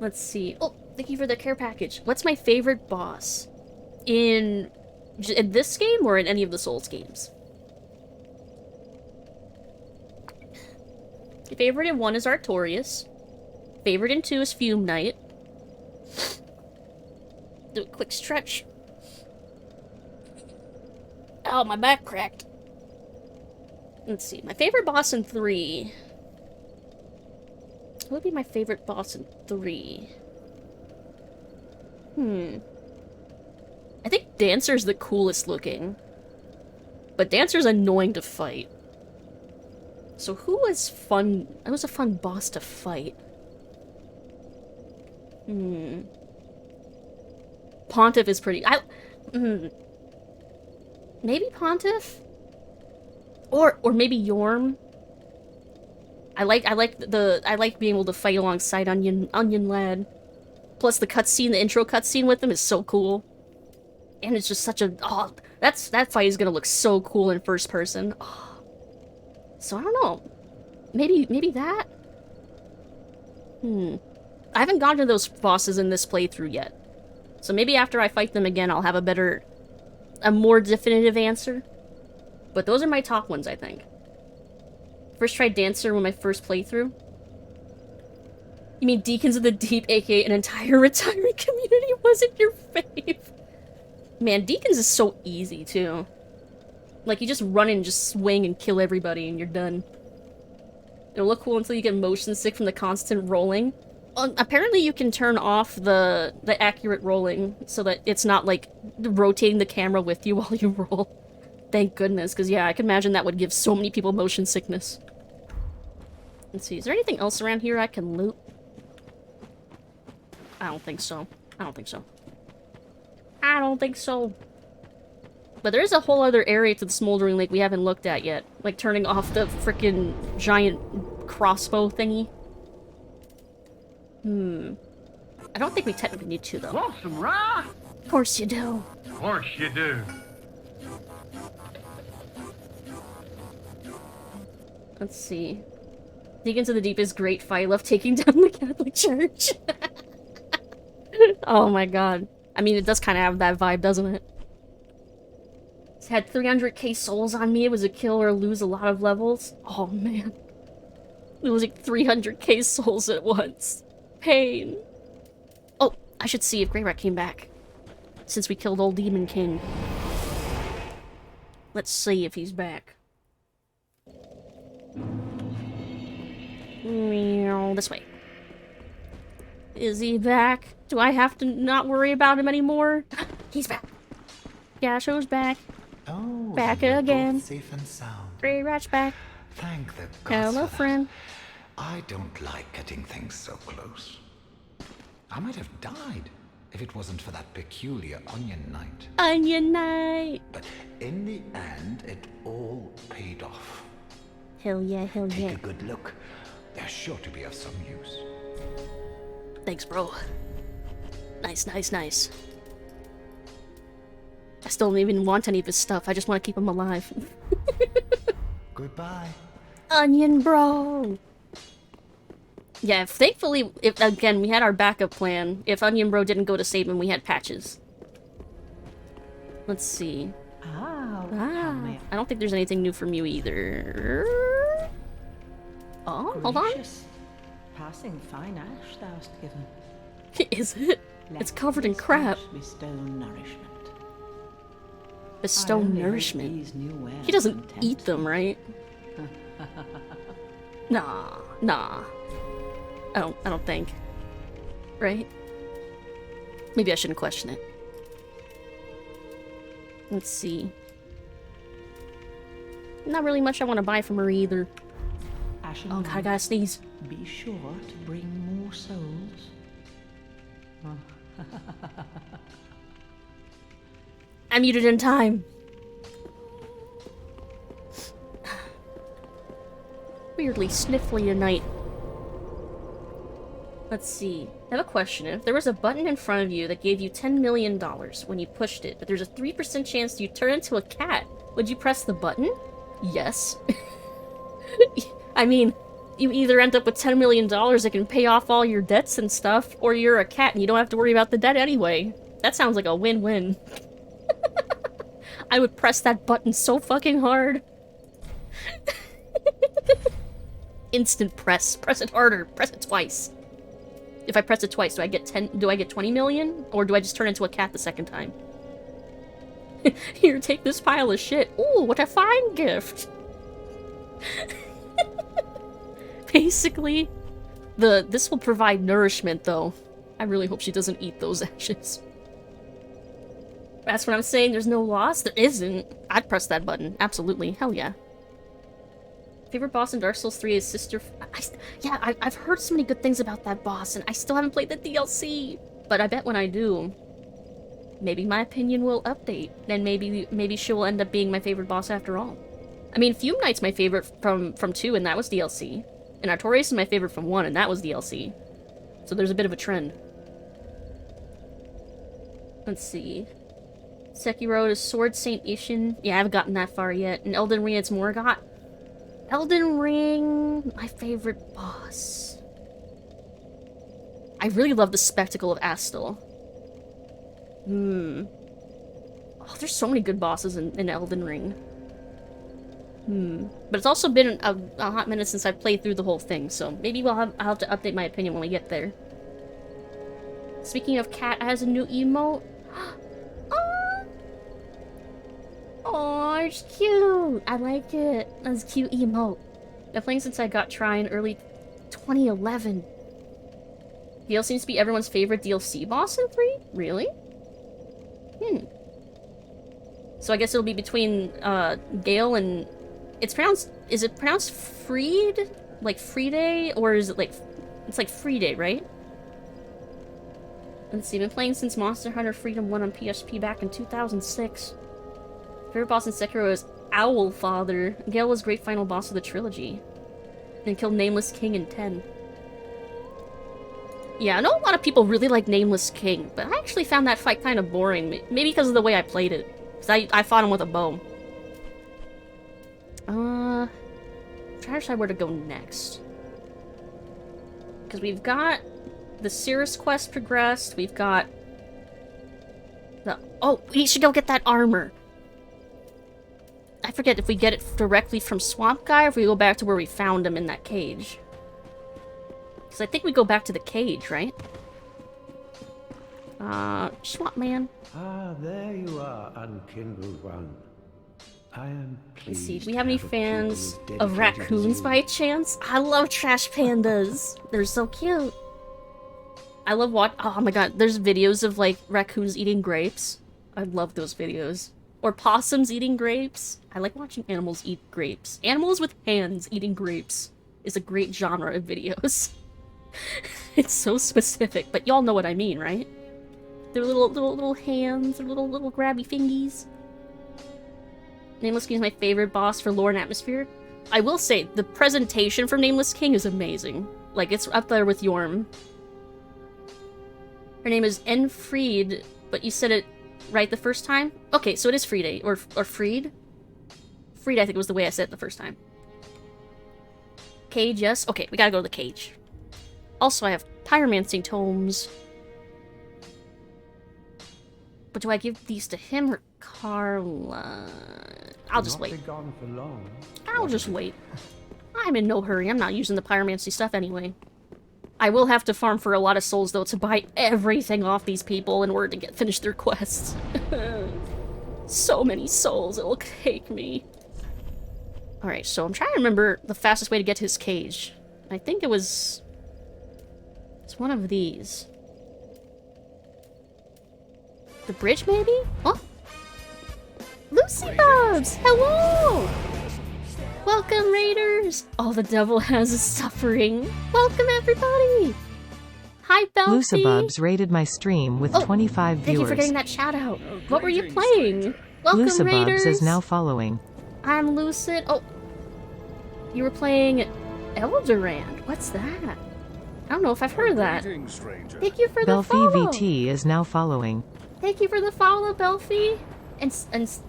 Let's see. Oh, thank you for the care package. What's my favorite boss? In this game or in any of the Souls games? Favorite in 1 is Artorias. Favorite in 2 is Fume Knight. Do a quick stretch. Oh, my back cracked. Let's see. My favorite boss in 3. What would be my favorite boss in 3? I think Dancer's the coolest looking. But Dancer's annoying to fight. So who was fun? It was a fun boss to fight. Pontiff is pretty. Maybe Pontiff? Or maybe Yorm. I like being able to fight alongside Onion Lad. Plus the cutscene, the intro cutscene with him is so cool. And it's just such a that fight is gonna look so cool in first person. Oh. So I don't know. Maybe that? I haven't gotten to those bosses in this playthrough yet. So maybe after I fight them again, I'll have a more definitive answer. But those are my top ones, I think. First tried Dancer with my first playthrough. You mean Deacons of the Deep, aka an entire retirement community wasn't your fave? Man, Deacons is so easy, too. Like, you just run and just swing and kill everybody and you're done. It'll look cool until you get motion sick from the constant rolling. Apparently you can turn off the accurate rolling so that it's not, like, rotating the camera with you while you roll. Thank goodness, because, yeah, I can imagine that would give so many people motion sickness. Let's see, is there anything else around here I can loot? I don't think so. I don't think so. I don't think so. But there is a whole other area to the Smoldering Lake we haven't looked at yet. Like turning off the frickin' giant crossbow thingy. I don't think we technically need to, though. Want some rye? Of course you do. Of course you do. Let's see. Dig into the deepest great fight. Love taking down the Catholic Church. Oh my god. I mean, it does kind of have that vibe, doesn't it? It's had 300k souls on me. It was a kill or lose a lot of levels. Oh man. Losing 300k souls at once. Pain. Oh, I should see if Grey Rat came back. Since we killed old Demon King. Let's see if he's back. This way. Is he back? Do I have to not worry about him anymore? He's back. Yasho's back. Oh, Back you're again. both safe and sound. Grey Rat's back. Thank the gods Hello, for that. friend. I don't like getting things so close. I might have died if it wasn't for that peculiar onion night. Onion night. But in the end, it all paid off. Hell yeah, hell Take yeah. a good look. They're sure to be of some use. Thanks, bro. Nice, nice, nice. I still don't even want any of his stuff. I just want to keep him alive. Goodbye. Onion bro! Yeah, thankfully, if again, we had our backup plan. If Onion Bro didn't go to save him, we had patches. Let's see. I don't think there's anything new from you either. Oh, hold on. Passing fine ash thou hast given. Is it? It's covered in crap. Bestow nourishment. Bestow I only hope nourishment. these new wares He doesn't content eat them, right? Nah. I don't think. Right? Maybe I shouldn't question it. Let's see. Not really much I want to buy from her either. Ashen Oh god, I gotta sneeze. Be sure to bring more souls. I muted in time. Weirdly sniffly tonight. Let's see. I have a question. If there was a button in front of you that gave you $10 million when you pushed it, but there's a 3% chance you turn into a cat, would you press the button? Yes. I mean, you either end up with $10 million that can pay off all your debts and stuff, or you're a cat and you don't have to worry about the debt anyway. That sounds like a win-win. I would press that button so fucking hard. Instant press. Press it harder. Press it twice. If I press it twice, do I get 20 million? Or do I just turn into a cat the second time? Here, take this pile of shit. Ooh, what a fine gift. Basically, this will provide nourishment, though. I really hope she doesn't eat those ashes. That's what I'm saying, there's no loss? There isn't. I'd press that button. Absolutely. Hell yeah. Favorite boss in Dark Souls 3 is Sister... I've heard so many good things about that boss, and I still haven't played the DLC. But I bet when I do, maybe my opinion will update, and maybe she will end up being my favorite boss after all. I mean, Fume Knight's my favorite from 2, and that was DLC. And Artorias is my favorite from 1, and that was DLC. So there's a bit of a trend. Let's see. Sekiro is Sword Saint Ishin. Yeah, I haven't gotten that far yet. And Elden Ring, it's Morgott. Elden Ring, my favorite boss. I really love the spectacle of Astel. Oh, there's so many good bosses in Elden Ring. But it's also been a hot minute since I've played through the whole thing, so maybe I'll have to update my opinion when we get there. Speaking of cat, has a new emote. Oh, it's cute! I like it. That's a cute emote. Been playing since I got Try in early 2011. DL seems to be everyone's favorite DLC boss in 3? Really? So I guess it'll be between Gale and... It's pronounced... Is it pronounced Freed? Like Friday? Or is it like... It's like Friday, right? Let's see, been playing since Monster Hunter Freedom 1 on PSP back in 2006. Favorite boss in Sekiro is Owl Father. Gale was great final boss of the trilogy. And killed Nameless King in 10. Yeah, I know a lot of people really like Nameless King, but I actually found that fight kind of boring. Maybe because of the way I played it. Because I fought him with a bow. Trying trying to decide where to go next. Because we've got the Cirrus quest progressed. We've got the... Oh, we should go get that armor. I forget if we get it directly from Swamp Guy or if we go back to where we found him in that cage. Because I think we go back to the cage, right? Swamp Man. Ah, there you are, unkindled one. I am pleased. Let's see, do we have any to a fans pupil of dedicated raccoons to- by chance? I love trash pandas. They're so cute. I love oh my god, there's videos of like raccoons eating grapes. I love those videos. Or possums eating grapes. I like watching animals eat grapes. Animals with hands eating grapes is a great genre of videos. It's so specific, but y'all know what I mean, right? Their little hands, their little grabby fingies. Nameless King is my favorite boss for lore and atmosphere. I will say, the presentation for Nameless King is amazing. Like, it's up there with Yorm. Her name is Enfried, but you said it right the first time? Okay, so it is Friede, or Freed? Freed, I think was the way I said it the first time. Cage, yes? Okay, we gotta go to the cage. Also, I have pyromancy tomes. But do I give these to him or Carla? I'll just wait. Gone for long. I'll just wait. I'm in no hurry. I'm not using the pyromancy stuff anyway. I will have to farm for a lot of souls, though, to buy everything off these people in order to finish their quests. So many souls it'll take me. Alright, so I'm trying to remember the fastest way to get to his cage. I think it was... It's one of these. The bridge, maybe? Oh! Lucy Bubs! Hello! Welcome, Raiders! All the devil has is suffering. Welcome, everybody! Hi, Belfie! Lucibubs rated my stream with 25 viewers. Thank you for getting that shout out. What were you playing? Welcome, Lucibubs Raiders! is now following. I'm Lucid. Oh, you were playing Eldrand. What's that? I don't know if I've heard of that. Thank you for the Belfie follow. VT is now following. Thank you for the follow, Belfie. And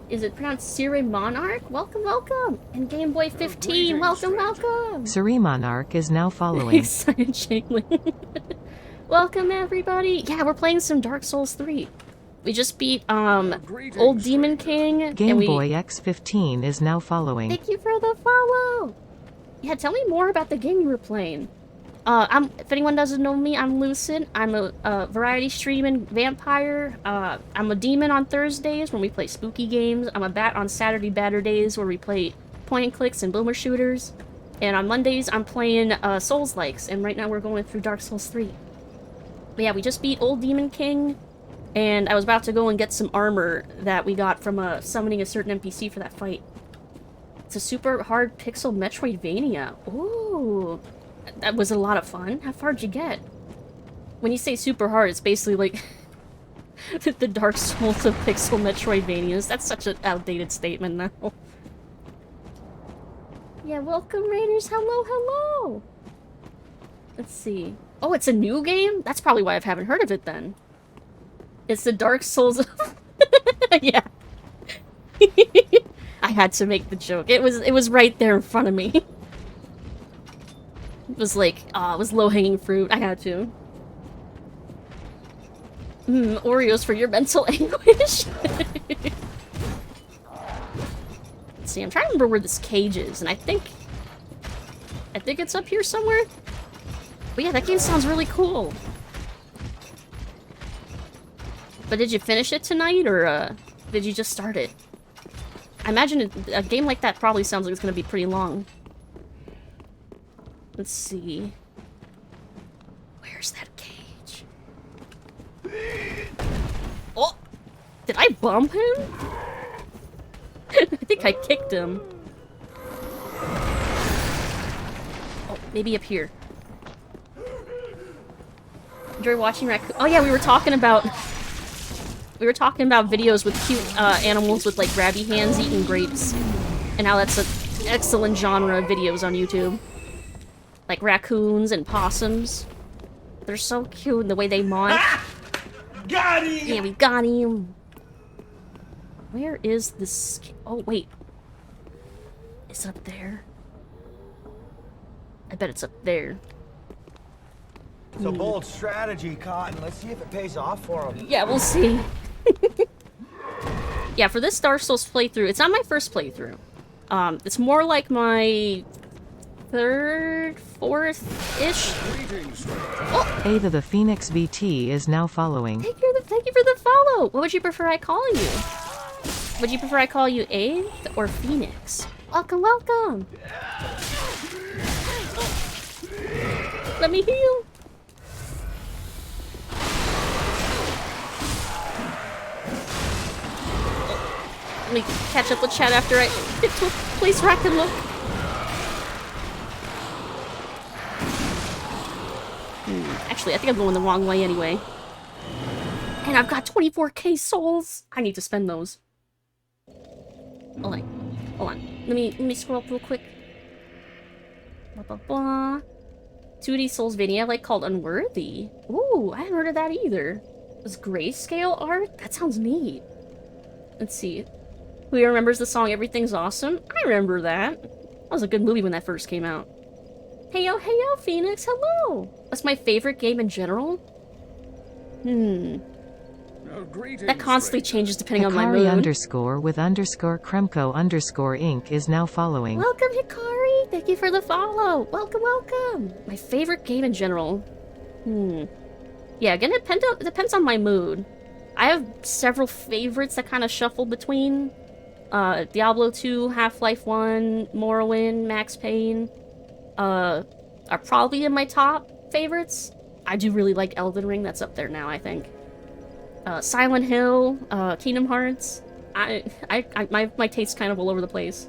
is it pronounced Siri Monarch? Welcome, welcome. And Game Boy 15, welcome, welcome. Siri Monarch is now following. Excited Shangling. Welcome, everybody. Yeah, we're playing some Dark Souls 3. We just beat Old Demon King. Game Boy X15 is now following. Thank you for the follow. Yeah, tell me more about the game you were playing. If anyone doesn't know me, I'm Lucid. I'm a variety streaming vampire. I'm a demon on Thursdays when we play spooky games. I'm a bat on Saturday batter days where we play point and clicks and boomer shooters. And on Mondays, I'm playing Souls-likes. And right now we're going through Dark Souls 3. But yeah, we just beat Old Demon King. And I was about to go and get some armor that we got from summoning a certain NPC for that fight. It's a super hard pixel Metroidvania. Ooh. That was a lot of fun. How far did you get? When you say super hard, it's basically like the Dark Souls of pixel Metroidvanias. That's such an outdated statement now. Yeah, welcome, Raiders. Hello, hello. Let's see. Oh, it's a new game? That's probably why I haven't heard of it then. It's the Dark Souls of... Yeah. I had to make the joke. It was right there in front of me. It was like, it was low-hanging fruit. I had to. Oreos for your mental anguish. Let's see, I'm trying to remember where this cage is, and I think it's up here somewhere. But yeah, that game sounds really cool. But did you finish it tonight, or did you just start it? I imagine a game like that probably sounds like it's going to be pretty long. Let's see. Where's that cage? Oh! Did I bump him? I think I kicked him. Oh, maybe up here. Enjoy watching raccoon. Oh yeah, we were talking about videos with cute animals with like grabby hands eating grapes, and how that's an excellent genre of videos on YouTube. Like raccoons and possums. They're so cute in the way they munch. Ah! Got him! Yeah, we got him. Where is this? Oh wait, it's up there. I bet it's up there. It's a bold strategy, Cotton. Let's see if it pays off for him. Yeah, we'll see. Yeah, for this Dark Souls playthrough, it's not my first playthrough. It's more like my third, fourth-ish. Oh! Ada the Phoenix VT is now following. Thank you for the follow. What would you prefer I call you? Would you prefer I call you Abe or Phoenix? Welcome, welcome. Let me heal. Let me catch up with chat after I get to a place where I can look. Actually, I think I'm going the wrong way anyway. And I've got 24k souls. I need to spend those. Hold on. Let me scroll up real quick. Blah, blah, blah. 2D Souls video like called Unworthy. Ooh, I haven't heard of that either. Was grayscale art? That sounds neat. Let's see. Who remembers the song Everything's Awesome? I remember that. That was a good movie when that first came out. Hey yo, Phoenix, hello! That's my favorite game in general. That constantly changes depending on my mood. Hikari with Kremko Inc. is now following. Welcome, Hikari! Thank you for the follow! Welcome, welcome! My favorite game in general. Yeah, again, it depends on my mood. I have several favorites that kind of shuffle between Diablo 2, Half-Life 1, Morrowind, Max Payne. Are probably in my top favorites. I do really like Elden Ring. That's up there now, I think. Silent Hill, Kingdom Hearts. My taste's kind of all over the place.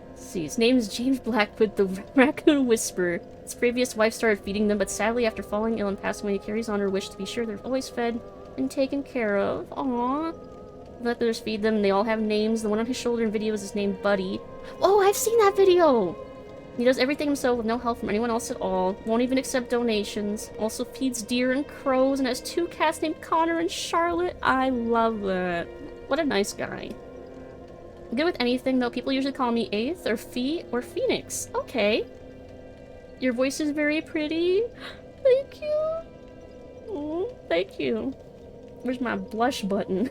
Let's see, his name is James Blackwood, the Raccoon Whisperer. His previous wife started feeding them, but sadly, after falling ill and passing away, he carries on her wish to be sure they're always fed and taken care of. Aww. Let others feed them. They all have names. The one on his shoulder in videos is named Buddy. Oh, I've seen that video! He does everything himself with no help from anyone else at all. Won't even accept donations. Also feeds deer and crows and has 2 cats named Connor and Charlotte. I love that. What a nice guy. I'm good with anything, though. People usually call me Aeth or Fee or Phoenix. Okay. Your voice is very pretty. Thank you. Oh, thank you. Where's my blush button?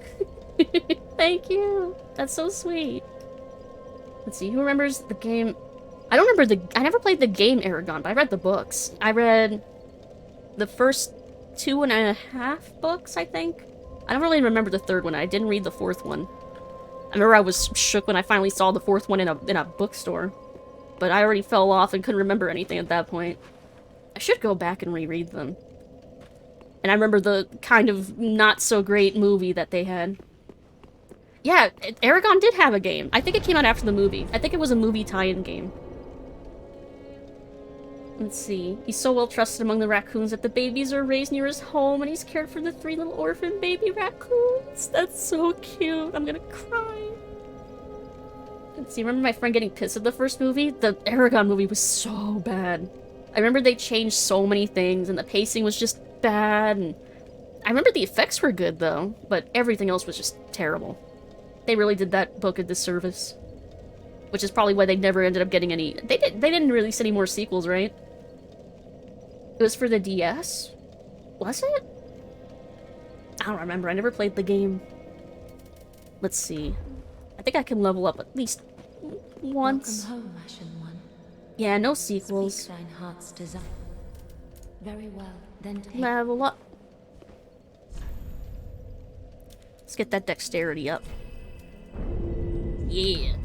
Thank you. That's so sweet. Let's see. Who remembers the game? I don't remember I never played the game Aragon, but I read the books. I read the first 2.5 books, I think. I don't really remember the third one. I didn't read the fourth one. I remember I was shook when I finally saw the fourth one in a bookstore. But I already fell off and couldn't remember anything at that point. I should go back and reread them. And I remember the kind of not-so-great movie that they had. Yeah, Aragon did have a game. I think it came out after the movie. I think it was a movie tie-in game. Let's see. He's so well trusted among the raccoons that the babies are raised near his home, and he's cared for the 3 little orphan baby raccoons. That's so cute. I'm gonna cry. Let's see. Remember my friend getting pissed at the first movie? The Aragon movie was so bad. I remember they changed so many things, and the pacing was just bad, and I remember the effects were good, though, but everything else was just terrible. They really did that book a disservice. Which is probably why they never ended up getting any... They didn't release any more sequels, right? It was for the DS? Was it? I don't remember. I never played the game. Let's see. I think I can level up at least once. Welcome home, Ashen One. Yeah, no sequels. Speak thine heart's desire. Very well, then take... Level up. Let's get that dexterity up. Yeah.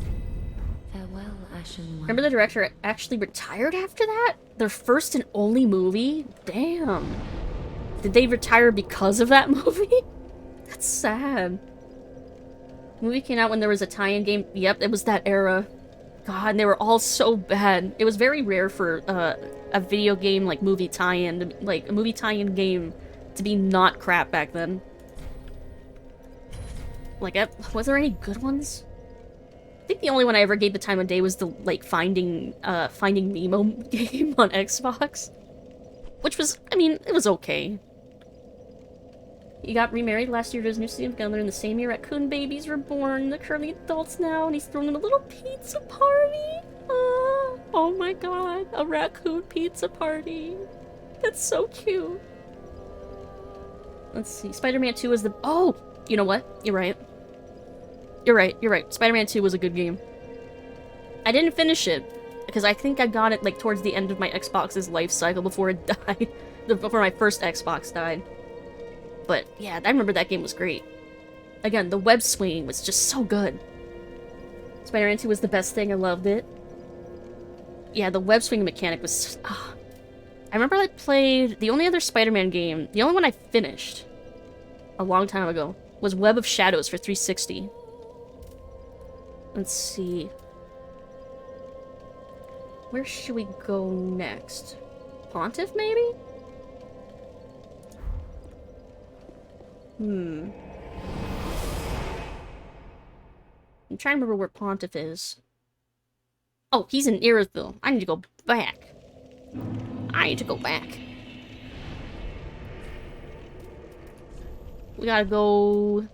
Farewell, Ashen One. Remember the director actually retired after that? Their first and only movie? Damn. Did they retire because of that movie? That's sad. The movie came out when there was a tie-in game. Yep, it was that era. God, and they were all so bad. It was very rare for a video game, like, movie tie-in, like, a movie tie-in game to be not crap back then. Like, was there any good ones? I think the only one I ever gave the time of day was the, like, Finding Nemo game on Xbox. Which was, I mean, it was okay. He got remarried last year to his new significant together in the same year raccoon babies were born. They're currently adults now, and he's throwing them a little pizza party. Oh my god, a raccoon pizza party. That's so cute. Let's see. Spider-Man 2 was the... Oh! You know what? You're right. You're right. Spider-Man 2 was a good game. I didn't finish it, because I think I got it, like, towards the end of my Xbox's life cycle before it died. Before my first Xbox died. But, yeah, I remember that game was great. Again, the web swinging was just so good. Spider-Man 2 was the best thing, I loved it. Yeah, the web swinging mechanic was... I remember I played... The only other Spider-Man game, the only one I finished a long time ago, was Web of Shadows for 360. Let's see. Where should we go next? Pontiff, maybe? I'm trying to remember where Pontiff is. Oh, he's in Irisville. I need to go back. We gotta go...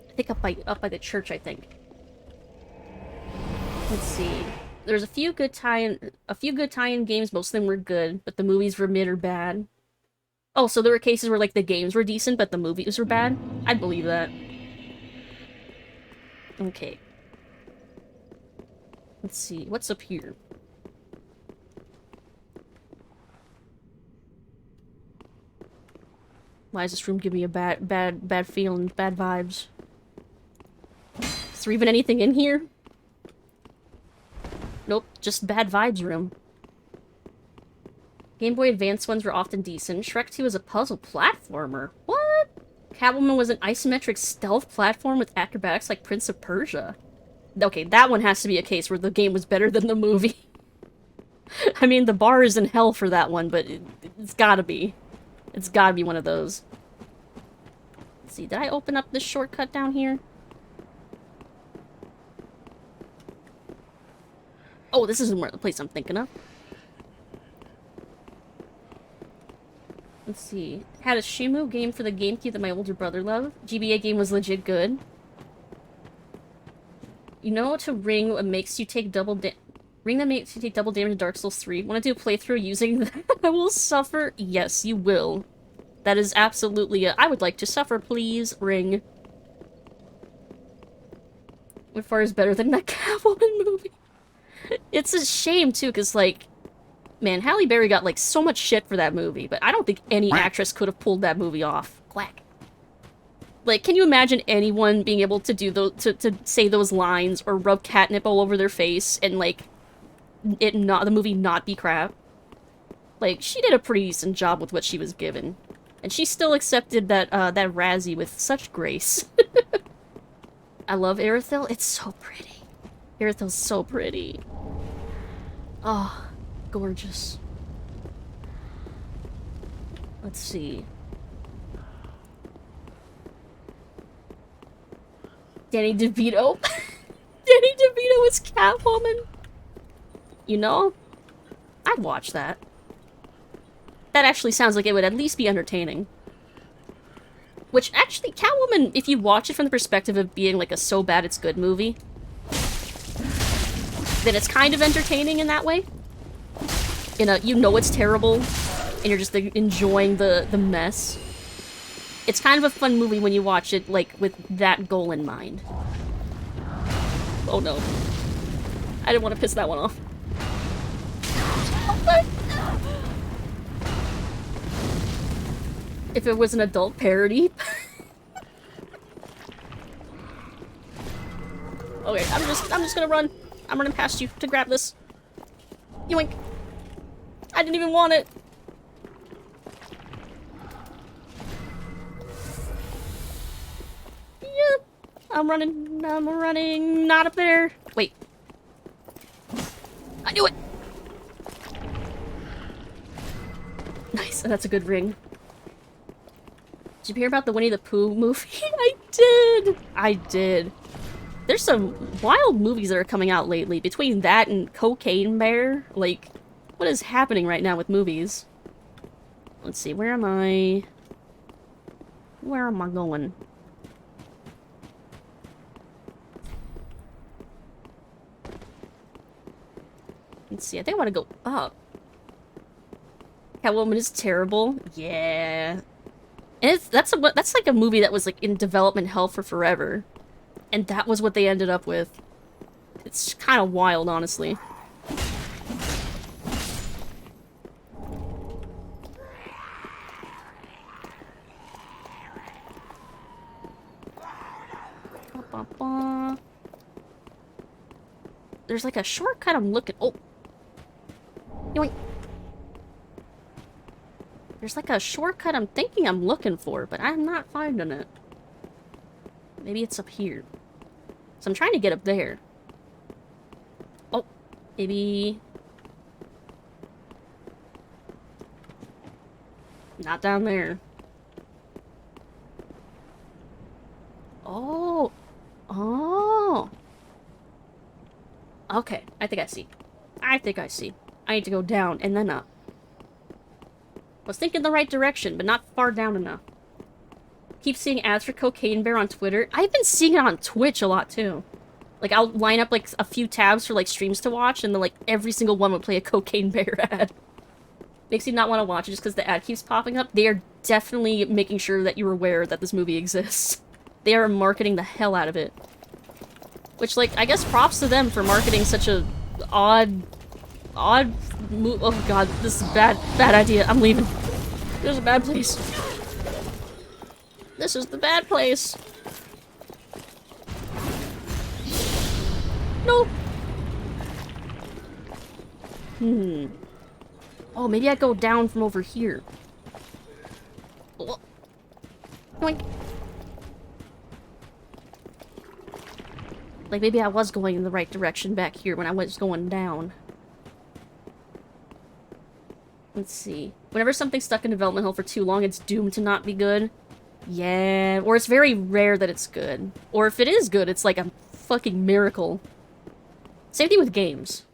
I think up by the church, I think. Let's see. There's a few good tie-in games. Most of them were good, but the movies were mid or bad. Oh, so there were cases where, like, the games were decent, but the movies were bad? I'd believe that. Okay. Let's see. What's up here? Why does this room give me a bad feeling, bad vibes? Is there even anything in here? Nope, just bad vibes room. Game Boy Advance ones were often decent. Shrek 2 was a puzzle platformer. What? Catwoman was an isometric stealth platform with acrobatics like Prince of Persia. Okay, that one has to be a case where the game was better than the movie. I mean, the bar is in hell for that one, but it's gotta be. It's gotta be one of those. Let's see, did I open up this shortcut down here? Oh, this isn't the place I'm thinking of. Let's see. Had a Shimu game for the GameCube that my older brother loved. GBA game was legit good. You know to ring what makes you take double ring that makes you take double damage in Dark Souls 3. Want to do a playthrough using that? I will suffer? Yes, you will. That is absolutely a I would like to suffer, please, ring. What far is better than that Catwoman movie? It's a shame, too, because, like, man, Halle Berry got, like, so much shit for that movie, but I don't think any actress could have pulled that movie off. Quack. Like, can you imagine anyone being able to do those, to say those lines, or rub catnip all over their face, and, like, the movie not be crap? Like, she did a pretty decent job with what she was given. And she still accepted that, that Razzie with such grace. I love Irisville. It's so pretty. Irisville's so pretty. Oh, gorgeous. Let's see. Danny DeVito. Danny DeVito is Catwoman. You know, I'd watch that. That actually sounds like it would at least be entertaining. Which, actually, Catwoman, if you watch it from the perspective of being like a so bad it's good movie, then it's kind of entertaining in that way. You know it's terrible, and you're just enjoying the mess. It's kind of a fun movie when you watch it, like, with that goal in mind. Oh no. I didn't want to piss that one off. If it was an adult parody. Okay, I'm just gonna run. I'm running past you to grab this. Yoink. I didn't even want it. Yep. I'm running. Not up there. Wait. I knew it. Nice. That's a good ring. Did you hear about the Winnie the Pooh movie? I did. There's some wild movies that are coming out lately. Between that and Cocaine Bear, like, what is happening right now with movies? Let's see, where am I? Where am I going? Let's see, I think I want to go up. Catwoman is terrible. Yeah. And that's like a movie that was like in development hell for forever. And that was what they ended up with. It's kind of wild, honestly. There's like a shortcut I'm looking. Oh. Yoink. There's like a shortcut I'm thinking I'm looking for, but I'm not finding it. Maybe it's up here. So I'm trying to get up there. Oh, maybe... not down there. Oh. Oh. Okay, I think I see. I think I see. I need to go down and then up. Was thinking the right direction, but not far down enough. Keep seeing ads for Cocaine Bear on Twitter. I've been seeing it on Twitch a lot, too. Like, I'll line up, like, a few tabs for, like, streams to watch, and then, like, every single one would play a Cocaine Bear ad. Makes you not want to watch it just because the ad keeps popping up. They are definitely making sure that you're aware that this movie exists. They are marketing the hell out of it. Which, like, I guess props to them for marketing such a odd move. Oh god, this is a bad idea. I'm leaving. This is a bad place. This is the bad place. No. Oh, maybe I go down from over here. Oh. Yoink. Like, maybe I was going in the right direction back here when I was going down. Let's see. Whenever something's stuck in development hell for too long, it's doomed to not be good. Yeah, or it's very rare that it's good. Or if it is good, it's like a fucking miracle. Same thing with games.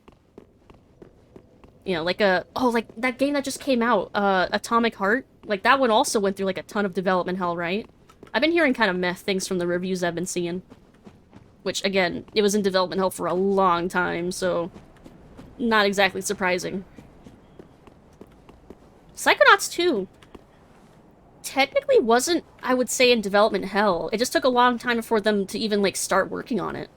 You know, like like that game that just came out, Atomic Heart. Like, that one also went through, like, a ton of development hell, right? I've been hearing kind of meh things from the reviews I've been seeing. Which, again, it was in development hell for a long time, so... not exactly surprising. Psychonauts 2 technically wasn't, I would say, in development hell. It just took a long time for them to even, like, start working on it.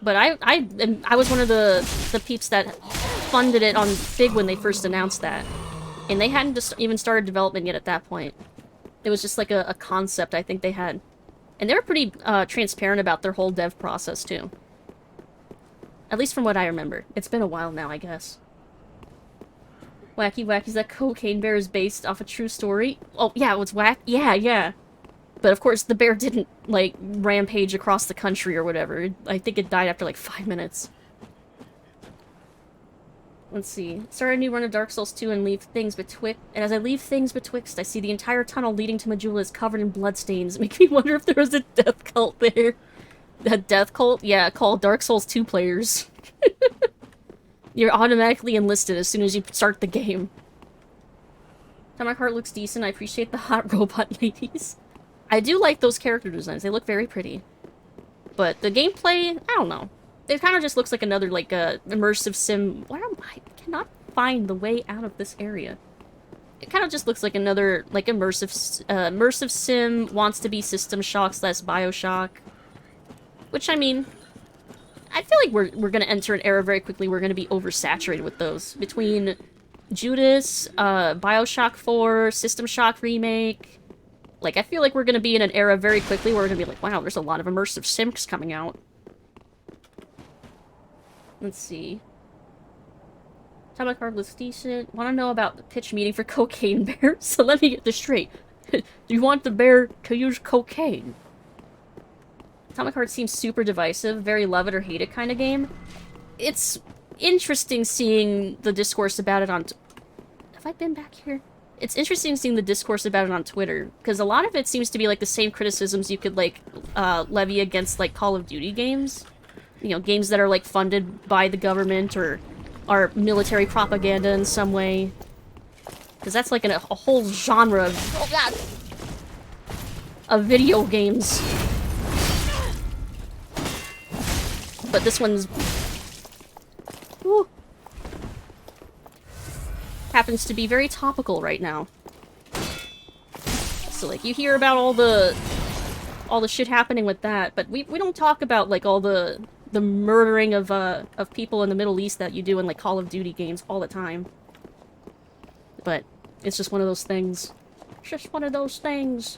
But I was one of the peeps that funded it on Big when they first announced that. And they hadn't just even started development yet at that point. It was just like a concept I think they had. And they were pretty transparent about their whole dev process, too. At least from what I remember. It's been a while now, I guess. Wacky Wacky's that Cocaine Bear is based off a true story? Oh, yeah, it was whack. Yeah. But of course, the bear didn't, like, rampage across the country or whatever. I think it died after, like, 5 minutes. Let's see. Start a new run of Dark Souls 2 and leave things betwixt. And as I leave things betwixt, I see the entire tunnel leading to Majula is covered in bloodstains. Make me wonder if there was a death cult there. A death cult? Yeah, called Dark Souls 2 players. You're automatically enlisted as soon as you start the game. Atomic Heart looks decent. I appreciate the hot robot ladies. I do like those character designs. They look very pretty. But the gameplay, I don't know. It kind of just looks like another, like, immersive sim. Where am I? I cannot find the way out of this area. It kind of just looks like another, like, immersive sim, wants to be System Shock / Bioshock. Which, I mean, I feel like we're gonna enter an era very quickly. We're gonna be oversaturated with those. Between Judas, Bioshock 4, System Shock Remake. Like, I feel like we're gonna be in an era very quickly where we're gonna be like, wow, there's a lot of immersive sims coming out. Let's see. Atomic Heart looks decent. Want to know about the pitch meeting for Cocaine Bear? So let me get this straight. Do you want the bear to use cocaine? Atomic Heart seems super divisive, very love it or hate it kind of game. It's interesting seeing the discourse about it on... Have I been back here? It's interesting seeing the discourse about it on Twitter, because a lot of it seems to be like the same criticisms you could like levy against like Call of Duty games. You know, games that are, like, funded by the government or are military propaganda in some way. Because that's, like, a whole genre of... Oh, God! Of video games. But this one's... Ooh. happens to be very topical right now. So, like, you hear about all the shit happening with that, but we don't talk about, like, all the murdering of people in the Middle East that you do in, like, Call of Duty games all the time. But it's just one of those things. It's just one of those things.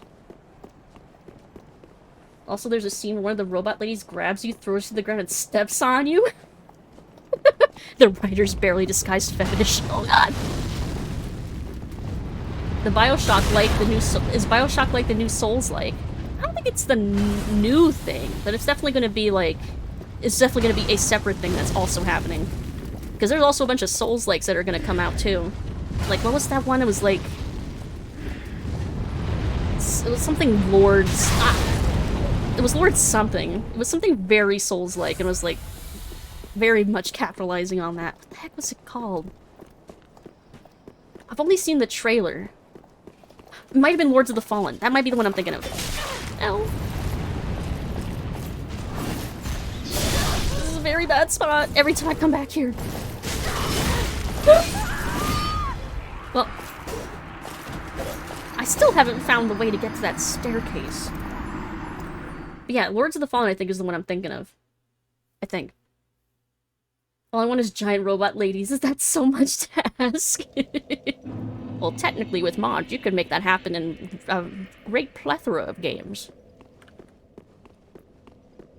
Also, there's a scene where one of the robot ladies grabs you, throws you to the ground, and steps on you. The writer's barely disguised fetish. Oh god. The Bioshock like the new is Bioshock like the new Souls-like? I don't think it's the new thing, but it's definitely going to be like it's definitely going to be a separate thing that's also happening. Because there's also a bunch of Souls-likes that are going to come out too. Like, what was that one? It was like it was something Lord's. It was Lord something. It was something very Souls-like, and it was like very much capitalizing on that. What the heck was it called? I've only seen the trailer. It might have been Lords of the Fallen. That might be the one I'm thinking of. Ow. This is a very bad spot every time I come back here. Well, I still haven't found the way to get to that staircase. But yeah, Lords of the Fallen, I think, is the one I'm thinking of. I think. All I want is giant robot ladies. Is that so much to ask? Well, technically, with mods, you could make that happen in a great plethora of games.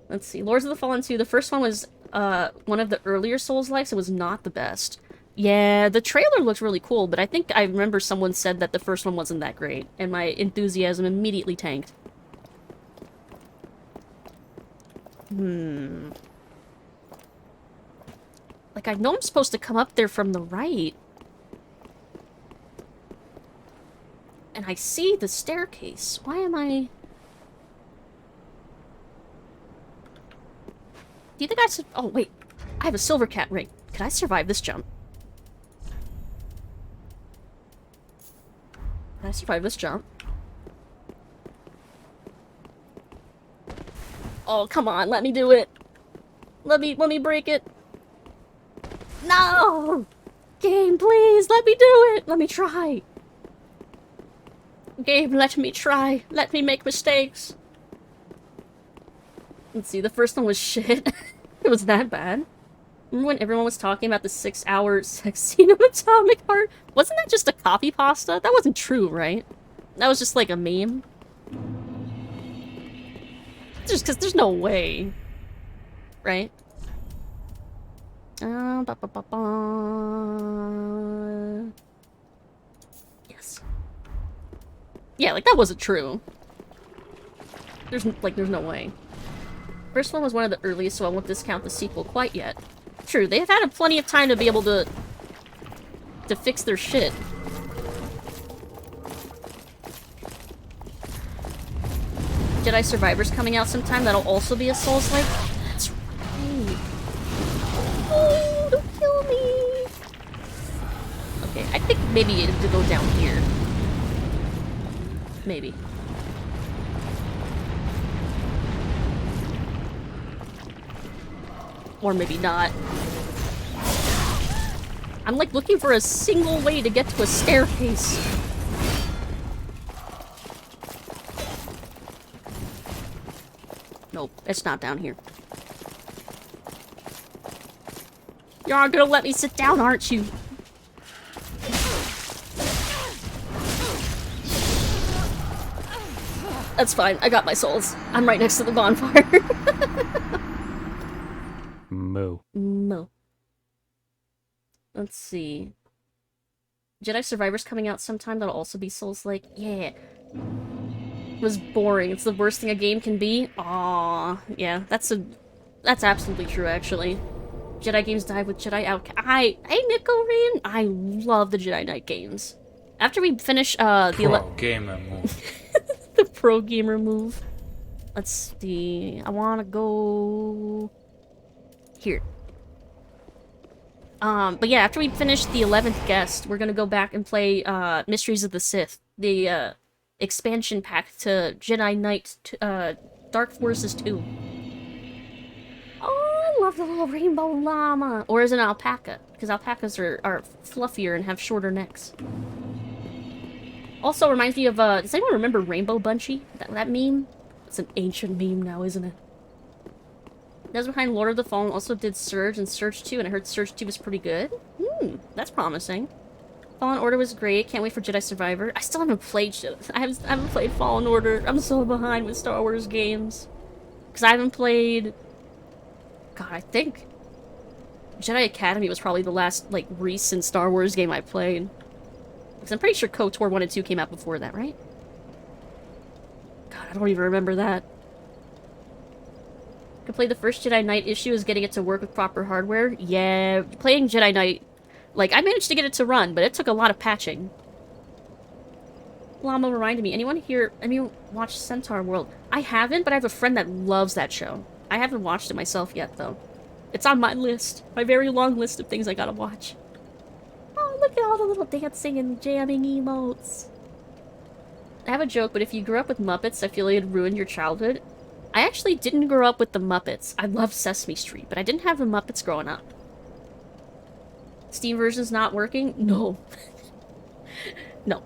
Let's see. Lords of the Fallen 2. The first one was one of the earlier Souls-likes. It was not the best. Yeah, the trailer looks really cool, but I think I remember someone said that the first one wasn't that great, and my enthusiasm immediately tanked. Like, I know I'm supposed to come up there from the right. And I see the staircase. Why am I... Do you think I... Oh, wait. I have a silver cat ring. Could I survive this jump? Can I survive this jump? Oh, come on. Let me do it. Let me break it. No! Game, please, let me do it! Let me try! Game, let me try. Let me make mistakes. Let's see, the first one was shit. It was that bad. Remember when everyone was talking about the 6-hour sex scene of Atomic Heart? Wasn't that just a copy pasta? That wasn't true, right? That was just like a meme. Just because there's no way. Right? Yes. Yeah, like, that wasn't true. There's no way. First one was one of the earliest, so I won't discount the sequel quite yet. True, they've had plenty of time to be able to fix their shit. Jedi Survivor's coming out sometime. That'll also be a Souls-like. That's right. Oh, don't kill me. Okay, I think maybe it had to go down here. Maybe. Or maybe not. I'm like looking for a single way to get to a staircase. Nope, it's not down here. You aren't gonna let me sit down, aren't you? That's fine, I got my souls. I'm right next to the bonfire. Moo. Moo. Let's see. Jedi Survivor's coming out sometime. That'll also be Souls-like. Yeah. It was boring. It's the worst thing a game can be. Aww. Yeah, that's absolutely true, actually. Jedi games died with Jedi Outcast. Hey, Nico-Rin! I love the Jedi Knight games. After we finish, Pro gamer move. the pro gamer move. Let's see. I wanna go... here. But yeah, after we finish the 11th guest, we're gonna go back and play, Mysteries of the Sith. The, expansion pack to Jedi Knight, Dark Forces 2. Oh, I love the little rainbow llama. Or is it an alpaca? Because alpacas are fluffier and have shorter necks. Also reminds me of, does anyone remember Rainbow Bunchy? That meme? It's an ancient meme now, isn't it? Those behind Lord of the Fallen also did Surge and Surge 2, and I heard Surge 2 was pretty good. That's promising. Fallen Order was great. Can't wait for Jedi Survivor. I still haven't played I haven't played Fallen Order. I'm so behind with Star Wars games. Because I haven't played... God, I think... Jedi Academy was probably the last, like, recent Star Wars game I played. Because I'm pretty sure KOTOR 1 and 2 came out before that, right? God, I don't even remember that. Could play the first Jedi Knight issue is getting it to work with proper hardware. Yeah, playing Jedi Knight... Like, I managed to get it to run, but it took a lot of patching. Llama reminded me, anyone watch Centaur World? I haven't, but I have a friend that loves that show. I haven't watched it myself yet, though. It's on my list. My very long list of things I gotta watch. Oh, look at all the little dancing and jamming emotes. I have a joke, but if you grew up with Muppets, I feel like it'd ruin your childhood. I actually didn't grow up with the Muppets. I love Sesame Street, but I didn't have the Muppets growing up. Steam version's not working? No. No.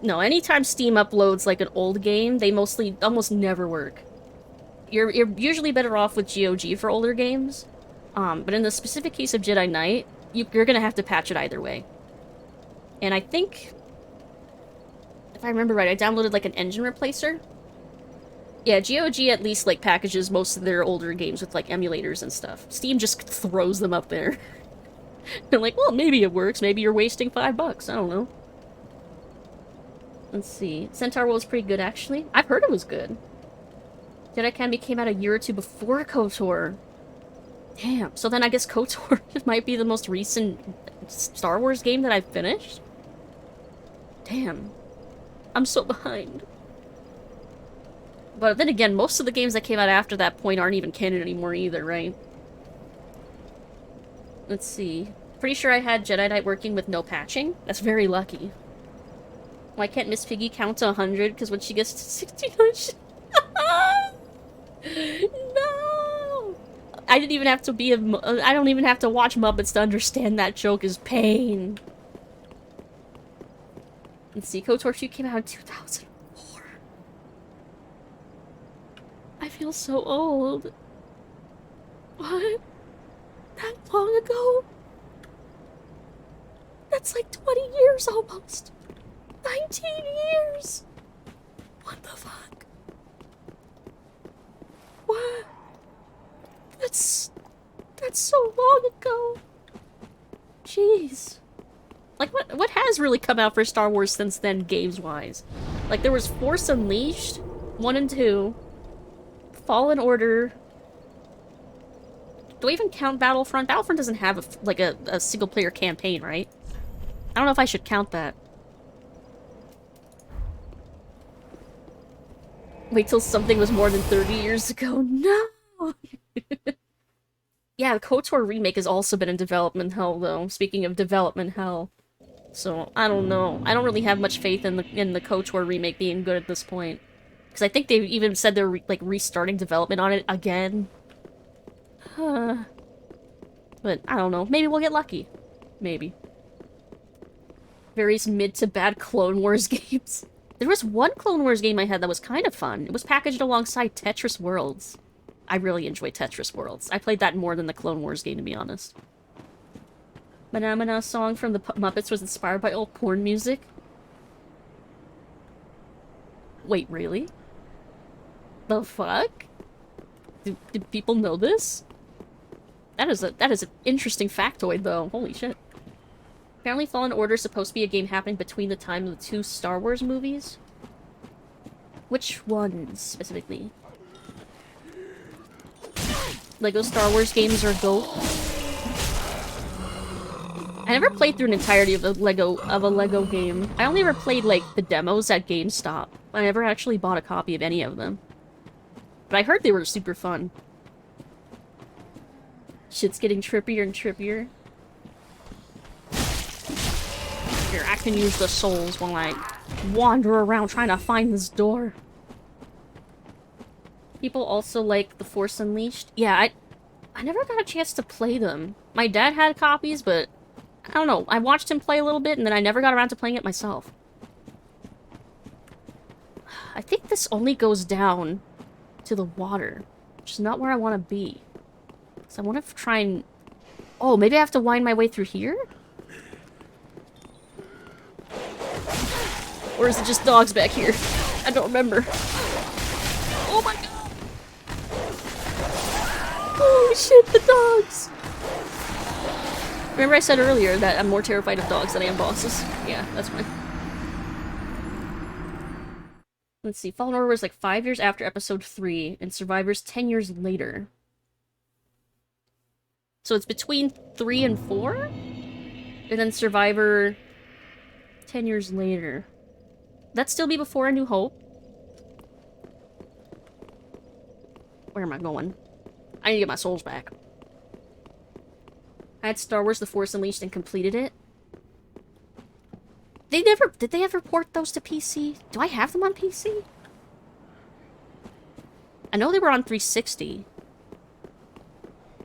No, anytime Steam uploads like an old game, they almost never work. You're usually better off with GOG for older games. But in the specific case of Jedi Knight, you're gonna have to patch it either way. And I think, if I remember right, I downloaded like an engine replacer. Yeah, GOG at least like packages most of their older games with like emulators and stuff. Steam just throws them up there. They're like, well, maybe it works. Maybe you're wasting $5. I don't know. Let's see. Centaur World was pretty good, actually. I've heard it was good. Jedi Academy came out a year or two before KOTOR. Damn. So then I guess KOTOR might be the most recent Star Wars game that I've finished? Damn. I'm so behind. But then again, most of the games that came out after that point aren't even canon anymore either, right? Let's see. Pretty sure I had Jedi Knight working with no patching. That's very lucky. Why can't Miss Piggy count to 100? Because when she gets to 69, she... No! I didn't even have to be I don't even have to watch Muppets to understand that joke is pain. Let's see. KOTOR 2 came out in 2004. I feel so old. What? That long ago? That's like 20 years almost. 19 years. What the fuck? What? That's so long ago. Jeez. Like, what has really come out for Star Wars since then, games-wise? Like, there was Force Unleashed, 1 and 2, Fallen Order. Do I even count Battlefront? Battlefront doesn't have a single-player campaign, right? I don't know if I should count that. Wait till something was more than 30 years ago. No! Yeah, the KOTOR remake has also been in development hell, though. Speaking of development hell. So, I don't know. I don't really have much faith in the KOTOR remake being good at this point. Because I think they've even said they're, restarting development on it again. But, I don't know. Maybe we'll get lucky. Maybe. Various mid to bad Clone Wars games. There was one Clone Wars game I had that was kind of fun. It was packaged alongside Tetris Worlds. I really enjoy Tetris Worlds. I played that more than the Clone Wars game, to be honest. Manamana song from the Muppets was inspired by old porn music. Wait, really? The fuck? Did people know this? That is an interesting factoid, though. Holy shit. Apparently Fallen Order is supposed to be a game happening between the time of the 2 Star Wars movies. Which ones, specifically? Lego Star Wars games are GOAT. I never played through an entirety of a Lego game. I only ever played, the demos at GameStop. I never actually bought a copy of any of them. But I heard they were super fun. Shit's getting trippier and trippier. Here, I can use the souls while I wander around trying to find this door. People also like The Force Unleashed. Yeah, I never got a chance to play them. My dad had copies, but I don't know. I watched him play a little bit, and then I never got around to playing it myself. I think this only goes down to the water, which is not where I want to be. So I want to try and... Oh, maybe I have to wind my way through here? Or is it just dogs back here? I don't remember. Oh my god! Holy shit, the dogs! Remember I said earlier that I'm more terrified of dogs than I am bosses? Yeah, that's fine. Let's see, Fallen Order was like 5 years after episode 3, and Survivor's 10 years later. So it's between 3 and 4? And then Survivor 10 years later. That'd still be before A New Hope. Where am I going? I need to get my souls back. I had Star Wars The Force Unleashed and completed it. Did they ever port those to PC? Do I have them on PC? I know they were on 360.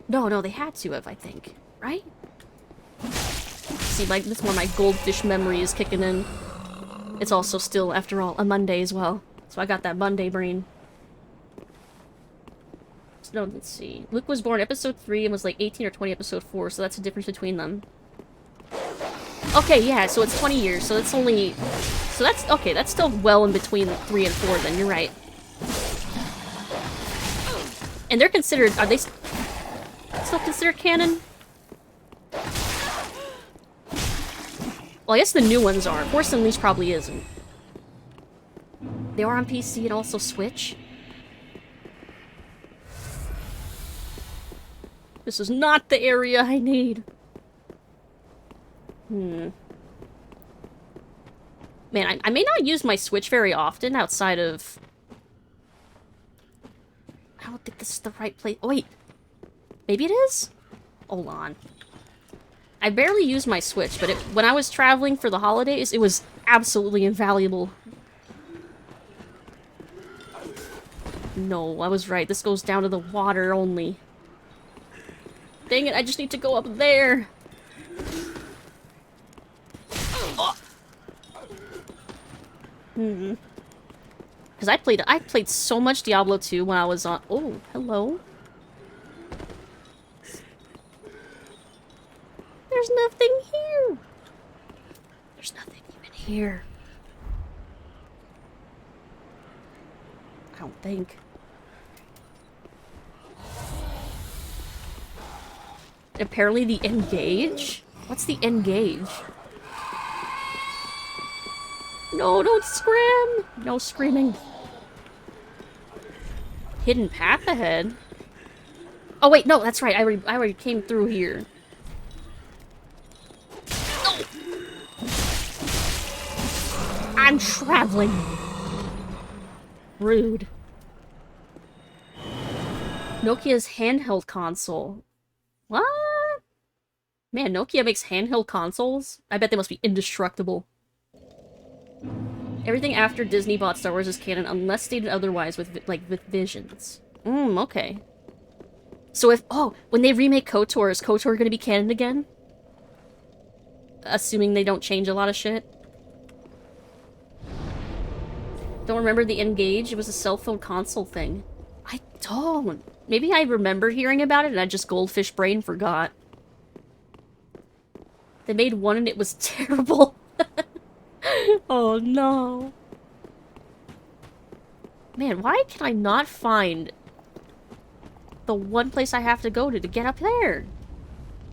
No, they had to have, I think. Right? See, like, this is where my goldfish memory is kicking in. It's also still, after all, a Monday as well. So I got that Monday brain. No, let's see. Luke was born episode 3 and was like 18 or 20 episode 4, so that's the difference between them. Okay, yeah, so it's 20 years, so that's only... So that's... Okay, that's still well in between 3 and 4 then, you're right. And they're considered... Are they still considered canon? Well, I guess the new ones are. Force Unleashed probably isn't. They are on PC and also Switch. This is not the area I need. Man, I may not use my Switch very often outside of... I don't think this is the right place. Oh, wait. Maybe it is? Hold on. I barely use my Switch, but when I was traveling for the holidays, it was absolutely invaluable. No, I was right. This goes down to the water only. Dang it, I just need to go up there. Oh. Because I played so much Diablo 2 when I was on... Oh, hello. There's nothing here. There's nothing even here. I don't think. Apparently the Engage? What's the Engage? No, don't scream! No screaming. Hidden path ahead? Oh wait, no, that's right. I already came through here. No! I'm traveling. Rude. Nokia's handheld console. What? Man, Nokia makes handheld consoles? I bet they must be indestructible. Everything after Disney bought Star Wars is canon, unless stated otherwise with Visions. Okay. So if... Oh, when they remake KOTOR, is KOTOR gonna be canon again? Assuming they don't change a lot of shit. Don't remember the Engage? It was a cell phone console thing. I don't. Maybe I remember hearing about it and I just goldfish brain forgot. They made one and it was terrible. Oh no. Man, why can I not find the one place I have to go to get up there?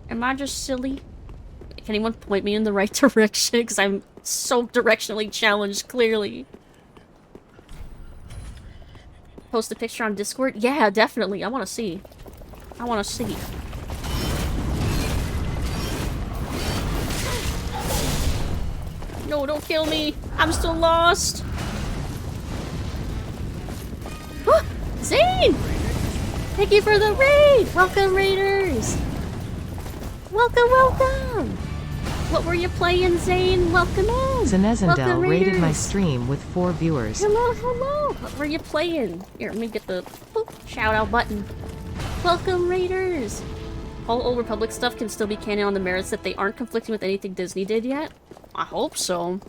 Am I just silly? Can anyone point me in the right direction? Because I'm so directionally challenged, clearly. Post a picture on Discord? Yeah, definitely. I want to see. I want to see. No, don't kill me. I'm still lost. Oh, Zane! Thank you for the raid! Welcome, raiders! Welcome, welcome! What were you playing, Zane? Welcome in! Zanezendel rated my stream with 4 viewers. Hello, hello! What were you playing? Here, let me get the shout-out button. Welcome, Raiders! All Old Republic stuff can still be canon on the merits that they aren't conflicting with anything Disney did yet? I hope so.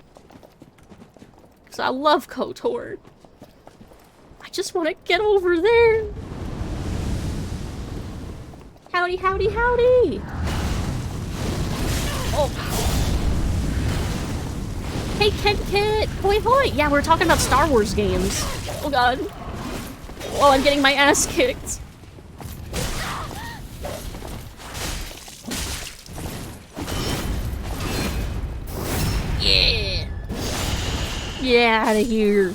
Because I love KOTOR. I just want to get over there. Howdy, howdy, howdy! Oh. Hey, Kent Kit! Hoi hoi! Yeah, we're talking about Star Wars games. Oh god. While I'm getting my ass kicked. Yeah! Get out of here!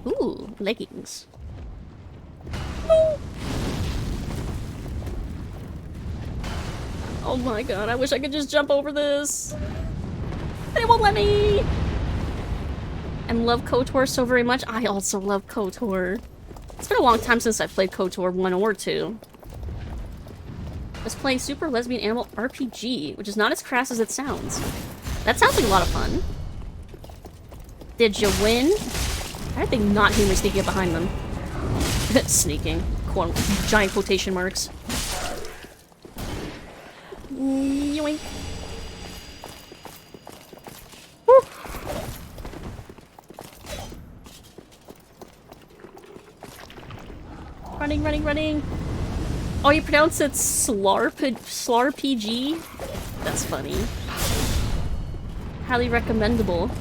Ooh, leggings. Ooh. Oh my god, I wish I could just jump over this. They won't let me! And love KOTOR so very much. I also love KOTOR. It's been a long time since I played KOTOR 1 or 2. I was playing Super Lesbian Animal RPG, which is not as crass as it sounds. That sounds like a lot of fun. Did you win? How did they not hear me sneaking up behind them? Sneaking. Giant quotation marks. Yoink. Woo. Running, running, running. Oh, you pronounce it Slarpg? That's funny. Highly recommendable.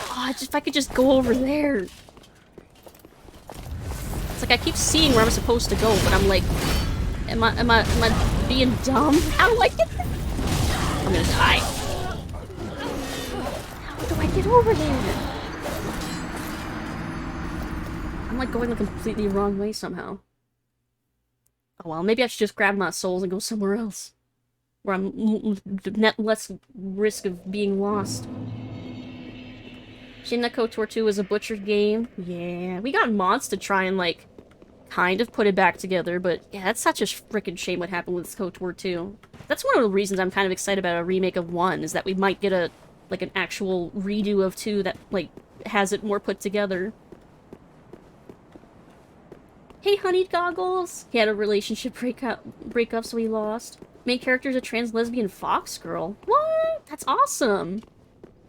Oh, if I could just go over there. It's like I keep seeing where I'm supposed to go, but I'm like, am I being dumb? How do I get there? I'm gonna die. How do I get over there? I'm like going the completely wrong way somehow. Oh well, maybe I should just grab my souls and go somewhere else. Where I'm less risk of being lost. Shame that KOTOR 2 is a butchered game. Yeah, we got mods to try and like kind of put it back together, but yeah, that's such a freaking shame what happened with KOTOR 2. That's one of the reasons I'm kind of excited about a remake of 1, is that we might get a like an actual redo of 2 that like has it more put together. Hey, honeyed goggles! He had a relationship breakup, so he lost. Main character is a trans lesbian fox girl. What? That's awesome!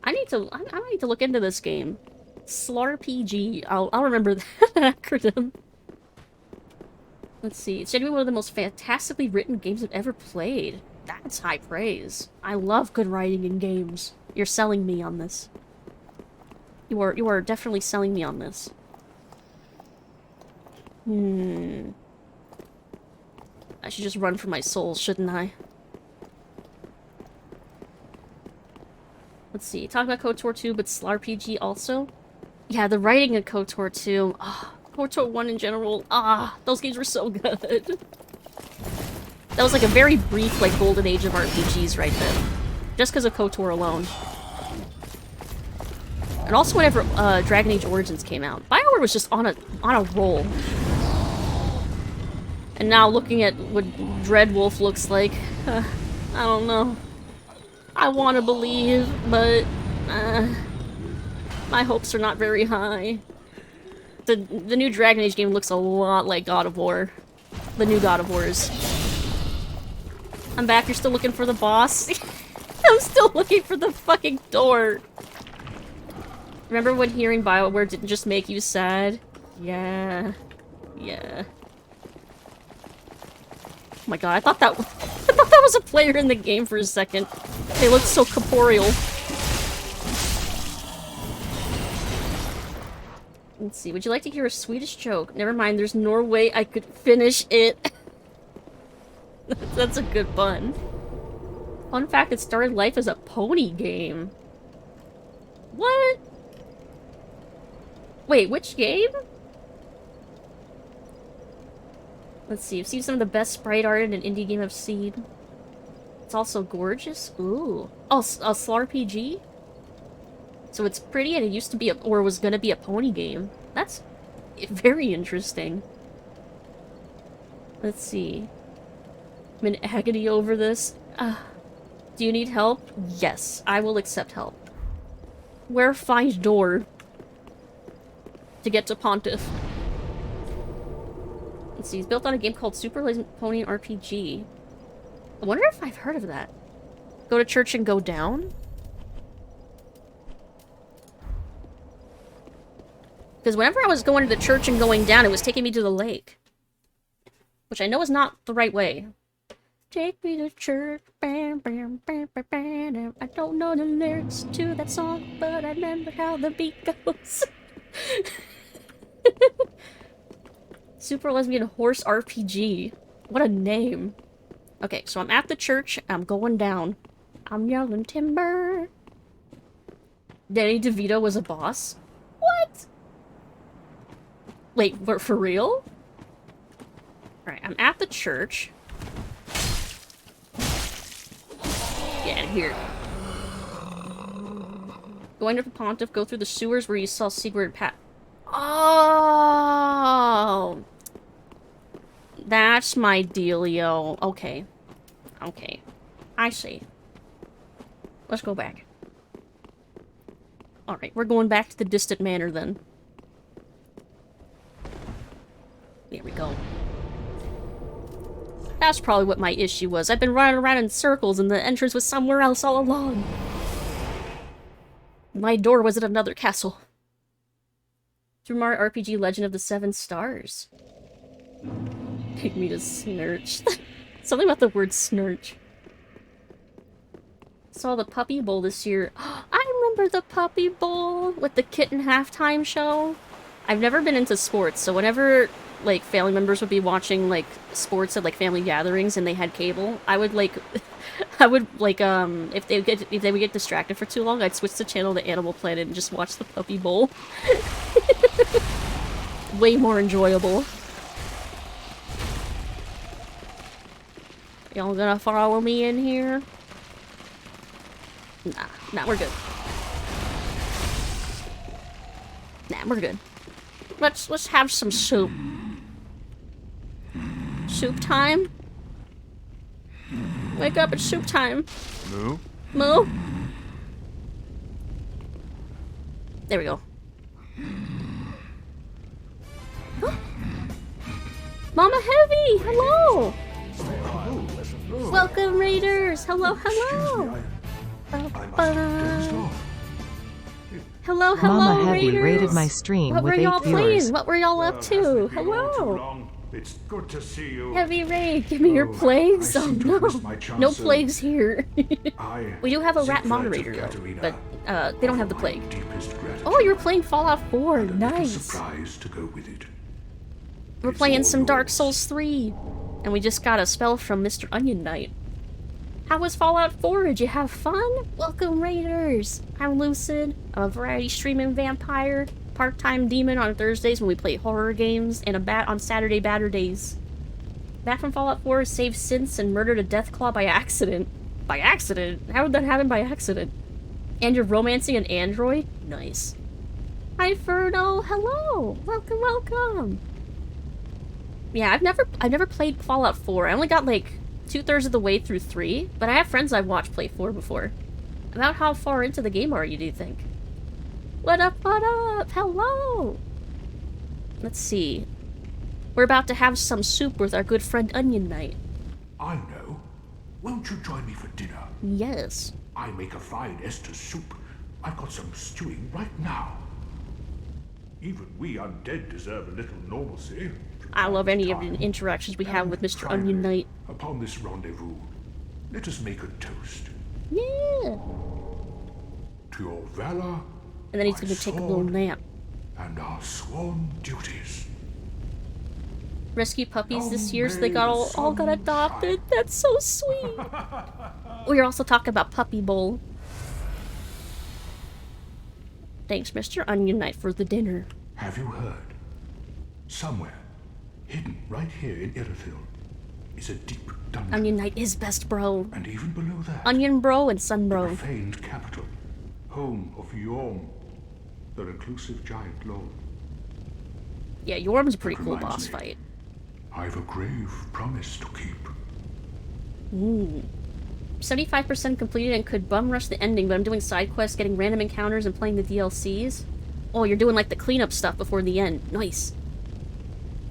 I need to look into this game. SLARPG. I'll remember that acronym. Let's see. It's genuinely one of the most fantastically written games I've ever played. That's high praise. I love good writing in games. You're selling me on this. You are definitely selling me on this. I should just run for my souls, shouldn't I? Let's see. Talk about KOTOR 2, but SLARPG also? Yeah, the writing in KOTOR 2. KOTOR 1 in general. Those games were so good. That was like a very brief, like, golden age of RPGs right then. Just because of KOTOR alone. And also whenever Dragon Age Origins came out. BioWare was just on a roll. And now looking at what Dreadwolf looks like, I don't know. I want to believe, but my hopes are not very high. The new Dragon Age game looks a lot like God of War. The new God of Wars. I'm back, you're still looking for the boss? I'm still looking for the fucking door. Remember when hearing BioWare didn't just make you sad? Yeah. Yeah. Oh my god, I thought that was a player in the game for a second. They looked so corporeal. Let's see, would you like to hear a Swedish joke? Never mind, there's no way I could finish it. That's a good pun. Fun fact, it started life as a pony game. What? Wait, which game? Let's see, I've seen some of the best sprite art in an indie game I've seen. It's also gorgeous. Ooh. Oh, a SLARPG? So it's pretty and it used to be or was gonna be a pony game. That's very interesting. Let's see. I'm in agony over this. Do you need help? Yes, I will accept help. Where find door? to get to Pontiff. Let's see, it's built on a game called Super Lazy Pony RPG. I wonder if I've heard of that. Go to church and go down? Because whenever I was going to the church and going down, it was taking me to the lake. Which I know is not the right way. Take me to church, bam, bam, bam, bam, bam. I don't know the lyrics to that song, but I remember how the beat goes. Super Lesbian Horse RPG. What a name. Okay, so I'm at the church, I'm going down. I'm yelling timber. Danny DeVito was a boss? What? Wait, for real? Alright, I'm at the church. Get out of here. Going to the Pontiff, go through the sewers where you saw Sigurd Pat. Oh! That's my dealio. Okay. Okay. I see. Let's go back. Alright, we're going back to the distant manor then. There we go. That's probably what my issue was. I've been running around in circles and the entrance was somewhere else all along. My door was at another castle. Through Mario RPG Legend of the Seven Stars. Take me to Snurch. Something about the word Snurch. Saw the Puppy Bowl this year. I remember the Puppy Bowl with the kitten halftime show. I've never been into sports, so whenever like family members would be watching like sports at like family gatherings and they had cable, I would like if they would get distracted for too long, I'd switch the channel to Animal Planet and just watch the Puppy Bowl. Way more enjoyable. Y'all gonna follow me in here? Nah, we're good. Nah, we're good. Let's have some soup. Soup time? Wake up, it's soup time. Moo? Moo? There we go. Mama Heavy! Hello! Welcome, Raiders! Hello, hello! Hello, Mama Heavy Raiders! rated my stream What with were 8 y'all viewers. playing? What were y'all up to? Hello! It's good to see you. Heavy Raid, give me your plagues! Oh no! No plagues here. We do have a rat moderator though, but they don't have the plague. Oh, you're playing Fallout 4, nice! We're playing some Dark Souls 3, and we just got a spell from Mr. Onion Knight. How was Fallout 4? Did you have fun? Welcome, Raiders! I'm Lucid. I'm a variety streaming vampire, part-time demon on Thursdays when we play horror games, and a bat on Saturday batter days. Back from Fallout 4, saved synths and murdered a Deathclaw by accident. By accident? How did that happen by accident? And you're romancing an android? Nice. Hi, Ferno! Hello! Welcome, welcome! Yeah, I've never played Fallout 4. I only got like 2/3 of the way through 3, but I have friends I've watched play 4 before. About how far into the game are you, do you think? What up, what up? Hello! Let's see. We're about to have some soup with our good friend Onion Knight. I know. Won't you join me for dinner? Yes. I make a fine Esther soup. I've got some stewing right now. Even we undead deserve a little normalcy. I love any of the interactions we have with Mr. Onion Knight. Upon this rendezvous, let us make a toast. Yeah. To your valor, And then he's gonna take a little nap. and our sworn duties. Rescue puppies this year, so they got all got adopted. That's so sweet. We were also talking about Puppy Bowl. Thanks, Mr. Onion Knight, for the dinner. Have you heard? Somewhere, hidden right here in Irithyll, is a deep dungeon. Onion Knight is best bro. And even below that, Onion Bro and Sun the Bro. profaned capital, home of Yorm, the reclusive giant lord. Yeah, Yorm's a pretty That cool reminds boss me. fight. I've a grave promise to keep. Ooh. 75% completed and could bum rush the ending, but I'm doing side quests, getting random encounters, and playing the DLCs. Oh, you're doing like the cleanup stuff before the end. Nice.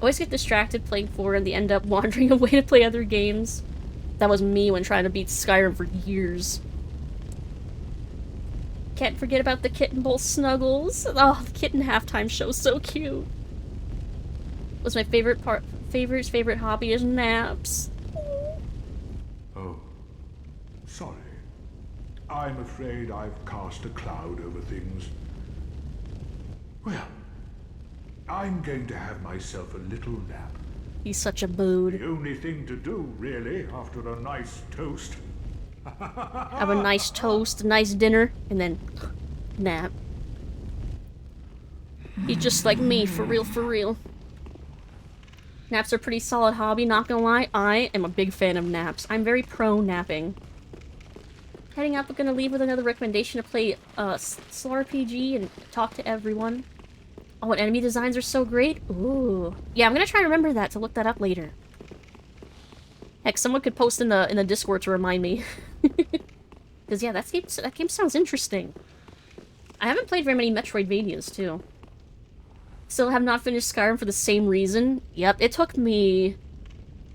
Always get distracted playing 4 and they end up wandering away to play other games. That was me when trying to beat Skyrim for years. Can't forget about the Kitten Bowl snuggles. Oh, the kitten halftime show's so cute. Was my favorite hobby is naps. Oh, sorry. I'm afraid I've cast a cloud over things. Well, I'm going to have myself a little nap. He's such a mood. The only thing to do, really, after a nice toast. Have a nice toast, a nice dinner, and then nap. He's just like me, for real, for real. Naps are a pretty solid hobby, not gonna lie. I am a big fan of naps. I'm very pro napping. Heading up, we're gonna leave with another recommendation to play Solar RPG and talk to everyone. Oh, and enemy designs are so great. Ooh. Yeah, I'm gonna try to remember that to look that up later. Heck, someone could post in the Discord to remind me. Because yeah, that game sounds interesting. I haven't played very many Metroidvanias, too. Still have not finished Skyrim for the same reason. Yep, it took me...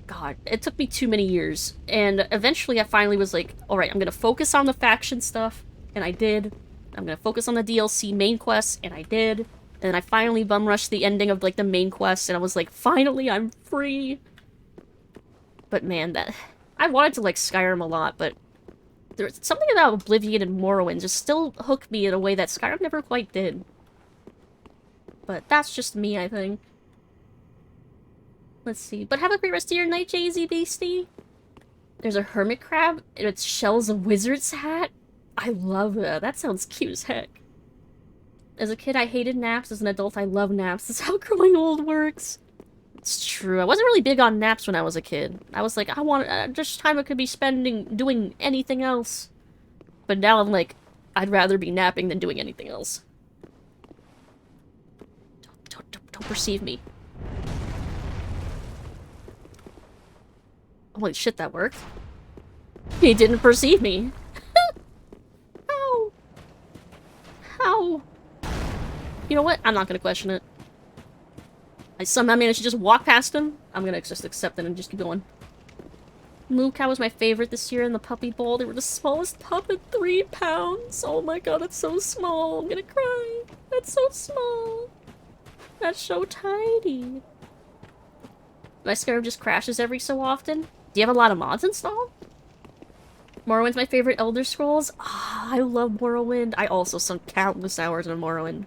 God, it took me too many years. And eventually I finally was like, alright, I'm gonna focus on the faction stuff. And I did. I'm gonna focus on the DLC main quests, and I did. And then I finally bum rushed the ending of like the main quest, and I was like, finally, I'm free. But man, I wanted to like Skyrim a lot, but there's something about Oblivion and Morrowind just still hooked me in a way that Skyrim never quite did. But that's just me, I think. Let's see. But have a great rest of your night, Jay-Z Beastie. There's a hermit crab, and it shells a wizard's hat. I love that. That sounds cute as heck. As a kid, I hated naps. As an adult, I love naps. That's how growing old works. It's true. I wasn't really big on naps when I was a kid. I was like, I want just time I could be spending doing anything else. But now I'm like, I'd rather be napping than doing anything else. Don't perceive me. Holy shit, that worked. He didn't perceive me. How? How? You know what? I'm not gonna question it. I somehow managed to just walk past him. I'm gonna just accept it and just keep going. Moo Cow was my favorite this year in the Puppy Bowl. They were the smallest pup at 3 pounds. Oh my god, that's so small. I'm gonna cry. That's so small. That's so tiny. My Skyrim just crashes every so often. Do you have a lot of mods installed? Morrowind's my favorite Elder Scrolls. Ah, I love Morrowind. I also sunk countless hours in Morrowind.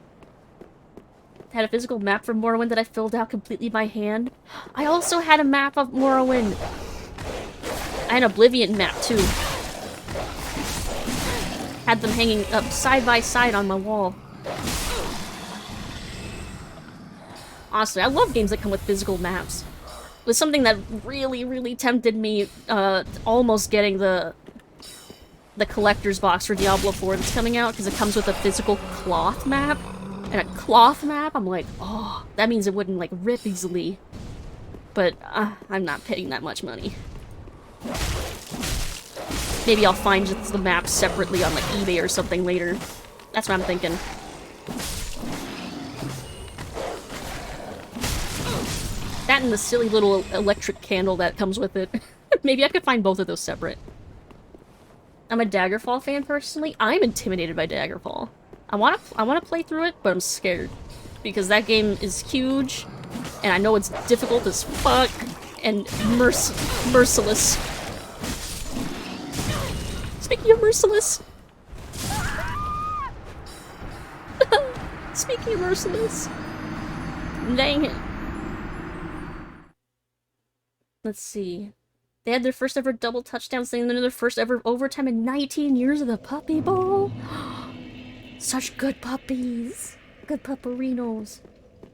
Had a physical map for Morrowind that I filled out completely by hand. I also had a map of Morrowind. I had an Oblivion map, too. Had them hanging up side by side on my wall. Honestly, I love games that come with physical maps. It was something that really, really tempted me, almost getting the collector's box for Diablo 4 that's coming out, because it comes with a physical cloth map. And a cloth map, I'm like, oh, that means it wouldn't, like, rip easily. But, I'm not paying that much money. Maybe I'll find just the map separately on, like, eBay or something later. That's what I'm thinking. That and the silly little electric candle that comes with it. Maybe I could find both of those separate. I'm a Daggerfall fan, personally. I'm intimidated by Daggerfall. I wanna play through it, but I'm scared. Because that game is huge, and I know it's difficult as fuck, and merciless. Speaking of merciless... Speaking of merciless... Dang it. Let's see. They had their first ever double touchdown, saying they're their first ever overtime in 19 years of the Puppy Bowl. Such good puppies. Good pupperinos.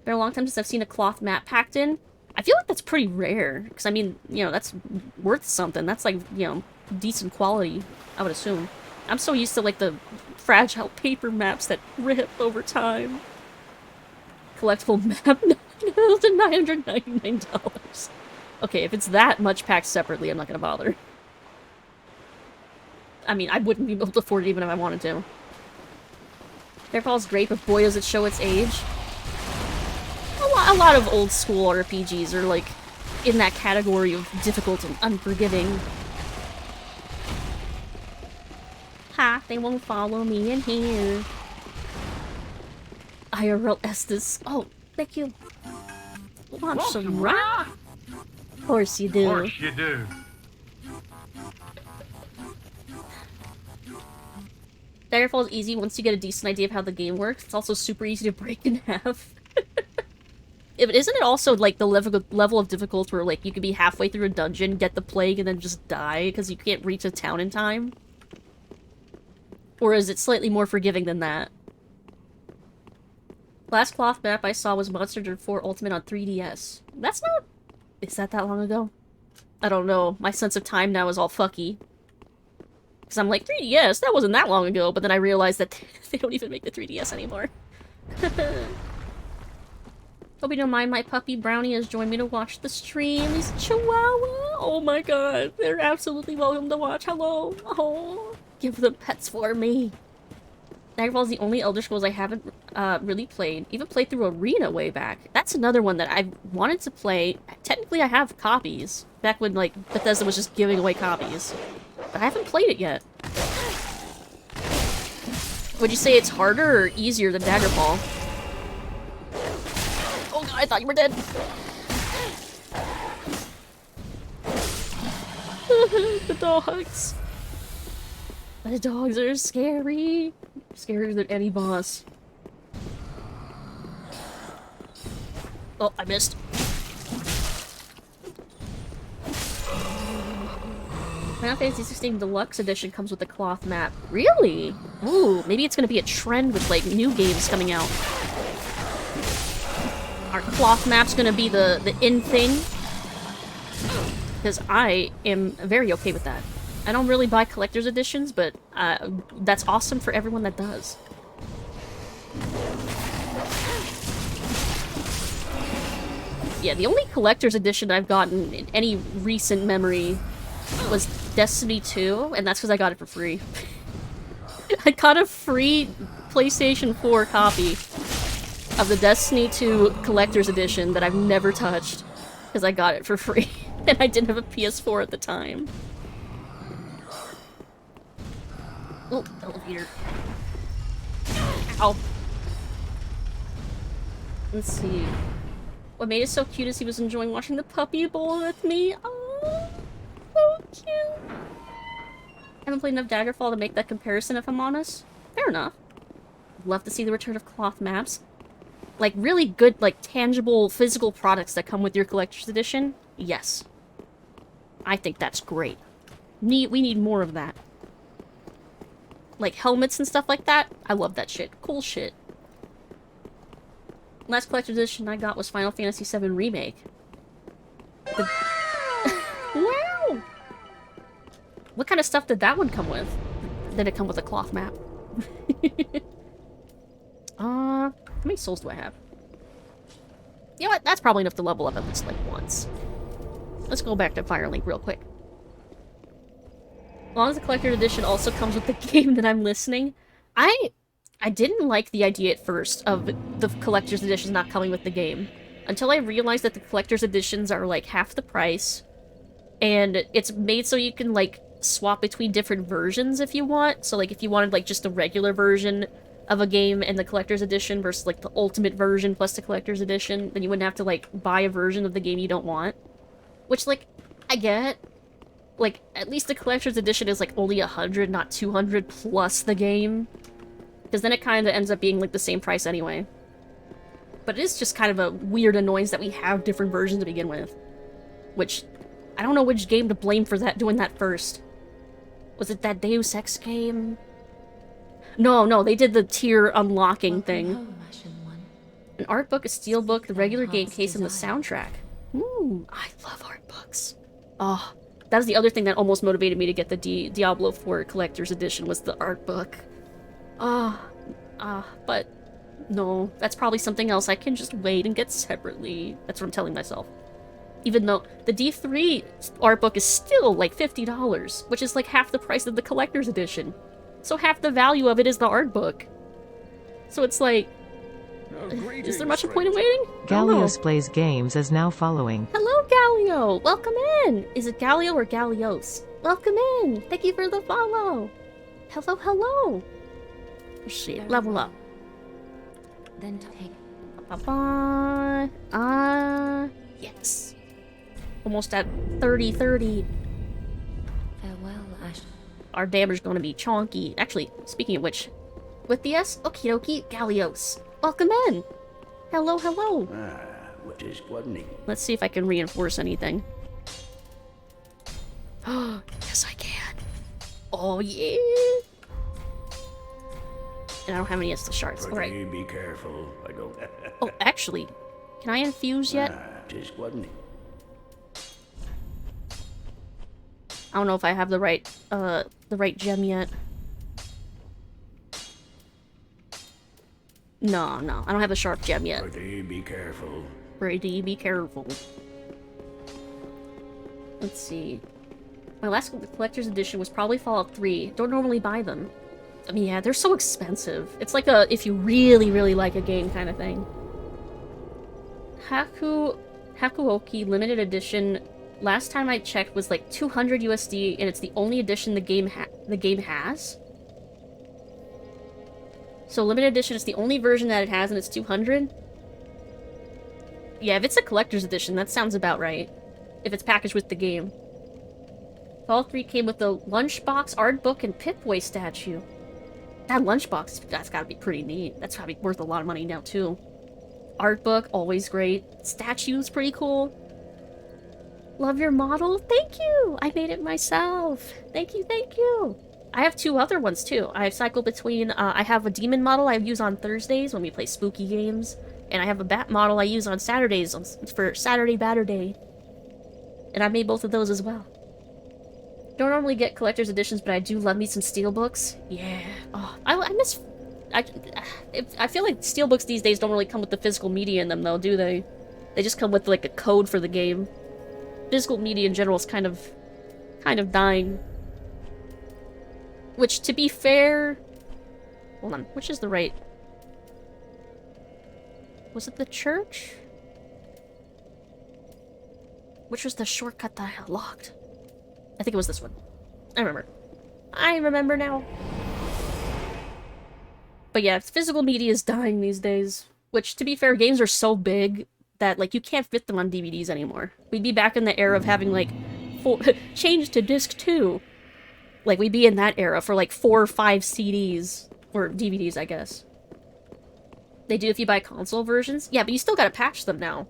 Been a long time since I've seen a cloth map packed in. I feel like that's pretty rare. Because, I mean, you know, that's worth something. That's, like, you know, decent quality, I would assume. I'm so used to, like, the fragile paper maps that rip over time. Collectible map, $999. Okay, if it's that much packed separately, I'm not gonna bother. I mean, I wouldn't be able to afford it even if I wanted to. Daggerfall's great, but boy does it show its age. A lot of old school RPGs are like in that category of difficult and unforgiving. Ha, they won't follow me in here. IRL Estes. Oh, thank you. Want some rock? Of course you do. Of course you do. Daggerfall is easy once you get a decent idea of how the game works. It's also super easy to break in half. But isn't it also like the level of difficulty where like you could be halfway through a dungeon, get the plague, and then just die because you can't reach a town in time? Or is it slightly more forgiving than that? Last cloth map I saw was Monster Hunter 4 Ultimate on 3DS. That's not... Is that long ago? I don't know. My sense of time now is all fucky. Because I'm like, 3DS? That wasn't that long ago. But then I realized that they don't even make the 3DS anymore. Hope you don't mind, my puppy Brownie has joined me to watch the stream. He's a Chihuahua. Oh my god. They're absolutely welcome to watch. Hello. Oh. Give them pets for me. Daggerfall is the only Elder Scrolls I haven't really played. Even played through Arena way back. That's another one that I wanted to play. Technically, I have copies. Back when, like, Bethesda was just giving away copies. But I haven't played it yet. Would you say it's harder or easier than Daggerfall? Oh god, I thought you were dead. The dogs. The dogs are scary. Scarier than any boss. Oh, I missed. Final Fantasy 16 Deluxe Edition comes with a cloth map. Really? Ooh, maybe it's gonna be a trend with, like, new games coming out. Our cloth map's gonna be the in thing. Because I am very okay with that. I don't really buy collector's editions, but that's awesome for everyone that does. Yeah, the only collector's edition I've gotten in any recent memory was Destiny 2, and that's because I got it for free. I got a free PlayStation 4 copy of the Destiny 2 collector's edition that I've never touched, because I got it for free, and I didn't have a PS4 at the time. Oh, elevator. Ow. Let's see. What made it so cute is he was enjoying watching the puppy bowl with me. Oh, so cute. I haven't played enough Daggerfall to make that comparison, if I'm honest. Fair enough. I'd love to see the return of cloth maps. Like, really good, like, tangible, physical products that come with your collector's edition. Yes. I think that's great. We need more of that. Like, helmets and stuff like that. I love that shit. Cool shit. Last collector's edition I got was Final Fantasy VII Remake. Wow! What kind of stuff did that one come with? Did it come with a cloth map? How many souls do I have? You know what? That's probably enough to level up at least, like, once. Let's go back to Firelink real quick. As long as the collector's edition also comes with the game that I'm listening, I didn't like the idea at first of the collector's edition not coming with the game. Until I realized that the collector's editions are, like, half the price. And it's made so you can, like, swap between different versions if you want. So, like, if you wanted, like, just a regular version of a game and the collector's edition versus, like, the ultimate version plus the collector's edition, then you wouldn't have to, like, buy a version of the game you don't want. Which, like, I get. Like, at least the collector's edition is, like, only 100, not 200 plus the game. Because then it kind of ends up being, like, the same price anyway. But it is just kind of a weird annoyance that we have different versions to begin with. Which, I don't know which game to blame for that, doing that first. Was it that Deus Ex game? No, they did the tier unlocking thing. An art book, a steel book, the regular game case, and the soundtrack. Ooh, I love art books. Oh, that was the other thing that almost motivated me to get the Diablo 4 collector's edition, was the art book. But no, that's probably something else I can just wait and get separately. That's what I'm telling myself. Even though the D3 art book is still like $50, which is like half the price of the collector's edition. So half the value of it is the art book. So it's like, is there much a point in waiting? I don't know. Gallios Plays Games is now following. Hello, Gallio! Welcome in! Is it Gallio or Gallios? Welcome in! Thank you for the follow! Hello, hello! Let's see, level up. Then take. Yes. Almost at 30-30. Farewell, Ash. Our damage is gonna be chonky. Actually, speaking of which, with the S, okie dokie, Gallios. Welcome in! Hello, hello! What is Gwadney? Let's see if I can reinforce anything. Oh, yes I can. Oh yeah! And I don't have any S shards. Alright. Be careful. I don't. Oh, actually, can I infuse yet? Tis Gwadney. I don't know if I have the right gem yet. No, I don't have a sharp gem yet. Be careful. Brady, be careful. Let's see. My last collector's edition was probably Fallout 3. Don't normally buy them. I mean, yeah, they're so expensive. It's like a if you really, really like a game kind of thing. Hakuoki limited edition. Last time I checked was like 200 USD, and it's the only edition the game has. So limited edition is the only version that it has, and it's 200. Yeah, if it's a collector's edition, that sounds about right. If it's packaged with the game. Fallout 3 came with the lunchbox, art book, and Pip-Boy statue. That lunchbox, that's gotta be pretty neat. That's probably worth a lot of money now, too. Art book, always great. Statue's pretty cool. Love your model? Thank you! I made it myself. Thank you, thank you. I have two other ones, too. I cycle between, I have a demon model I use on Thursdays when we play spooky games. And I have a bat model I use on Saturdays for Saturday Batter Day. And I made both of those as well. Don't normally get collector's editions, but I do love me some steelbooks. Yeah. Oh, I miss... I feel like steelbooks these days don't really come with the physical media in them, though, do they? They just come with, like, a code for the game. Physical media in general is kind of dying. Which, to be fair... Hold on, which is the right... Was it the church? Which was the shortcut that I locked? I think it was this one. I remember now. But yeah, physical media is dying these days. Which, to be fair, games are so big that, like, you can't fit them on DVDs anymore. We'd be back in the era of having, like, change to disc 2. Like, we'd be in that era for, like, 4 or 5 CDs. Or DVDs, I guess. They do if you buy console versions. Yeah, but you still gotta patch them now.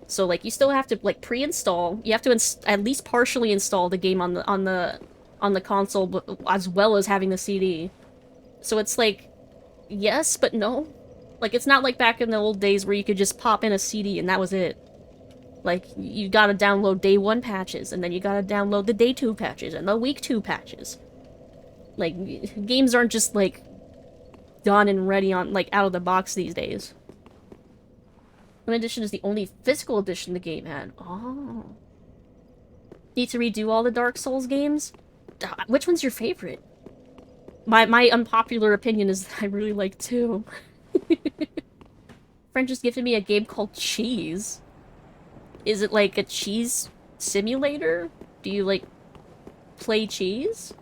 So, like, you still have to, like, pre-install. You have to at least partially install the game on the console, as well as having the CD. So it's like, yes, but no. Like, it's not like back in the old days where you could just pop in a CD and that was it. Like, you gotta download day 1 patches, and then you gotta download the day 2 patches, and the week 2 patches. Like, games aren't just, like, done and ready on, like, out of the box these days. Limited edition is the only physical edition the game had. Oh. Need to redo all the Dark Souls games? Which one's your favorite? My unpopular opinion is that I really like 2. Friend just gifted me a game called Cheese. Is it like a cheese simulator? Do you, like, play cheese?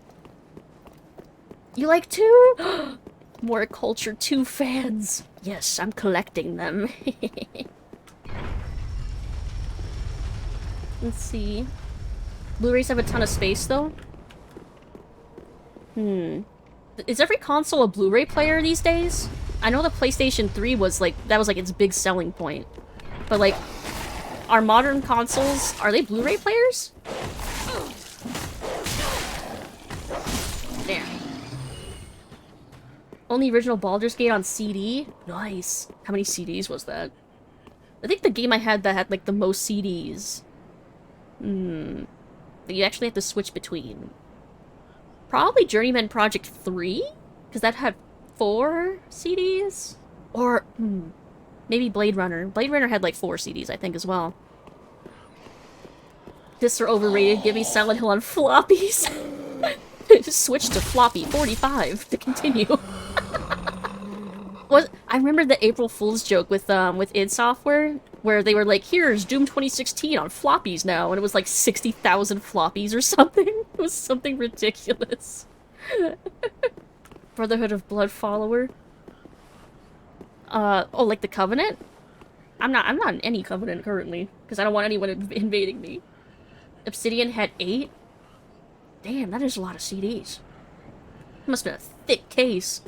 You like 2? More Culture 2 fans. Yes, I'm collecting them. Let's see. Blu-rays have a ton of space, though. Is every console a Blu-ray player these days? I know the PlayStation 3 was, like, that was, like, its big selling point. But, like, are modern consoles, are they Blu-ray players? There. Only original Baldur's Gate on CD? Nice. How many CDs was that? I think the game I had that had, like, the most CDs. That you actually have to switch between. Probably Journeyman Project 3? Because that had 4 CDs? Or, maybe Blade Runner. Blade Runner had, like, 4 CDs, I think, as well. Discs are overrated. Give me Silent Hill on floppies. Switch to floppy 45 to continue. I remember the April Fool's joke with id Software, where they were like, here's Doom 2016 on floppies now, and it was like 60,000 floppies or something. It was something ridiculous. Brotherhood of Blood follower. Oh, like the Covenant? I'm not in any Covenant currently, because I don't want anyone invading me. Obsidian had 8? Damn, that is a lot of CDs. Must have been a thick case.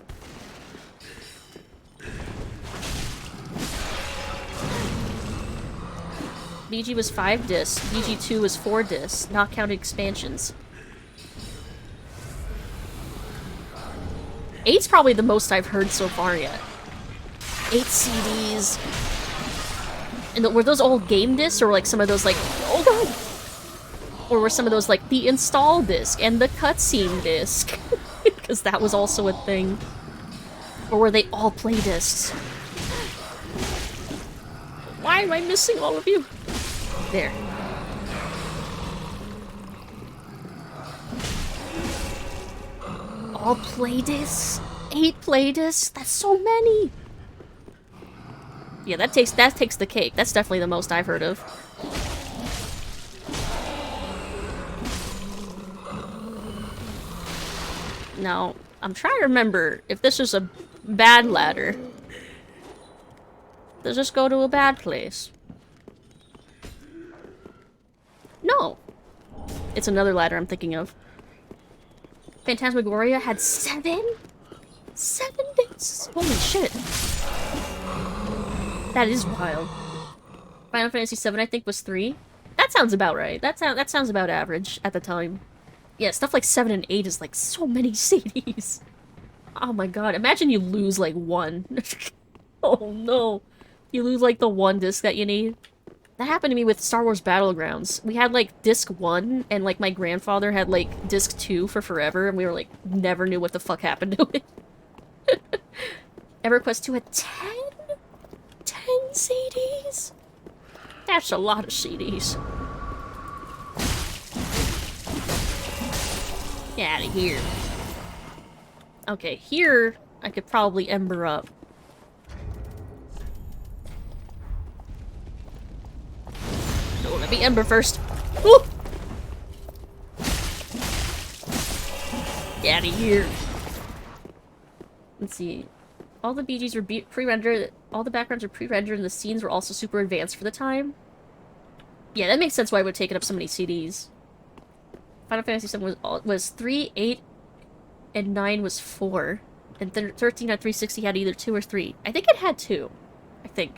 BG was 5 discs, BG2 was 4 discs, not counting expansions. 8's probably the most I've heard so far yet. 8 CDs. And were those all game discs, or like some of those like, oh god! Or were some of those like the install disc and the cutscene disc? Because that was also a thing. Or were they all play discs? Why am I missing all of you? There. All play discs? 8 play discs? That's so many! Yeah, that takes the cake. That's definitely the most I've heard of. Now, I'm trying to remember if this is a bad ladder. Does this go to a bad place? No. It's another ladder I'm thinking of. Phantasmagoria had 7? 7 discs? Holy shit. That is wild. Final Fantasy VII, I think, was 3. That sounds about right. That sounds about average at the time. Yeah, stuff like 7 and 8 is like so many CDs. Oh my god, imagine you lose like 1. Oh no. You lose like the 1 disc that you need. That happened to me with Star Wars Battlegrounds. We had like disc 1, and like my grandfather had like disc 2 for forever, and we were like, never knew what the fuck happened to it. EverQuest 2 had 10? 10 CDs? That's a lot of CDs. Get out of here. Okay, here I could probably ember up. No, let me ember first. Woo! Get out of here. Let's see. All the BGs were pre-rendered, all the backgrounds were pre-rendered, and the scenes were also super advanced for the time. Yeah, that makes sense why it would take up so many CDs. Final Fantasy VII was 3, 8, and 9 was 4. And 13 on 360 had either 2 or 3. I think it had 2. I think.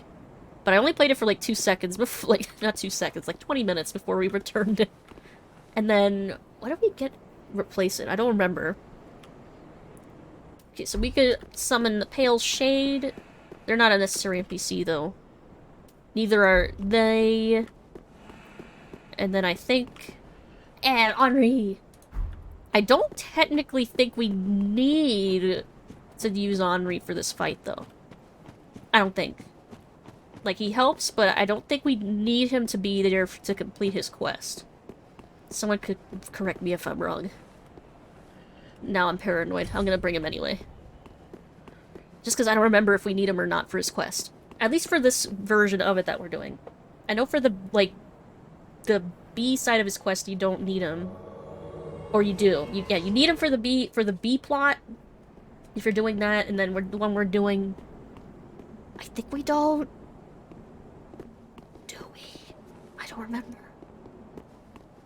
But I only played it for like 2 seconds before, like, not 2 seconds, like 20 minutes before we returned it. And then, what did we replace it? I don't remember. Okay, so we could summon the Pale Shade. They're not a necessary NPC, though. Neither are they. And then I think... And Henri! I don't technically think we need to use Henri for this fight, though. I don't think. Like, he helps, but I don't think we need him to be there to complete his quest. Someone could correct me if I'm wrong. Now I'm paranoid. I'm gonna bring him anyway. Just because I don't remember if we need him or not for his quest. At least for this version of it that we're doing. I know for the, like, the B side of his quest, you don't need him. Or you do. Yeah, you need him for the B plot. If you're doing that, and then the one we're doing... I think we don't... Do we? I don't remember.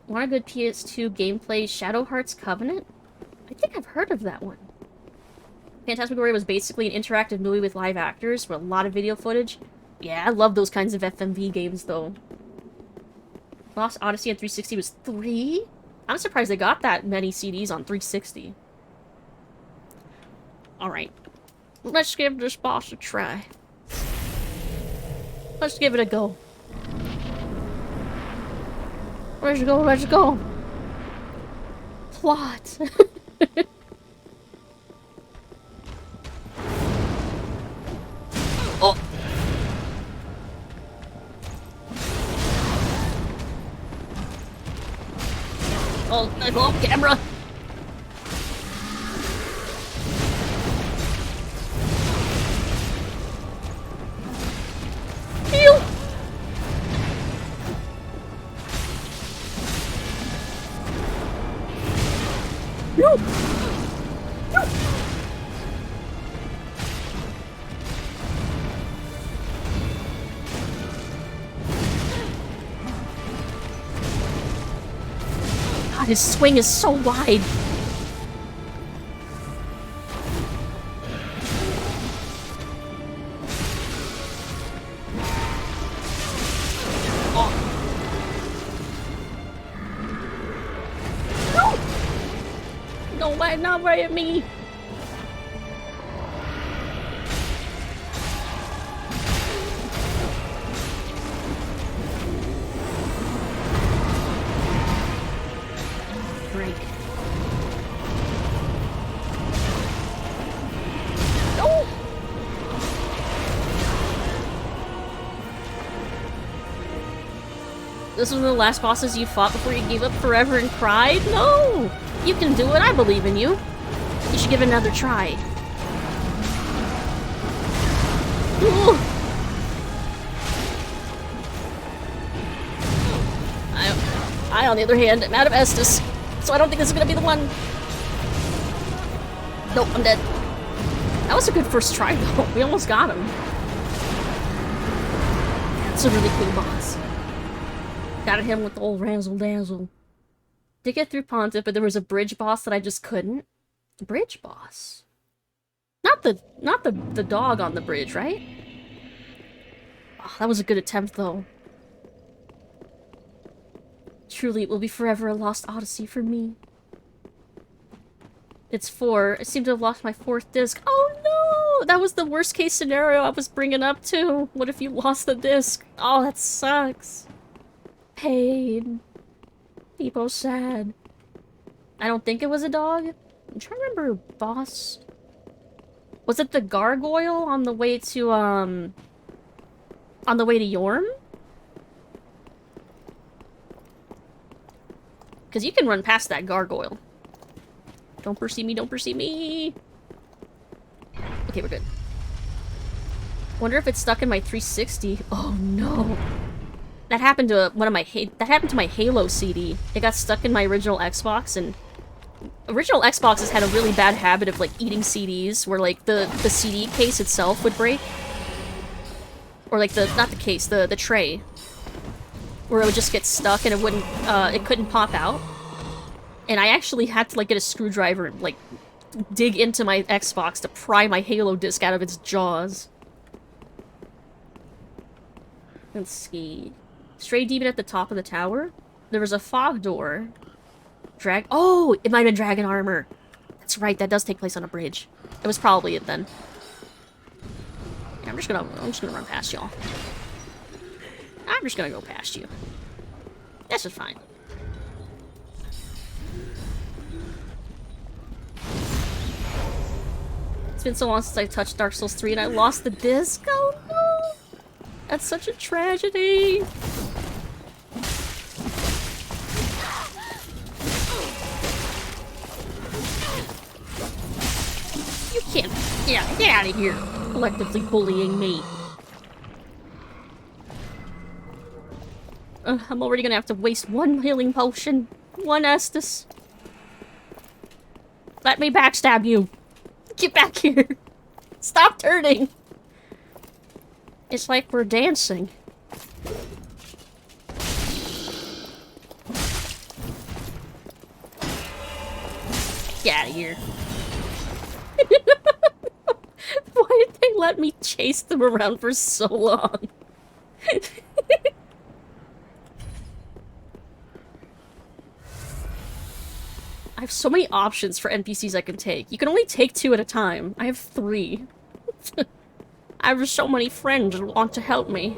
Want a good PS2 gameplay? Shadow Hearts Covenant? I think I've heard of that one. Phantasmagoria was basically an interactive movie with live actors, with a lot of video footage. Yeah, I love those kinds of FMV games, though. Lost Odyssey on 360 was 3? I'm surprised they got that many CDs on 360. Alright. Let's give this boss a try. Let's give it a go. Let's go, let's go. Plot. Oh! Oh, I go off camera! his swing is so wide. No, why not right at me? Break. No! This was one of the last bosses you fought before you gave up forever and cried? No! You can do it, I believe in you. You should give it another try. Ooh. I, on the other hand, am out of Estus, so I don't think this is gonna be the one. Nope, I'm dead. That was a good first try, though. We almost got him. That's a really cool boss. Got him with the old razzle-dazzle. Did get through Pontiff, but there was a bridge boss that I just couldn't. Bridge boss? Not the dog on the bridge, right? Oh, that was a good attempt, though. Truly, it will be forever a lost odyssey for me. It's 4. I seem to have lost my 4th disc. Oh no! That was the worst case scenario I was bringing up, too. What if you lost the disc? Oh, that sucks. Pain. People sad. I don't think it was a dog. I'm trying to remember boss. Was it the gargoyle on the way to Yorm? Because you can run past that gargoyle. Don't perceive me, don't perceive me! Okay, we're good. Wonder if it's stuck in my 360. Oh no! That happened to my Halo CD. It got stuck in my original Xbox, and original Xboxes had a really bad habit of like eating CDs, where like the CD case itself would break, or like not the case, the tray, where it would just get stuck and it couldn't pop out. And I actually had to like get a screwdriver and like dig into my Xbox to pry my Halo disc out of its jaws. Let's see. Stray demon at the top of the tower. There was a fog door. Oh, it might have been dragon armor. That's right, that does take place on a bridge. It was probably it then. Yeah, I'm just gonna run past y'all. I'm just gonna go past you. That's just fine. It's been so long since I touched Dark Souls 3 and I lost the disc. Oh no! That's such a tragedy. You can't. Yeah, get out of here. Collectively bullying me. I'm already gonna have to waste one healing potion. One Estus. Let me backstab you. Get back here. Stop turning. It's like we're dancing. Get out of here. Why did they let me chase them around for so long? I have so many options for NPCs I can take. You can only take 2 at a time. I have 3. I have so many friends who want to help me.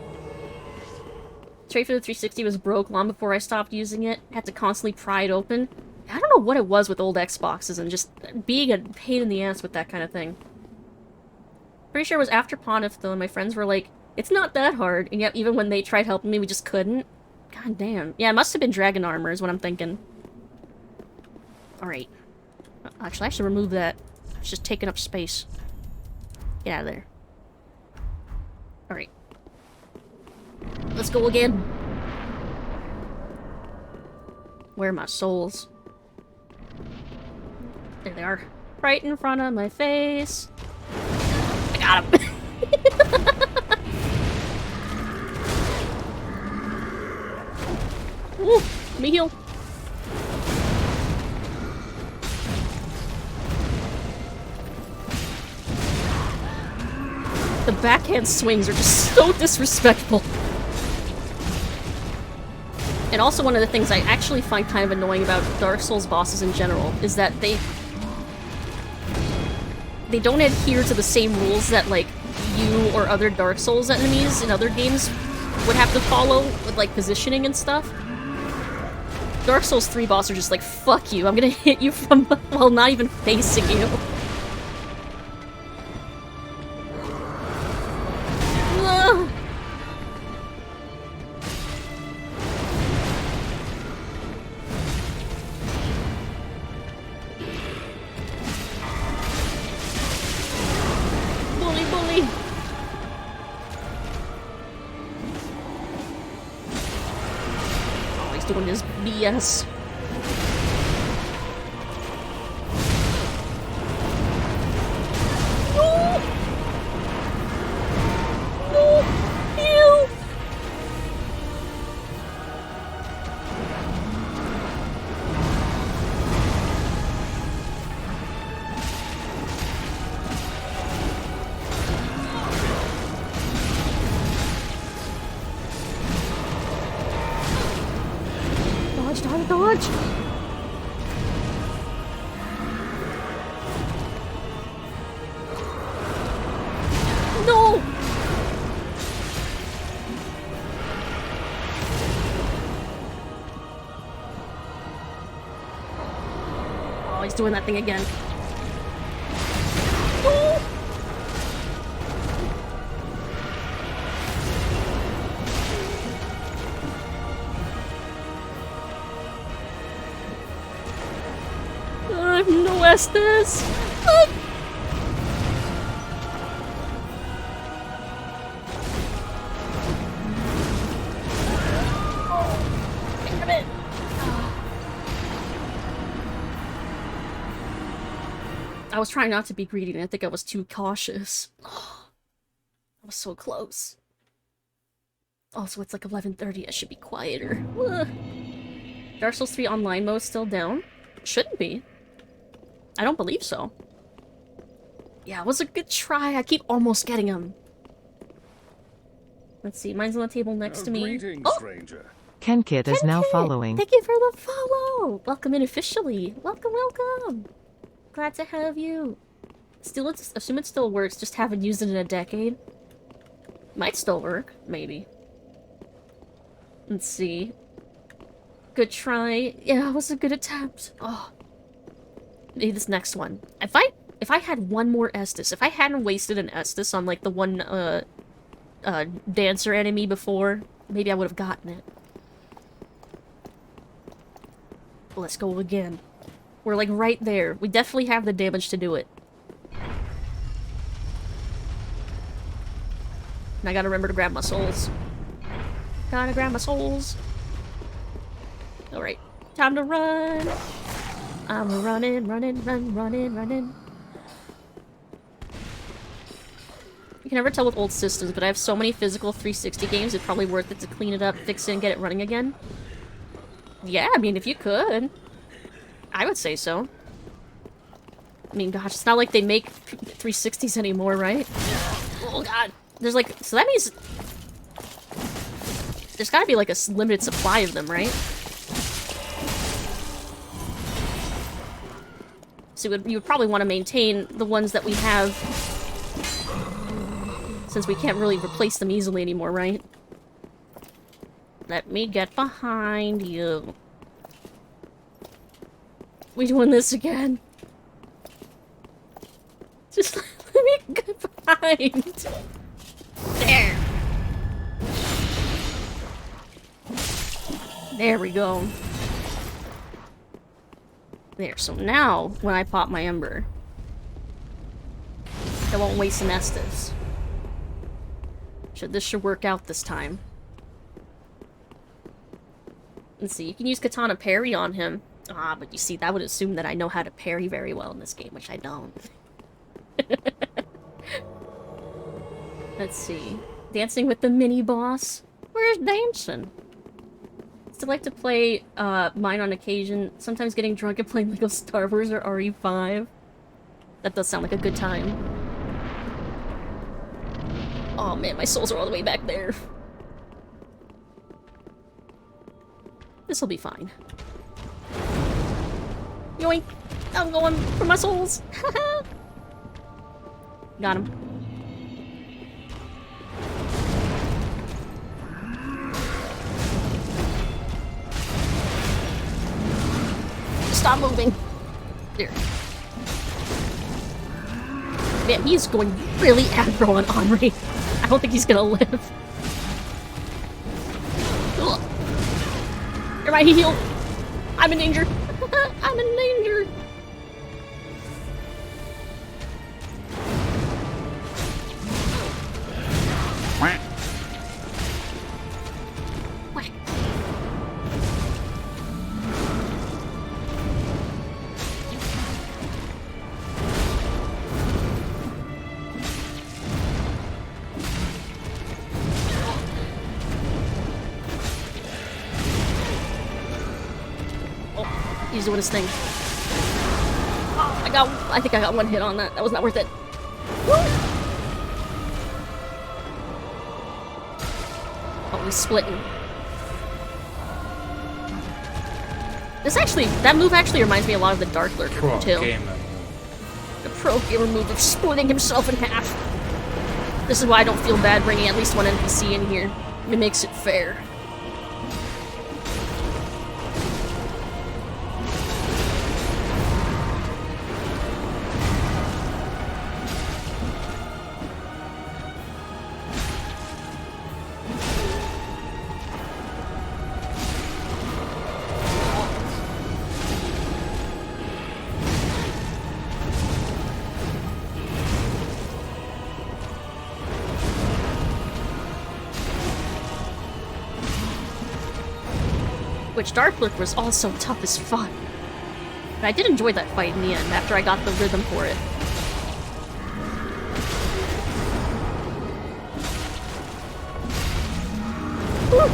Tray for the 360 was broke long before I stopped using it. Had to constantly pry it open. I don't know what it was with old Xboxes and just being a pain in the ass with that kind of thing. Pretty sure it was after Pontiff though, and my friends were like, it's not that hard, and yet even when they tried helping me, we just couldn't. God damn. Yeah, it must have been dragon armor is what I'm thinking. Alright. Actually, I should remove that. It's just taking up space. Get out of there. Alright. Let's go again. Where are my souls? There they are. Right in front of my face. I got him. Ooh, let me heal. the backhand swings are just so disrespectful. And also one of the things I actually find kind of annoying about Dark Souls bosses in general is that they don't adhere to the same rules that, like, you or other Dark Souls enemies in other games would have to follow with, like, positioning and stuff. Dark Souls 3 boss are just like, fuck you, I'm gonna hit you from while not even facing you. Ugh. Bully, bully. Oh, he's doing his BS. No! No! Ew! Dodge, dodge, dodge! No! Oh, he's doing that thing again. No! No Estes! Damn it! I was trying not to be greedy, and I think I was too cautious. I was so close. Also, it's like 11:30. I should be quieter. Ugh. Dark Souls 3 online mode still down? Shouldn't be. I don't believe so. Yeah, it was a good try. I keep almost getting him. Let's see. Mine's on the table next to me. Oh! Kenkit is now following. Thank you for the follow! Welcome in officially. Welcome, welcome! Glad to have you. Still, assume it still works, just haven't used it in a decade. Might still work, maybe. Let's see. Good try. Yeah, it was a good attempt. Oh. Maybe this next one. If I had one more Estus, if I hadn't wasted an Estus on, like, the one, dancer enemy before, maybe I would have gotten it. Let's go again. We're, like, right there. We definitely have the damage to do it. And I gotta remember to grab my souls. Gotta grab my souls. Alright. Time to run! I'm running. You can never tell with old systems, but I have so many physical 360 games, it's probably worth it to clean it up, fix it, and get it running again. Yeah, I mean, if you could. I would say so. I mean, gosh, it's not like they make 360s anymore, right? Oh, God. There's like... So that means... There's gotta be like a limited supply of them, right? So you would probably want to maintain the ones that we have, since we can't really replace them easily anymore, right? Let me get behind you. We doing this again? Just let me get behind. There. There we go. There, so now, when I pop my Ember, I won't waste an Estus. This should work out this time. Let's see, you can use Katana Parry on him. Ah, but you see, that would assume that I know how to parry very well in this game, which I don't. Let's see. Dancing with the mini-boss? Where's dancing? Still like to play mine on occasion, sometimes getting drunk and playing Lego Star Wars or RE5. That does sound like a good time. Oh man, my souls are all the way back there. This'll be fine. Yoink! I'm going for my souls! Got him. Stop moving. There. Man, he's going really aggro on Henri. I don't think he's gonna live. Ugh. You're my heal. I'm in danger. I'm in danger. Whack. He's doing his thing. Oh, I think I got one hit on that. That was not worth it. Woo! Oh, he's splitting. That move actually reminds me a lot of the Dark Lurker too. The pro gamer move of splitting himself in half. This is why I don't feel bad bringing at least one NPC in here. It makes it fair. Which Dark Lurk was also tough as fuck. But I did enjoy that fight in the end, after I got the rhythm for it. Woo!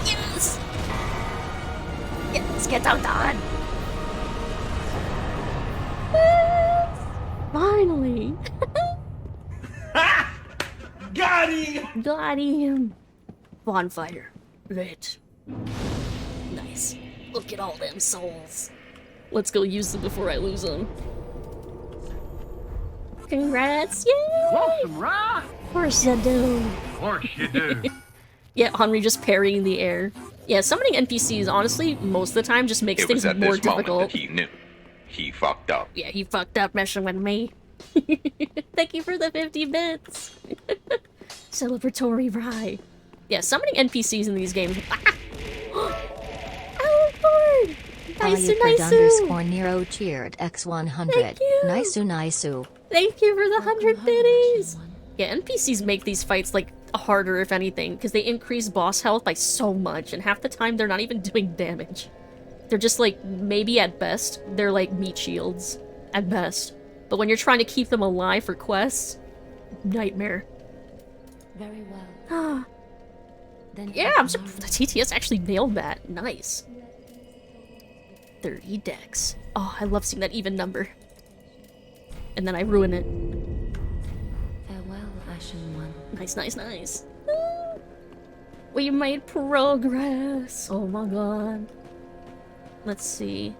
Yes! Yes, get out done! Yes! Finally! Got him! Got him! Bonfire. Lit. Nice. Look at all them souls. Let's go use them before I lose them. Congrats! Yay! Want some rye? Of course you do. Of course you do. Yeah, Henri just parrying the air. Yeah, summoning NPCs, honestly, most of the time just makes things more difficult. He knew. He fucked up. Yeah, he fucked up messing with me. Thank you for the 50 bits. Celebratory rye. Yeah, summoning NPCs in these games. Ah! Alan Nice underscore Nero cheered X100. Thank you. Nice. Thank you for the 100 biddies. Yeah, NPCs make these fights like harder, if anything, because they increase boss health by so much, and half the time they're not even doing damage. They're just like, maybe at best, they're like meat shields. At best. But when you're trying to keep them alive for quests, nightmare. Very well. Ah. Yeah, I'm surprised the TTS actually nailed that. Nice. 30 decks. Oh, I love seeing that even number. And then I ruin it. Farewell, Ashen One. Nice. We made progress. Oh my god. Let's see.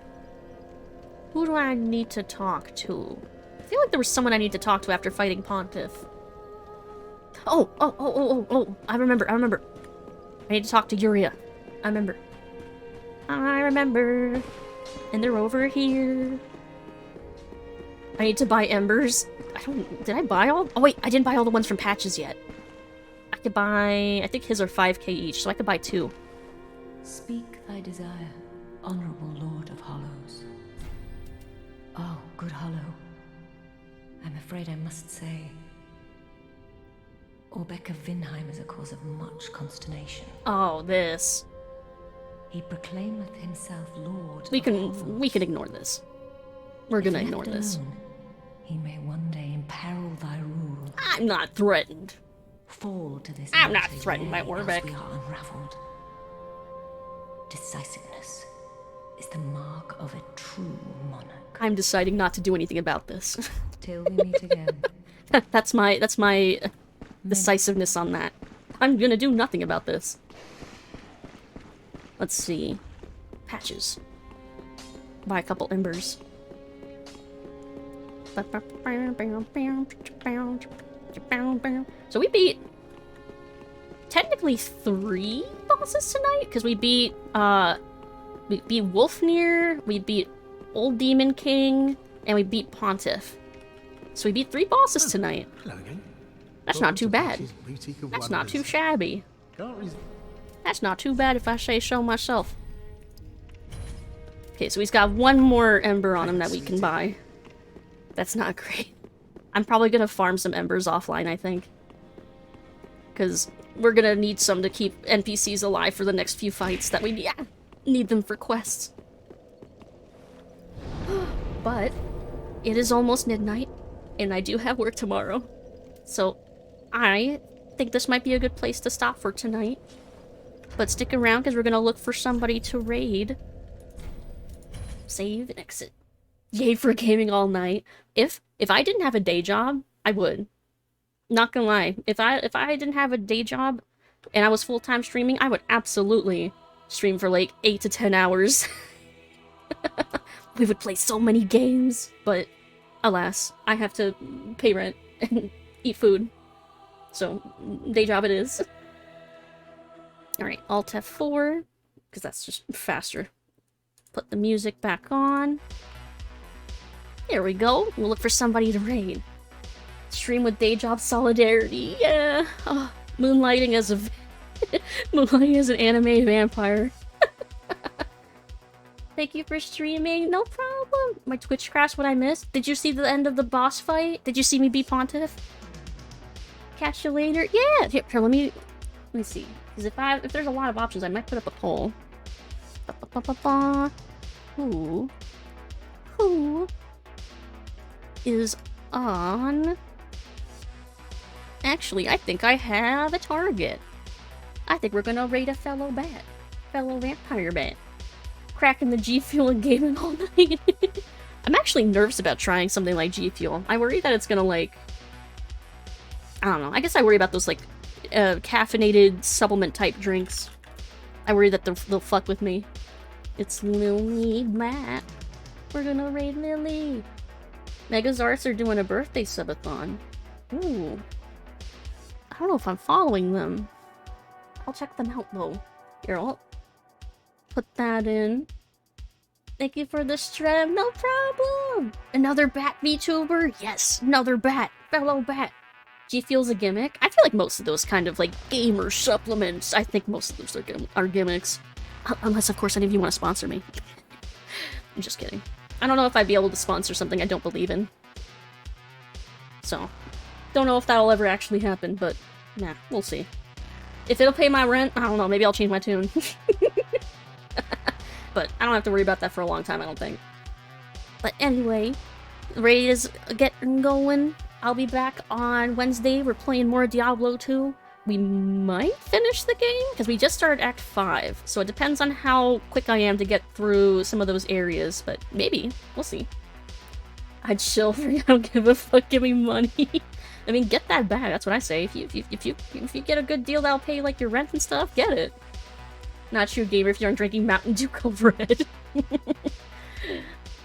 Who do I need to talk to? I feel like there was someone I need to talk to after fighting Pontiff. Oh, I remember. I need to talk to Yuria. I remember. And they're over here. I need to buy embers. Did I buy all? Oh wait, I didn't buy all the ones from patches yet. I could buy, I think his are 5k each, so I could buy 2. Speak thy desire, honorable Lord of Hollows. Oh, good Hollow. I'm afraid I must say, Orbeck of Vinheim is a cause of much consternation. Oh, this. He proclaimeth himself Lord. We can ignore this. We're gonna ignore this. Alone, he may one day imperil thy rule. I'm not threatened. Fall to this. I'm not threatened by Orbeck. We are unraveled. Decisiveness is the mark of a true monarch. I'm deciding not to do anything about this. Till we meet again. That's my decisiveness on that. I'm gonna do nothing about this. Let's see. Patches. Buy a couple embers. So we beat technically 3 bosses tonight, because we beat Wolfnir, we beat Old Demon King, and we beat Pontiff. So we beat 3 bosses tonight. Hello again. That's not too bad. That's not too shabby. That's not too bad if I say so myself. Okay, so he's got 1 more ember on him that we can buy. That's not great. I'm probably gonna farm some embers offline, I think. Because we're gonna need some to keep NPCs alive for the next few fights that we need them for quests. But it is almost midnight, and I do have work tomorrow. So I think this might be a good place to stop for tonight. But stick around, because we're gonna look for somebody to raid. Save and exit. Yay for gaming all night. If I didn't have a day job, I would. Not gonna lie. If I didn't have a day job and I was full-time streaming, I would absolutely stream for like 8 to 10 hours. We would play so many games, but alas, I have to pay rent and eat food. So, day job it is. Alright, Alt F4, because that's just faster. Put the music back on. There we go. We'll look for somebody to raid. Stream with day job solidarity. Yeah. Oh, moonlighting as a moonlighting as an anime vampire. Thank you for streaming. No problem. My Twitch crashed. What I missed? Did you see the end of the boss fight? Did you see me beat Pontiff? Catch you later. Yeah. Here, let me see. Because if there's a lot of options, I might put up a poll. Who is on? Actually, I think I have a target. I think we're gonna raid a fellow vampire bat. Cracking the G Fuel and gaming all night. I'm actually nervous about trying something like G Fuel. I worry that it's gonna like, I don't know. I guess I worry about those like caffeinated supplement type drinks. I worry that they'll fuck with me. It's Lily Matt. We're gonna raid Lily. Megazarts are doing a birthday subathon. Ooh. I don't know if I'm following them. I'll check them out though. Here, I'll put that in. Thank you for the stream. No problem. Another bat VTuber? Yes, another bat. Fellow bat. G Fuel's a gimmick? I feel like most of those kind of like gamer supplements, I think most of those are gimmicks. Unless, of course, any of you want to sponsor me. I'm just kidding. I don't know if I'd be able to sponsor something I don't believe in. So, don't know if that'll ever actually happen, but nah, we'll see. If it'll pay my rent, I don't know, maybe I'll change my tune. But I don't have to worry about that for a long time, I don't think. But anyway, the raid is getting going. I'll be back on Wednesday. We're playing more Diablo 2. We might finish the game, because we just started Act 5, so it depends on how quick I am to get through some of those areas, but maybe. We'll see. I'd chill for I don't give a fuck, give me money. I mean, get that back, that's what I say. If you get a good deal that'll pay, like, your rent and stuff, get it. Not you, gamer, if you aren't drinking Mountain Dew Cove Red.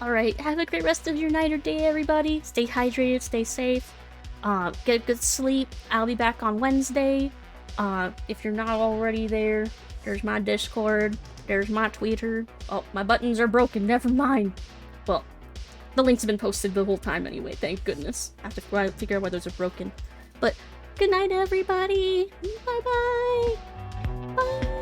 Alright, have a great rest of your night or day, everybody. Stay hydrated, stay safe. Get good sleep. I'll be back on Wednesday. If you're not already there, there's my Discord, there's my Twitter. Oh, my buttons are broken, never mind. Well, the links have been posted the whole time anyway, thank goodness. I have to figure out why those are broken. But, good night, everybody! Bye-bye! Bye!